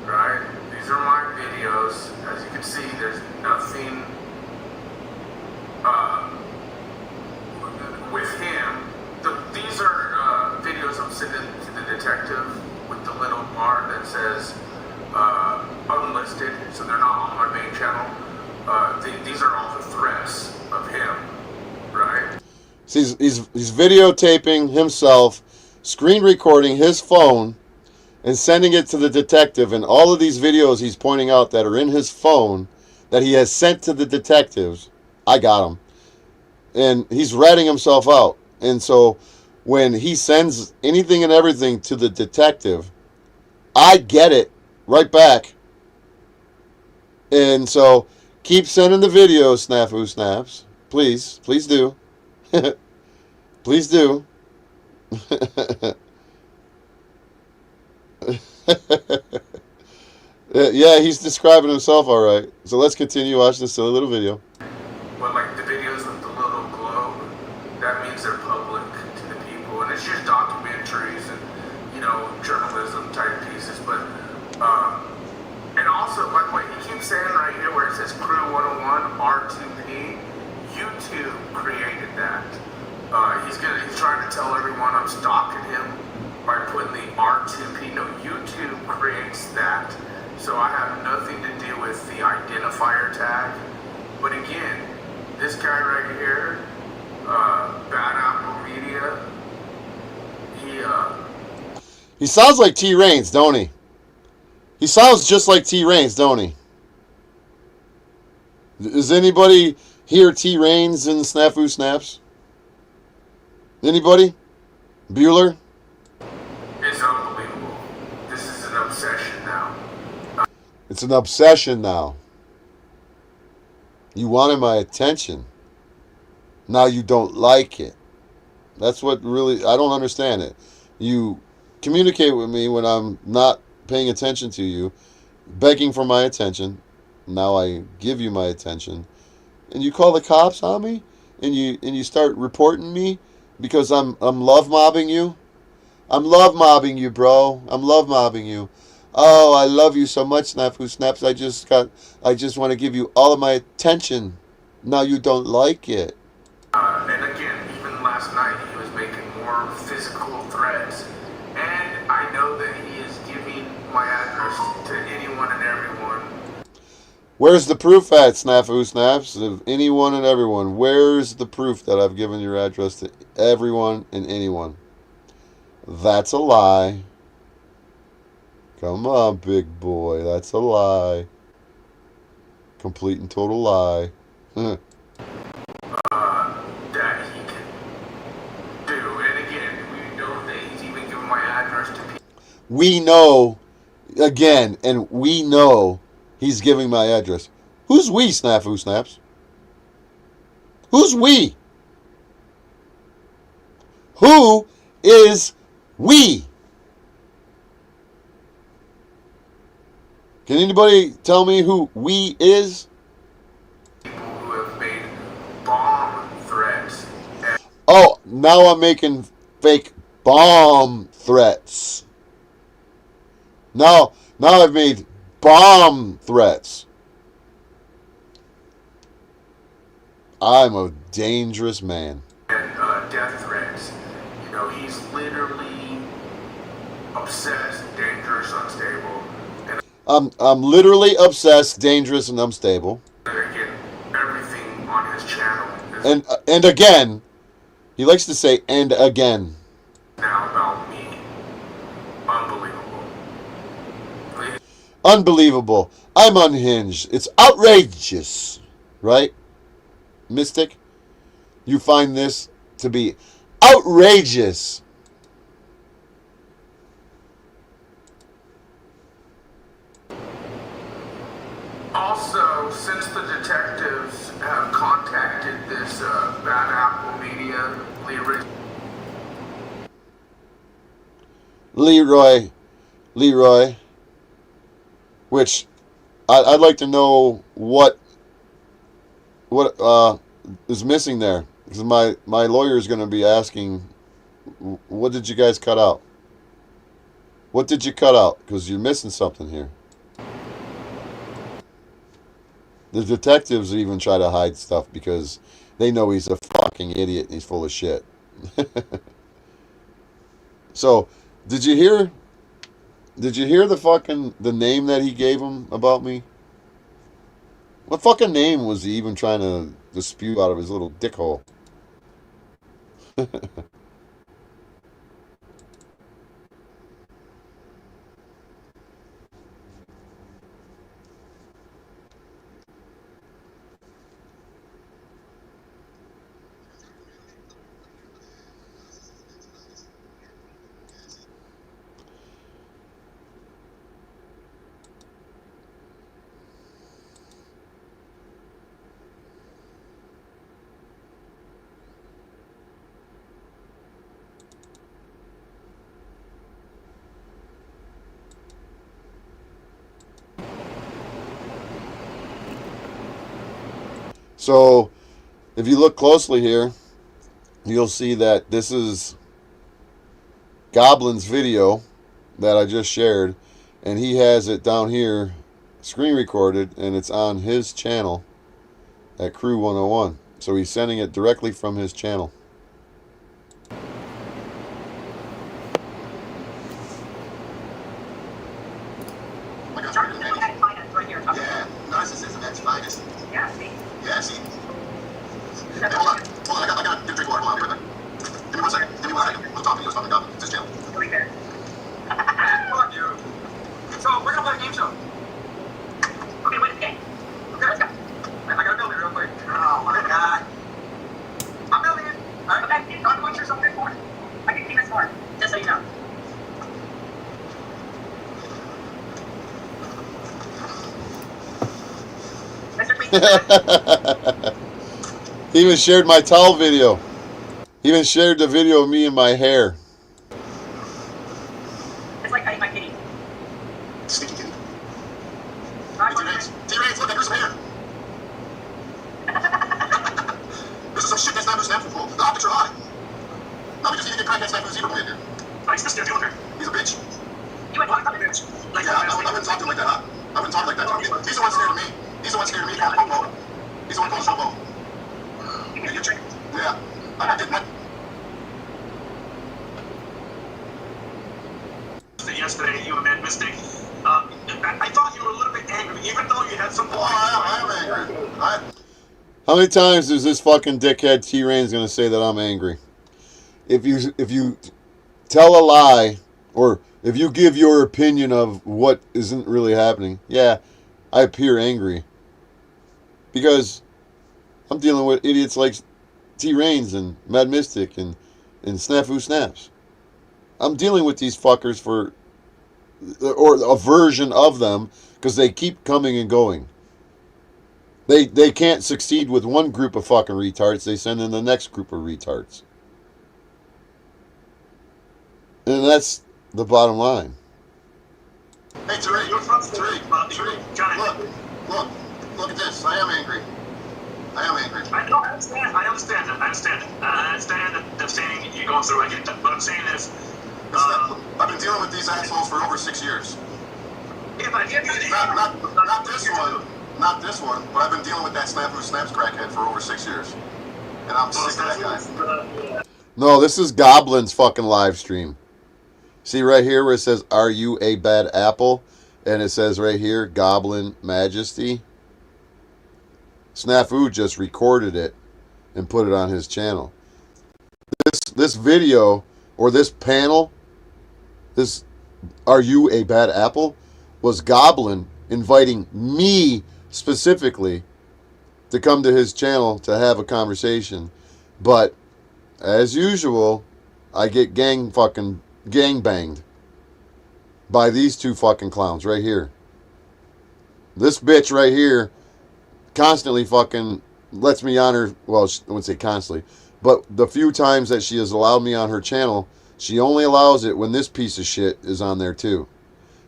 right? These are my videos. As you can see, there's nothing with him. These are videos I'm sending to the detective with the little bar that says unlisted, so they're not on my main channel. These are all the threats of him, right? See, he's videotaping himself, screen recording his phone, and sending it to the detective. And all of these videos he's pointing out that are in his phone that he has sent to the detectives, I got them. And he's ratting himself out. And so when he sends anything and everything to the detective, I get it right back. And so keep sending the videos, Snafu Snaps. Please do. Please do. Yeah, he's describing himself all right. So let's continue watching this silly little video. But like the videos with the little globe, that means they're public to the people, and it's just documentaries and, you know, journalism type pieces. But and also, by the way, he keeps saying right here where it says Crew 101 R2P, YouTube created that. He's trying to tell everyone I'm stalking him by putting the R2P. No, YouTube creates that. So I have nothing to do with the identifier tag. But again, this guy right here, Bad Apple Media, he sounds like T. Reinz, don't he? He sounds just like T. Reinz, don't he? Does anybody hear T. Reinz in Snafu Snaps? Anybody? Bueller? It's unbelievable. This is an obsession now. It's an obsession now. You wanted my attention. Now you don't like it. That's what really, I don't understand it. You communicate with me when I'm not paying attention to you, begging for my attention. Now I give you my attention. And you call the cops on me? And you start reporting me because I'm love mobbing you? I'm love mobbing you, bro. I'm love mobbing you. Oh, I love you so much, Snafu Snaps. I just want to give you all of my attention. Now you don't like it. And again, even last night, he was making more physical threats. And address to anyone and everyone. Where's the proof at, Snafu Snaps? Of anyone and everyone. Where's the proof that I've given your address to everyone and anyone? That's a lie. Come on, big boy. That's a lie. Complete and total lie. That he can do. And again, we know that he's even given my address to people. We know, again, and we know he's giving my address. Who's we, Snafu Snaps? Who's we? Who is we? Can anybody tell me who we is? People who have made bomb threats. Oh, now I'm making fake bomb threats. Now I've made bomb threats. I'm a dangerous man. And death threats. You know, he's literally obsessed, dangerous, unstable. And I'm literally obsessed, dangerous, and unstable. again, everything on his channel is And again, he likes to say and again. now about me. Unbelievable. Unbelievable. I'm unhinged. It's outrageous. Right? Mystic? You find this to be outrageous. Also, since the detectives have contacted this Bad Apple Media, Leroy, which I'd like to know what is missing there, because my lawyer is going to be asking, what did you guys cut out? What did you cut out? Because you're missing something here. The detectives even try to hide stuff because they know he's a fucking idiot and he's full of shit. So, did you hear the name that he gave him about me? What fucking name was he even trying to spew out of his little dick hole? So, if you look closely here, you'll see that this is Goblin's video that I just shared, and he has it down here screen recorded, and it's on his channel at Crew 101. So he's sending it directly from his channel. Yeah, narcissism at its finest. Yeah, see? Yeah, see? Hey, hold on, I gotta get a drink of water. Hold on, I'll be right back. Give me 1 second. I'm talking to you, it's fucking dumb. It's his channel. Really fair. Fuck you. So, we're gonna play a game show. Okay, wait a game. Okay, let's go. I gotta build it real quick. Oh my god. I'm building it. Alright, Okay, talk about yourself before. I can keep it smart, just so you know. Mr. Queen. He even shared my towel video. He even shared the video of me and my hair. It's like cutting my kitty. Stinky kitty. Right, T-Reinz, look, I grew some hair. This is some shit that's not loose natural cool. The optics are high. Now we just need to get contact Snafu Zero Boy in here. Nice to deal with her. He's a bitch. You would talk to the bitch. Like, Yeah, I wouldn't talk to him like that, huh? I wouldn't talk like that. He's the one scared of me. He's the one scared of me. He's the one calling Showbo. You can get your drink. Yeah. I did my... Yesterday, you met Mystic. How many times is this fucking dickhead T Reinz gonna say that I'm angry? If you tell a lie, or if you give your opinion of what isn't really happening, yeah, I appear angry. Because I'm dealing with idiots like T Reinz and Mad Mystic and Snafu Snaps. I'm dealing with these fuckers for, or a version of them, because they keep coming and going. They can't succeed with one group of fucking retards. They send in the next group of retards. And that's the bottom line. Hey, Tarek, look at this. I am angry. I understand that. I understand the saying you're going through. I get that. What I'm saying is, I've been dealing with these assholes for over 6 years. if I give you Not this one, but I've been dealing with that Snafu Snaps crackhead for over 6 years. And I'm sick of that guy. No, this is Goblin's fucking live stream. See right here where it says, "Are you a bad apple?" And it says right here, Goblin Majesty. Snafu just recorded it and put it on his channel. This video, or this panel, this "Are you a bad apple?" was Goblin inviting me specifically to come to his channel to have a conversation. But as usual, I get gang banged by these two fucking clowns right here. This bitch right here constantly fucking lets me on her, well, I wouldn't say constantly, but the few times that she has allowed me on her channel, she only allows it when this piece of shit is on there too.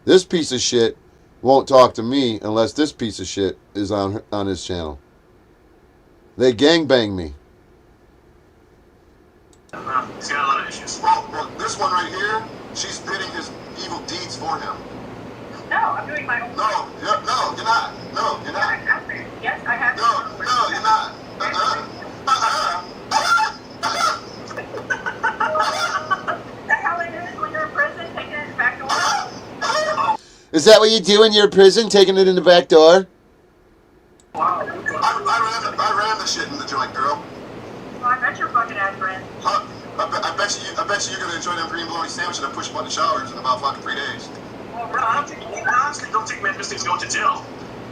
This piece of shit won't talk to me unless this piece of shit is on his channel. They gangbang me. he's got a lot of issues. Well, this one right here, she's bidding his evil deeds for him. No, I'm doing my own. No, you're not. No, you're not. Yes, I have. No, you're not. That's how it is when you're in prison, taking it back to work. Is that what you do when you're in prison, taking it in the back door? I ran the shit in the joint, girl. Well, I bet your fucking ass ran. Huh? I bet you you're gonna enjoy them green bologna sandwich and a push button showers in about fucking 3 days. Well, bro, I honestly don't think Mad Mystic's going to jail.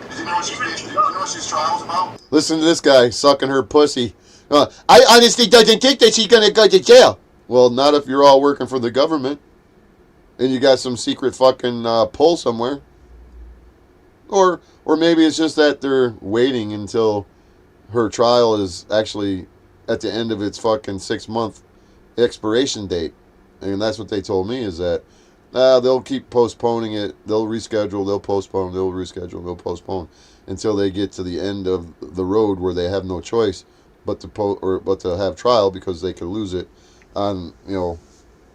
Did you know what she's trial was about? Listen to this guy sucking her pussy. I honestly don't think that she's gonna go to jail. Well, not if you're all working for the government and you got some secret fucking pull somewhere. Or maybe it's just that they're waiting until her trial is actually at the end of its fucking 6-month expiration date. And that's what they told me, is that they'll keep postponing it. They'll reschedule, they'll postpone, they'll reschedule, they'll postpone until they get to the end of the road where they have no choice but to have trial, because they could lose it on,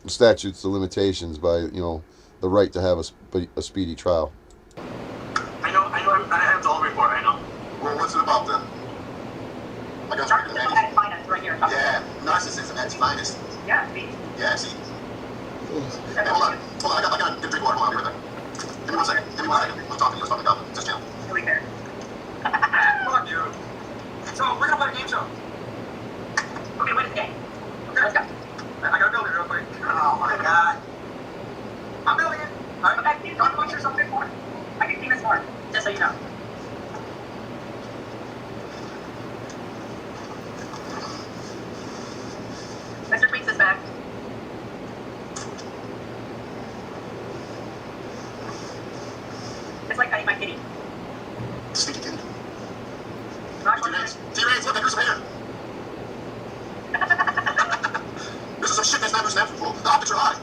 statutes of limitations by, the right to have a speedy trial. I have the whole report, I know. Well, what's it about then? I got Narcissism at its finest right here. Yeah, narcissism at its finest. Yeah, see? Yeah, see. Hey, hold on. I got a good drink of water. Hold on, I'll be right back. Give me 1 second. I'm talking to you. Let's talk this channel. Really fair. Fuck you. So, we're gonna play a game show. Okay, what is the game? Okay, let's go. I gotta build it real quick. Oh my god. I'm building it. Alright. Okay, see, don't put yourself before. I can see this more, just so you know. Mr. Tweets is back. It's like petting my kitty. Sneaky kid. Not T-Reinz, look, there's some hair. This is some shit that's not who's natural. The optics are high.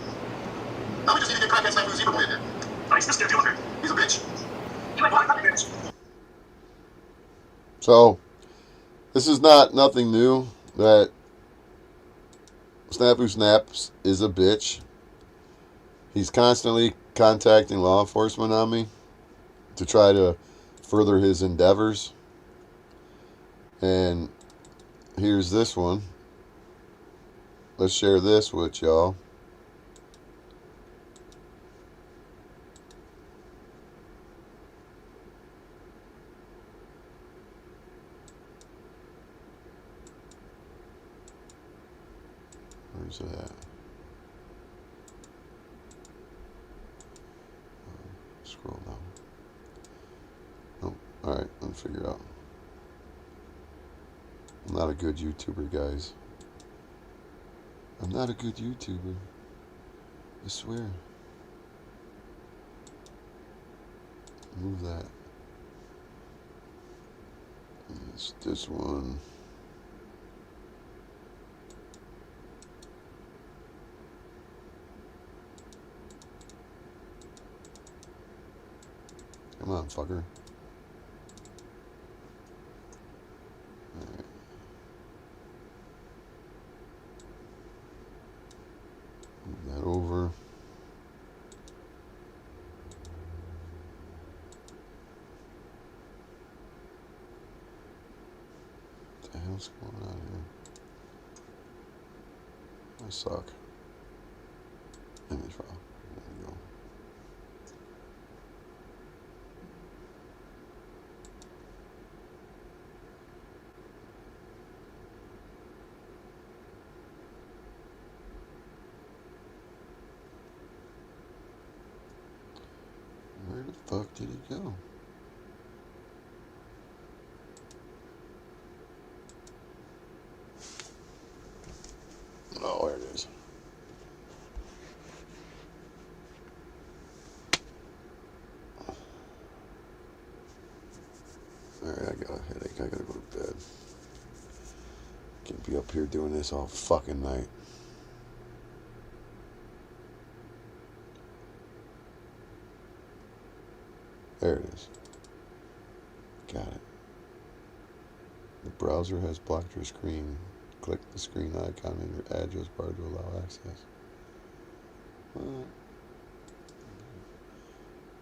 Now we just need to get crackhead Snafu Zebra Boy in here. Nice, Mr. Dealer. He's a bitch. You went one bitch. So, this is nothing new that Snafu Snaps is a bitch. He's constantly contacting law enforcement on me to try to further his endeavors. And here's this one. Let's share this with y'all. Where's it at? Scroll down. Oh, alright, let me figure it out. I'm not a good YouTuber, guys. I'm not a good YouTuber. I swear. Move that. It's this one. Come on, fucker. Alright. Move that over. What the hell's going on here? I suck. Image file. There we go. Where the fuck did he go? Oh, there it is. Alright, I got a headache. I gotta go to bed. Can't be up here doing this all fucking night. There it is. Got it. The browser has blocked your screen. Click the screen icon in your address bar to allow access. What?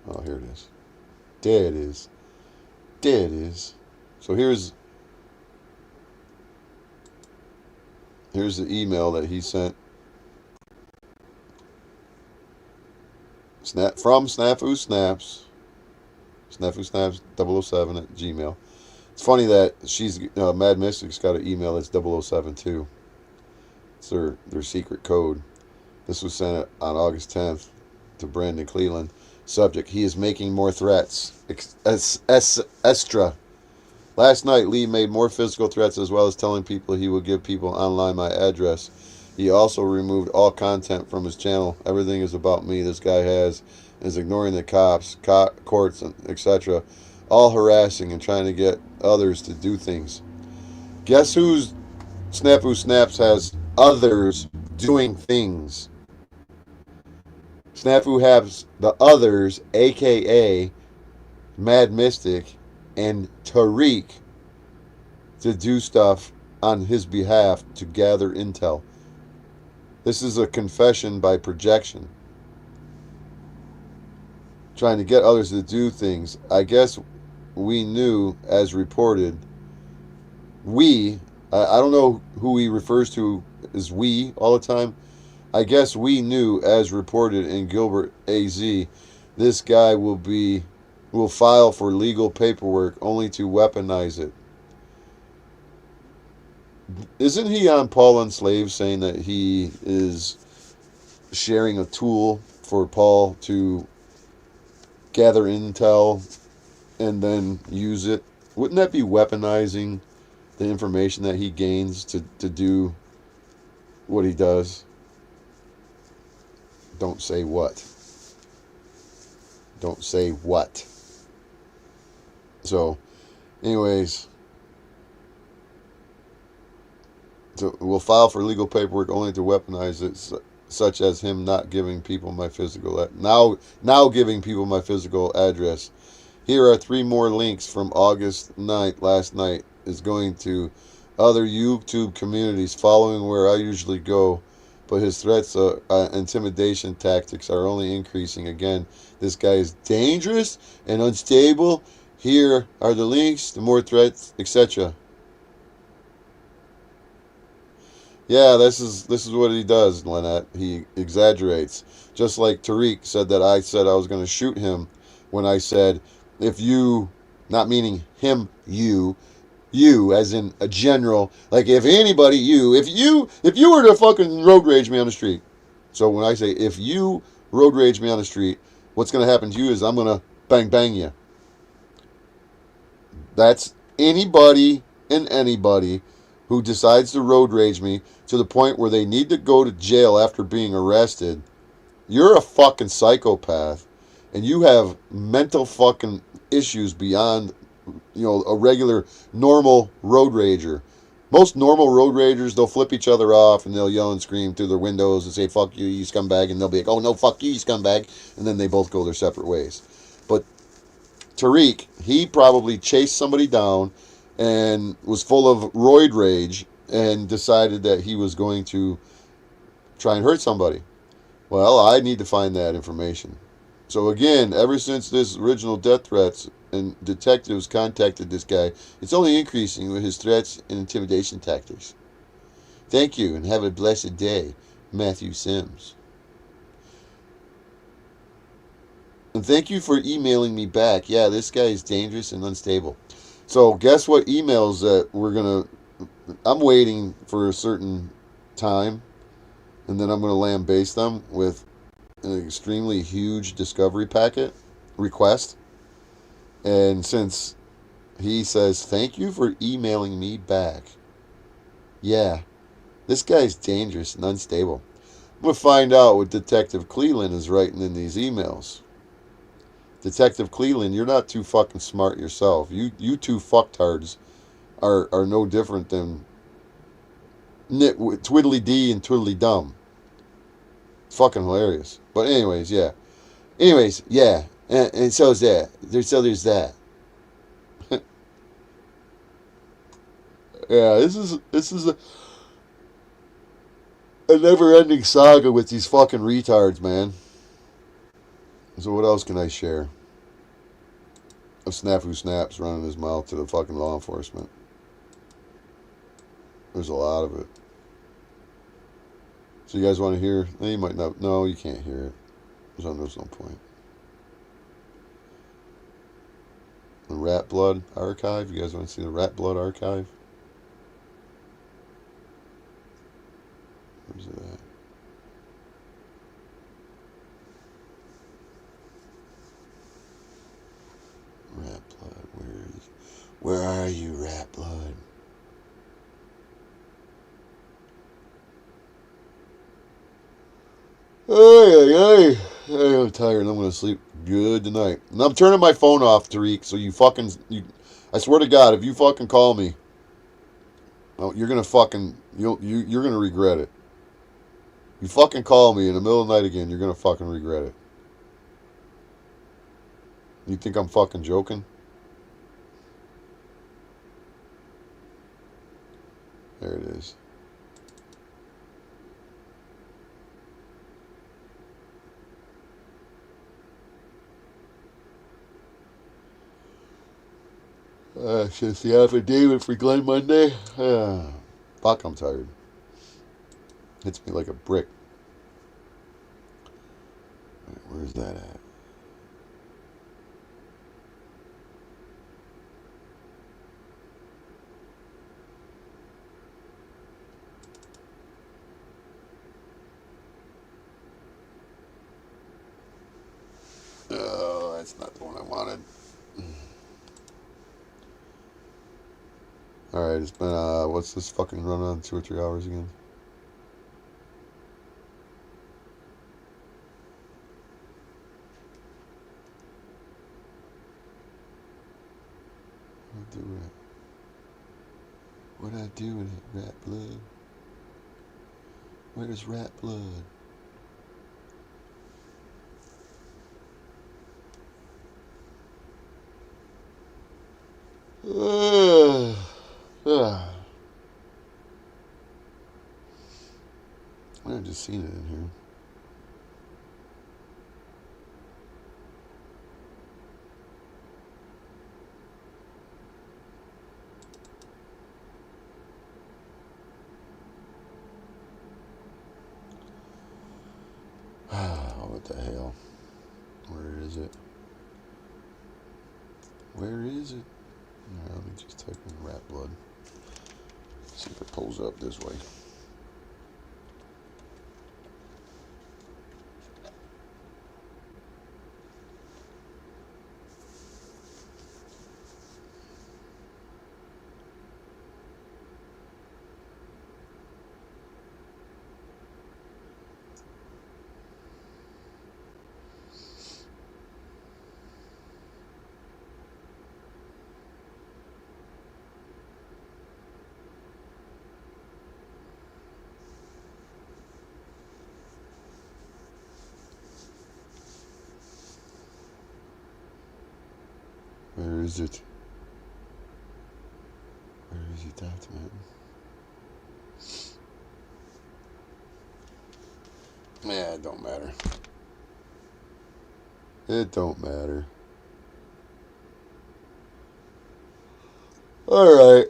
Oh, here it is. There it is. There it is. So here's the email that he sent. From Snafu Snaps. Snafu Snaps 007 at Gmail. It's funny that she's Mad Mystic's got an email that's 007 too. It's their secret code. This was sent on August 10th to Brandon Cleveland. Subject: he is making more threats. Extra. Last night, Lee made more physical threats as well as telling people he would give people online my address. He also removed all content from his channel. Everything is about me. This guy is ignoring the cops, courts, etc. All harassing and trying to get others to do things. Guess who's Snafu Snaps has others doing things? Snafu has the others, aka Mad Mystic and Tarek, to do stuff on his behalf to gather intel. This is a confession by projection. Trying to get others to do things. I guess we knew, as reported. I don't know who he refers to as we all the time. I guess we knew, as reported in Gilbert AZ, this guy will file for legal paperwork only to weaponize it. Isn't he on Paul Unslave saying that he is sharing a tool for Paul to gather intel and then use it? Wouldn't that be weaponizing the information that he gains to do what he does? Don't say what. Don't say what. So, anyways, so we'll file for legal paperwork only to weaponize it, such as him not giving people my physical now giving people my physical address. Here are 3 more links from August 9th, last night, is going to other YouTube communities following where I usually go, but his threats, intimidation tactics are only increasing. Again, this guy is dangerous and unstable. Here are the links, the more threats, etc. Yeah, this is what he does, Lynette. He exaggerates. Just like Tarek said that I said I was going to shoot him when I said, if you, not meaning him, you You, as in a general, like if anybody, if you were to fucking road rage me on the street. So when I say if you road rage me on the street, what's going to happen to you is I'm going to bang you. That's anybody and anybody who decides to road rage me to the point where they need to go to jail after being arrested. You're a fucking psychopath, and you have mental fucking issues beyond, a regular normal road rager. Most normal road ragers, they'll flip each other off and they'll yell and scream through their windows and say, fuck you, you scumbag. And they'll be like, oh no, fuck you, you scumbag. And then they both go their separate ways. But Tarek, he probably chased somebody down and was full of roid rage and decided that he was going to try and hurt somebody. Well, I need to find that information. So again, ever since this original death threats and detectives contacted this guy, it's only increasing with his threats and intimidation tactics. Thank you and have a blessed day, Matthew Sims. And thank you for emailing me back. Yeah, this guy is dangerous and unstable. So guess what emails that I'm waiting for a certain time, and then I'm going to lambaste them with an extremely huge discovery packet request. And since he says, thank you for emailing me back. Yeah, this guy's dangerous and unstable. I'm going to find out what Detective Cleveland is writing in these emails. Detective Cleveland, you're not too fucking smart yourself. You two fucktards are no different than Twiddly Dee and Twiddly Dum. It's fucking hilarious. But anyways, yeah. And so is that. There's that. Yeah, this is a never-ending saga with these fucking retards, man. So what else can I share? A Snafu Snaps running his mouth to the fucking law enforcement. There's a lot of it. So you guys want to hear? You might not. No, you can't hear it. There's no point. The Rat Blood Archive. You guys want to see the Rat Blood Archive? Where's it at? Rat Blood. Where are you, Rat Blood? Hey, I'm tired. I'm going to sleep good tonight. And I'm turning my phone off, Tariq, so I swear to God, if you fucking call me, you're going to fucking, you're going to regret it. You fucking call me in the middle of the night again, you're going to fucking regret it. You think I'm fucking joking? There it is. It's just the affidavit for Glenn Monday. Fuck, I'm tired. Hits me like a brick. Right, where's that at? Oh, that's not the one I wanted. Alright, it's been, what's this fucking run on? 2 or 3 hours again? What'd I do with it? Rat Blood? Where's Rat Blood? I've just seen it in here. What the hell? Where is it? Where is it? Yeah, let me just type in rat blood. See if it pulls up this way. Where is it? Where is it at, man? Yeah, it don't matter. It don't matter. Alright.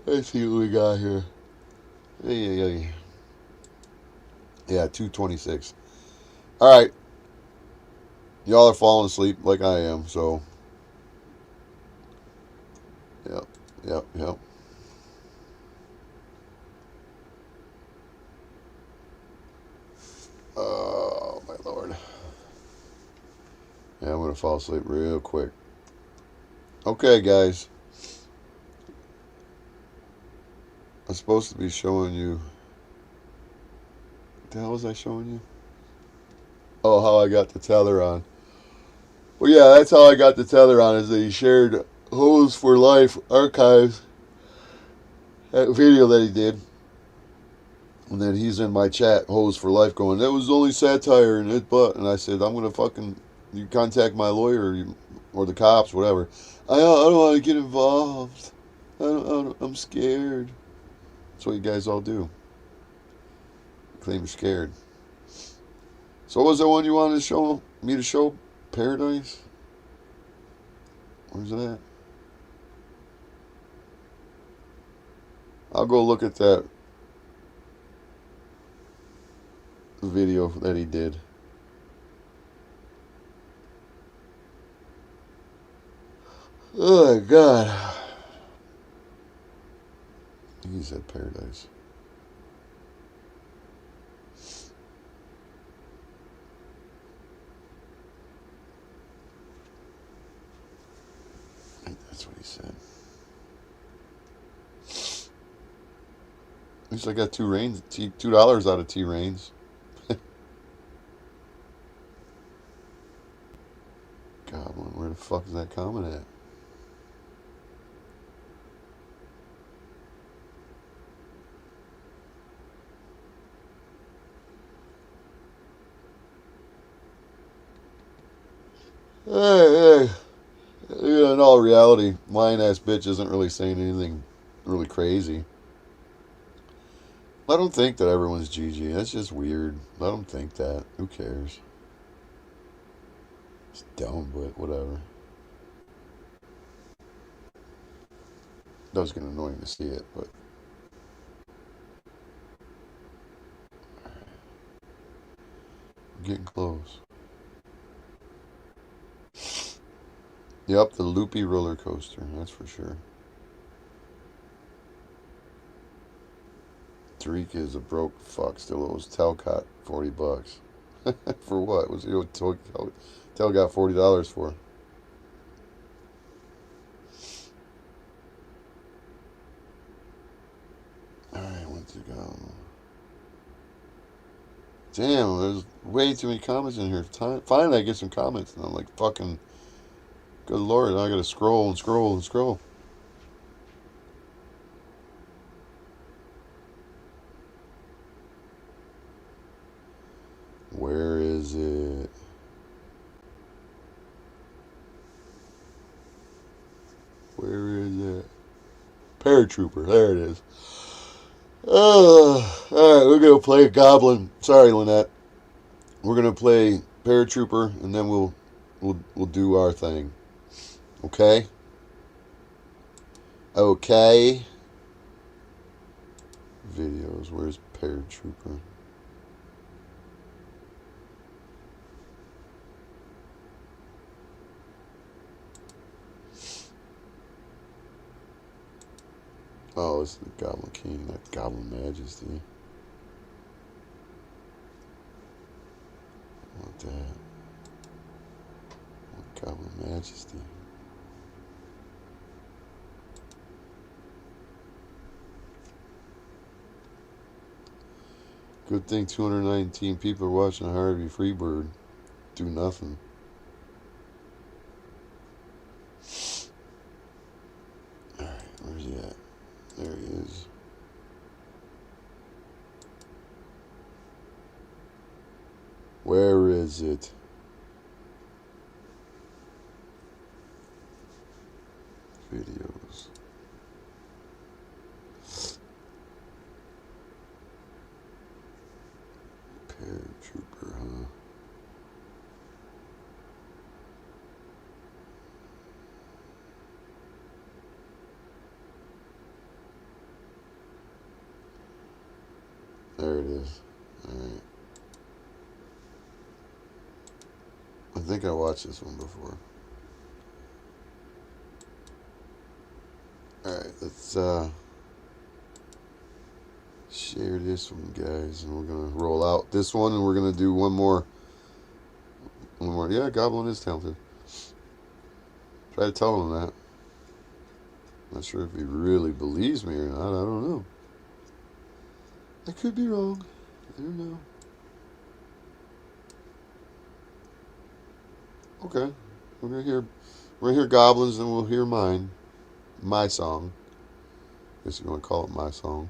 Let's see what we got here. Yeah, 226. Alright. Y'all are falling asleep like I am, so. Yep. Oh, my lord. Yeah, I'm going to fall asleep real quick. Okay, guys. I'm supposed to be showing you. What the hell was I showing you? Oh, how I got the tether on. Well, yeah, that's how I got the tether on, is that he shared Hose for Life archives, that video that he did. And then he's in my chat, Hose for Life, going, that was only satire and it, but. And I said, I'm going to fucking, you contact my lawyer or the cops, whatever. I don't want to get involved. I'm scared. That's what you guys all do. Claim you're scared. So what was that one you wanted to show me to show? Paradise? Where's that? I'll go look at that video that he did. Oh my god. He said Paradise. I think that's what he said. At least I got $2 out of T Reinz. Goblin, where the fuck is that comment at? Hey. In all reality, lying ass bitch isn't really saying anything really crazy. Let them think that everyone's GG. That's just weird. Let them think that. Who cares? It's dumb, but whatever. That was getting annoying to see it, but. We're getting close. Yep, the loopy roller coaster. That's for sure. Tarek is a broke fuck. Still owes Talcott $40. For what? Was he what Tel got $40 for? Alright, what's it go? Damn, there's way too many comments in here. Finally, I get some comments, and I'm like, fucking, good lord, I gotta scroll and scroll and scroll. Where is it? Where is it? Paratrooper, there it is. Alright, we're gonna play Goblin. Sorry, Lynette. We're gonna play Paratrooper, and then we'll do our thing. Okay? Okay. Videos. Where's Paratrooper? Oh, it's the Goblin King, not Goblin Majesty. I want that. I want Goblin Majesty. Good thing 219 people are watching Harvey Freebird do nothing. Alright, where's he at? There he is. Where is it? Videos. Paratrooper, huh? There it is. Alright. I think I watched this one before. Alright, let's share this one, guys, and we're gonna roll out this one, and we're gonna do one more. Yeah, Goblin is talented. Try to tell him that. Not sure if he really believes me or not. I don't know. I could be wrong. I don't know. Okay, we're gonna hear Goblins, and we'll hear mine, my song. I guess you want to call it my song.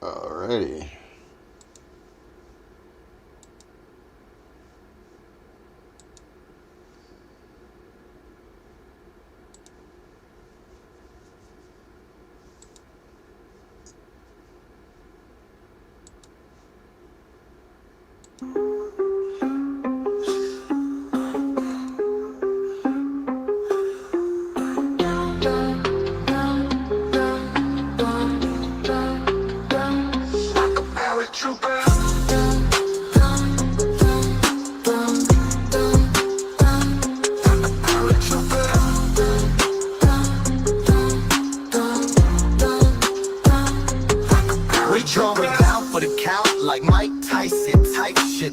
Alrighty.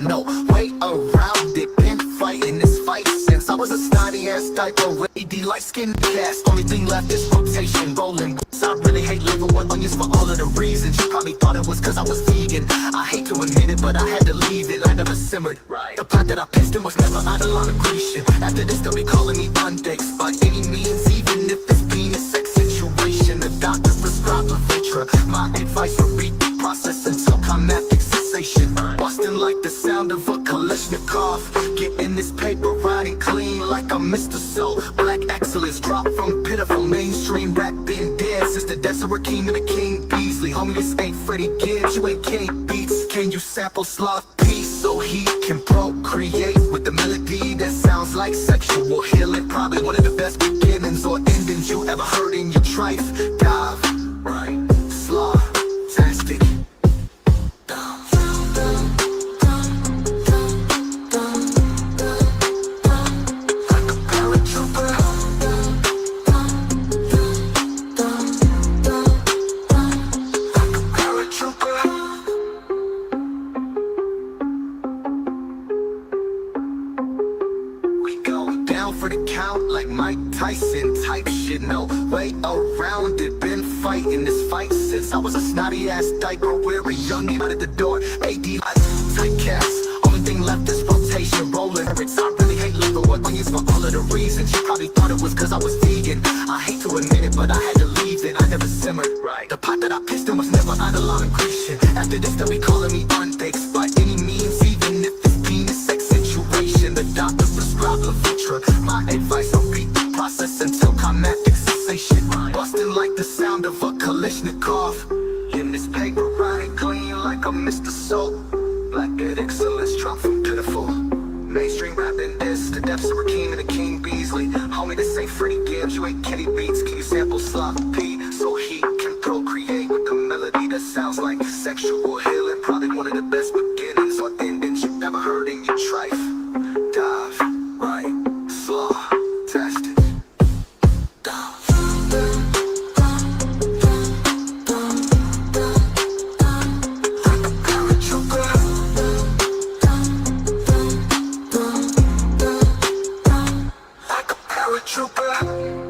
No way around it, been fighting this fight since I was a snotty ass diaper with AD light skin cast. Only thing left is rotation, rolling. I really hate living with onions for all of the reasons. You probably thought it was cause I was vegan. I hate to admit it, but I had to leave it. I never simmered. The pot that I pissed in was never out of line of Grecian. After this, they'll be calling me Undex by any means, even if it's penis sex situation. The doctor prescribed Levitra. My advice for beat the process until climactic cessation. Busting like the sound of a Kalashnikov. Getting this paper riding clean like I'm Mr. So. Black excellence dropped from pitiful mainstream rap. Been dead since the deaths of Rakim and the King Beasley. Homie, this ain't Freddie Gibbs, you ain't King Beats. Can you sample sloth peace so he can procreate with the melody that sounds like sexual healing? Probably one of the best beginnings or endings you ever heard in your trife. Dive, right, sloth, tastic. Type shit, no way around it. Been fighting this fight since I was a snotty ass diaper wearing young out at the door. AD type cast. Only thing left is rotation, rolling. I really hate living with onions for all of the reasons. You probably thought it was cause I was vegan. I hate to admit it, but I had to leave it. I never simmered. The pot that I pissed in was never out of line of Grecian. After this, they'll be calling me Undex by any means, even if it's penis sex situation. The doctor prescribed Levitra. My advice on beat the process until climactic cessation. Busting like the sound of a Kalashnikov. In this paper riding clean like I'm Mr. Soap. Black dead excellence drop from pitiful mainstream rapping this. The depths of Rakim and the King Beasley. Homie, this ain't Freddie Gibbs, you ain't Kenny Beats. Can you sample sloth P so he can procreate with the melody that sounds like sexual healing? Probably one of the best beginnings or endings you've ever heard in your trife. Dive, right. you're a trooper.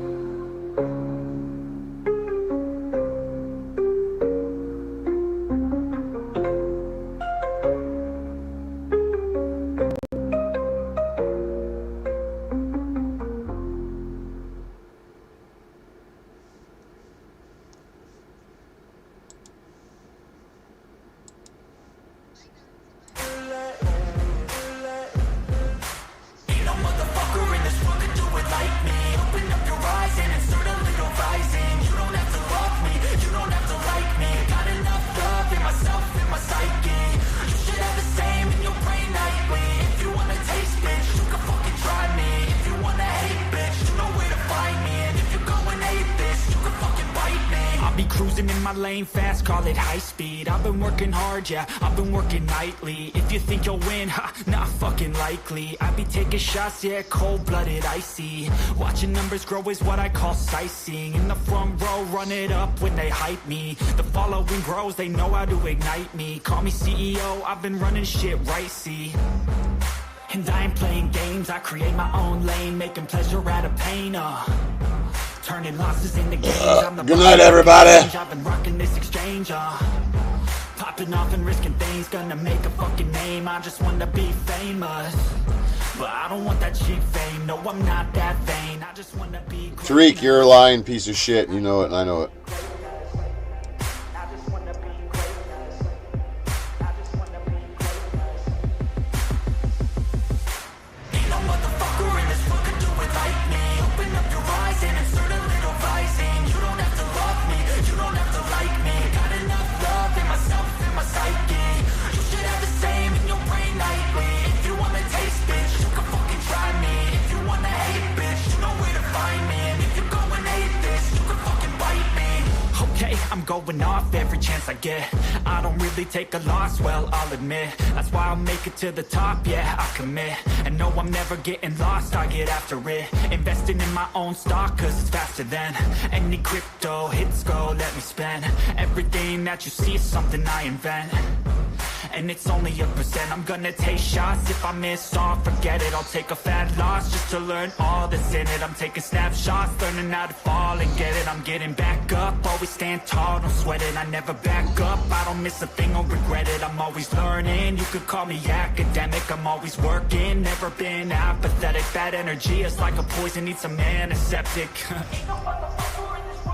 Cruising in my lane fast, call it high speed. I've been working hard, yeah, I've been working nightly. If you think you'll win, ha, not fucking likely. I be taking shots, yeah, cold-blooded, icy. Watching numbers grow is what I call sightseeing. In the front row, run it up when they hype me. The following grows, they know how to ignite me. Call me CEO, I've been running shit right, see. And I ain't playing games, I create my own lane, making pleasure out of pain, turning losses into gains. I'm the Good night, everybody. I've been rocking this exchange, popping off and risking things, gonna make a fucking name. I just wanna be famous, but I don't want that cheap fame. No, I'm not that vain. I just wanna be great. Tariq, you're a lying piece of shit. You know it, and I know it. I'm going off every chance I get. I don't really take a loss, well, I'll admit. That's why I'll make it to the top, yeah, I commit. And no, I'm never getting lost, I get after it. Investing in my own stock, cause it's faster than any crypto hits go, let me spend. Everything that you see is something I invent, and it's only a percent. I'm gonna take shots, if I miss all, forget it. I'll take a fat loss just to learn all that's in it. I'm taking snapshots, learning how to fall and get it. I'm getting back up, always stand tall, don't sweat it. I never back up, I don't miss a thing or regret it. I'm always learning, you could call me academic. I'm always working, never been apathetic. Bad energy is like a poison, needs some antiseptic. Ain't no motherfucker in this world.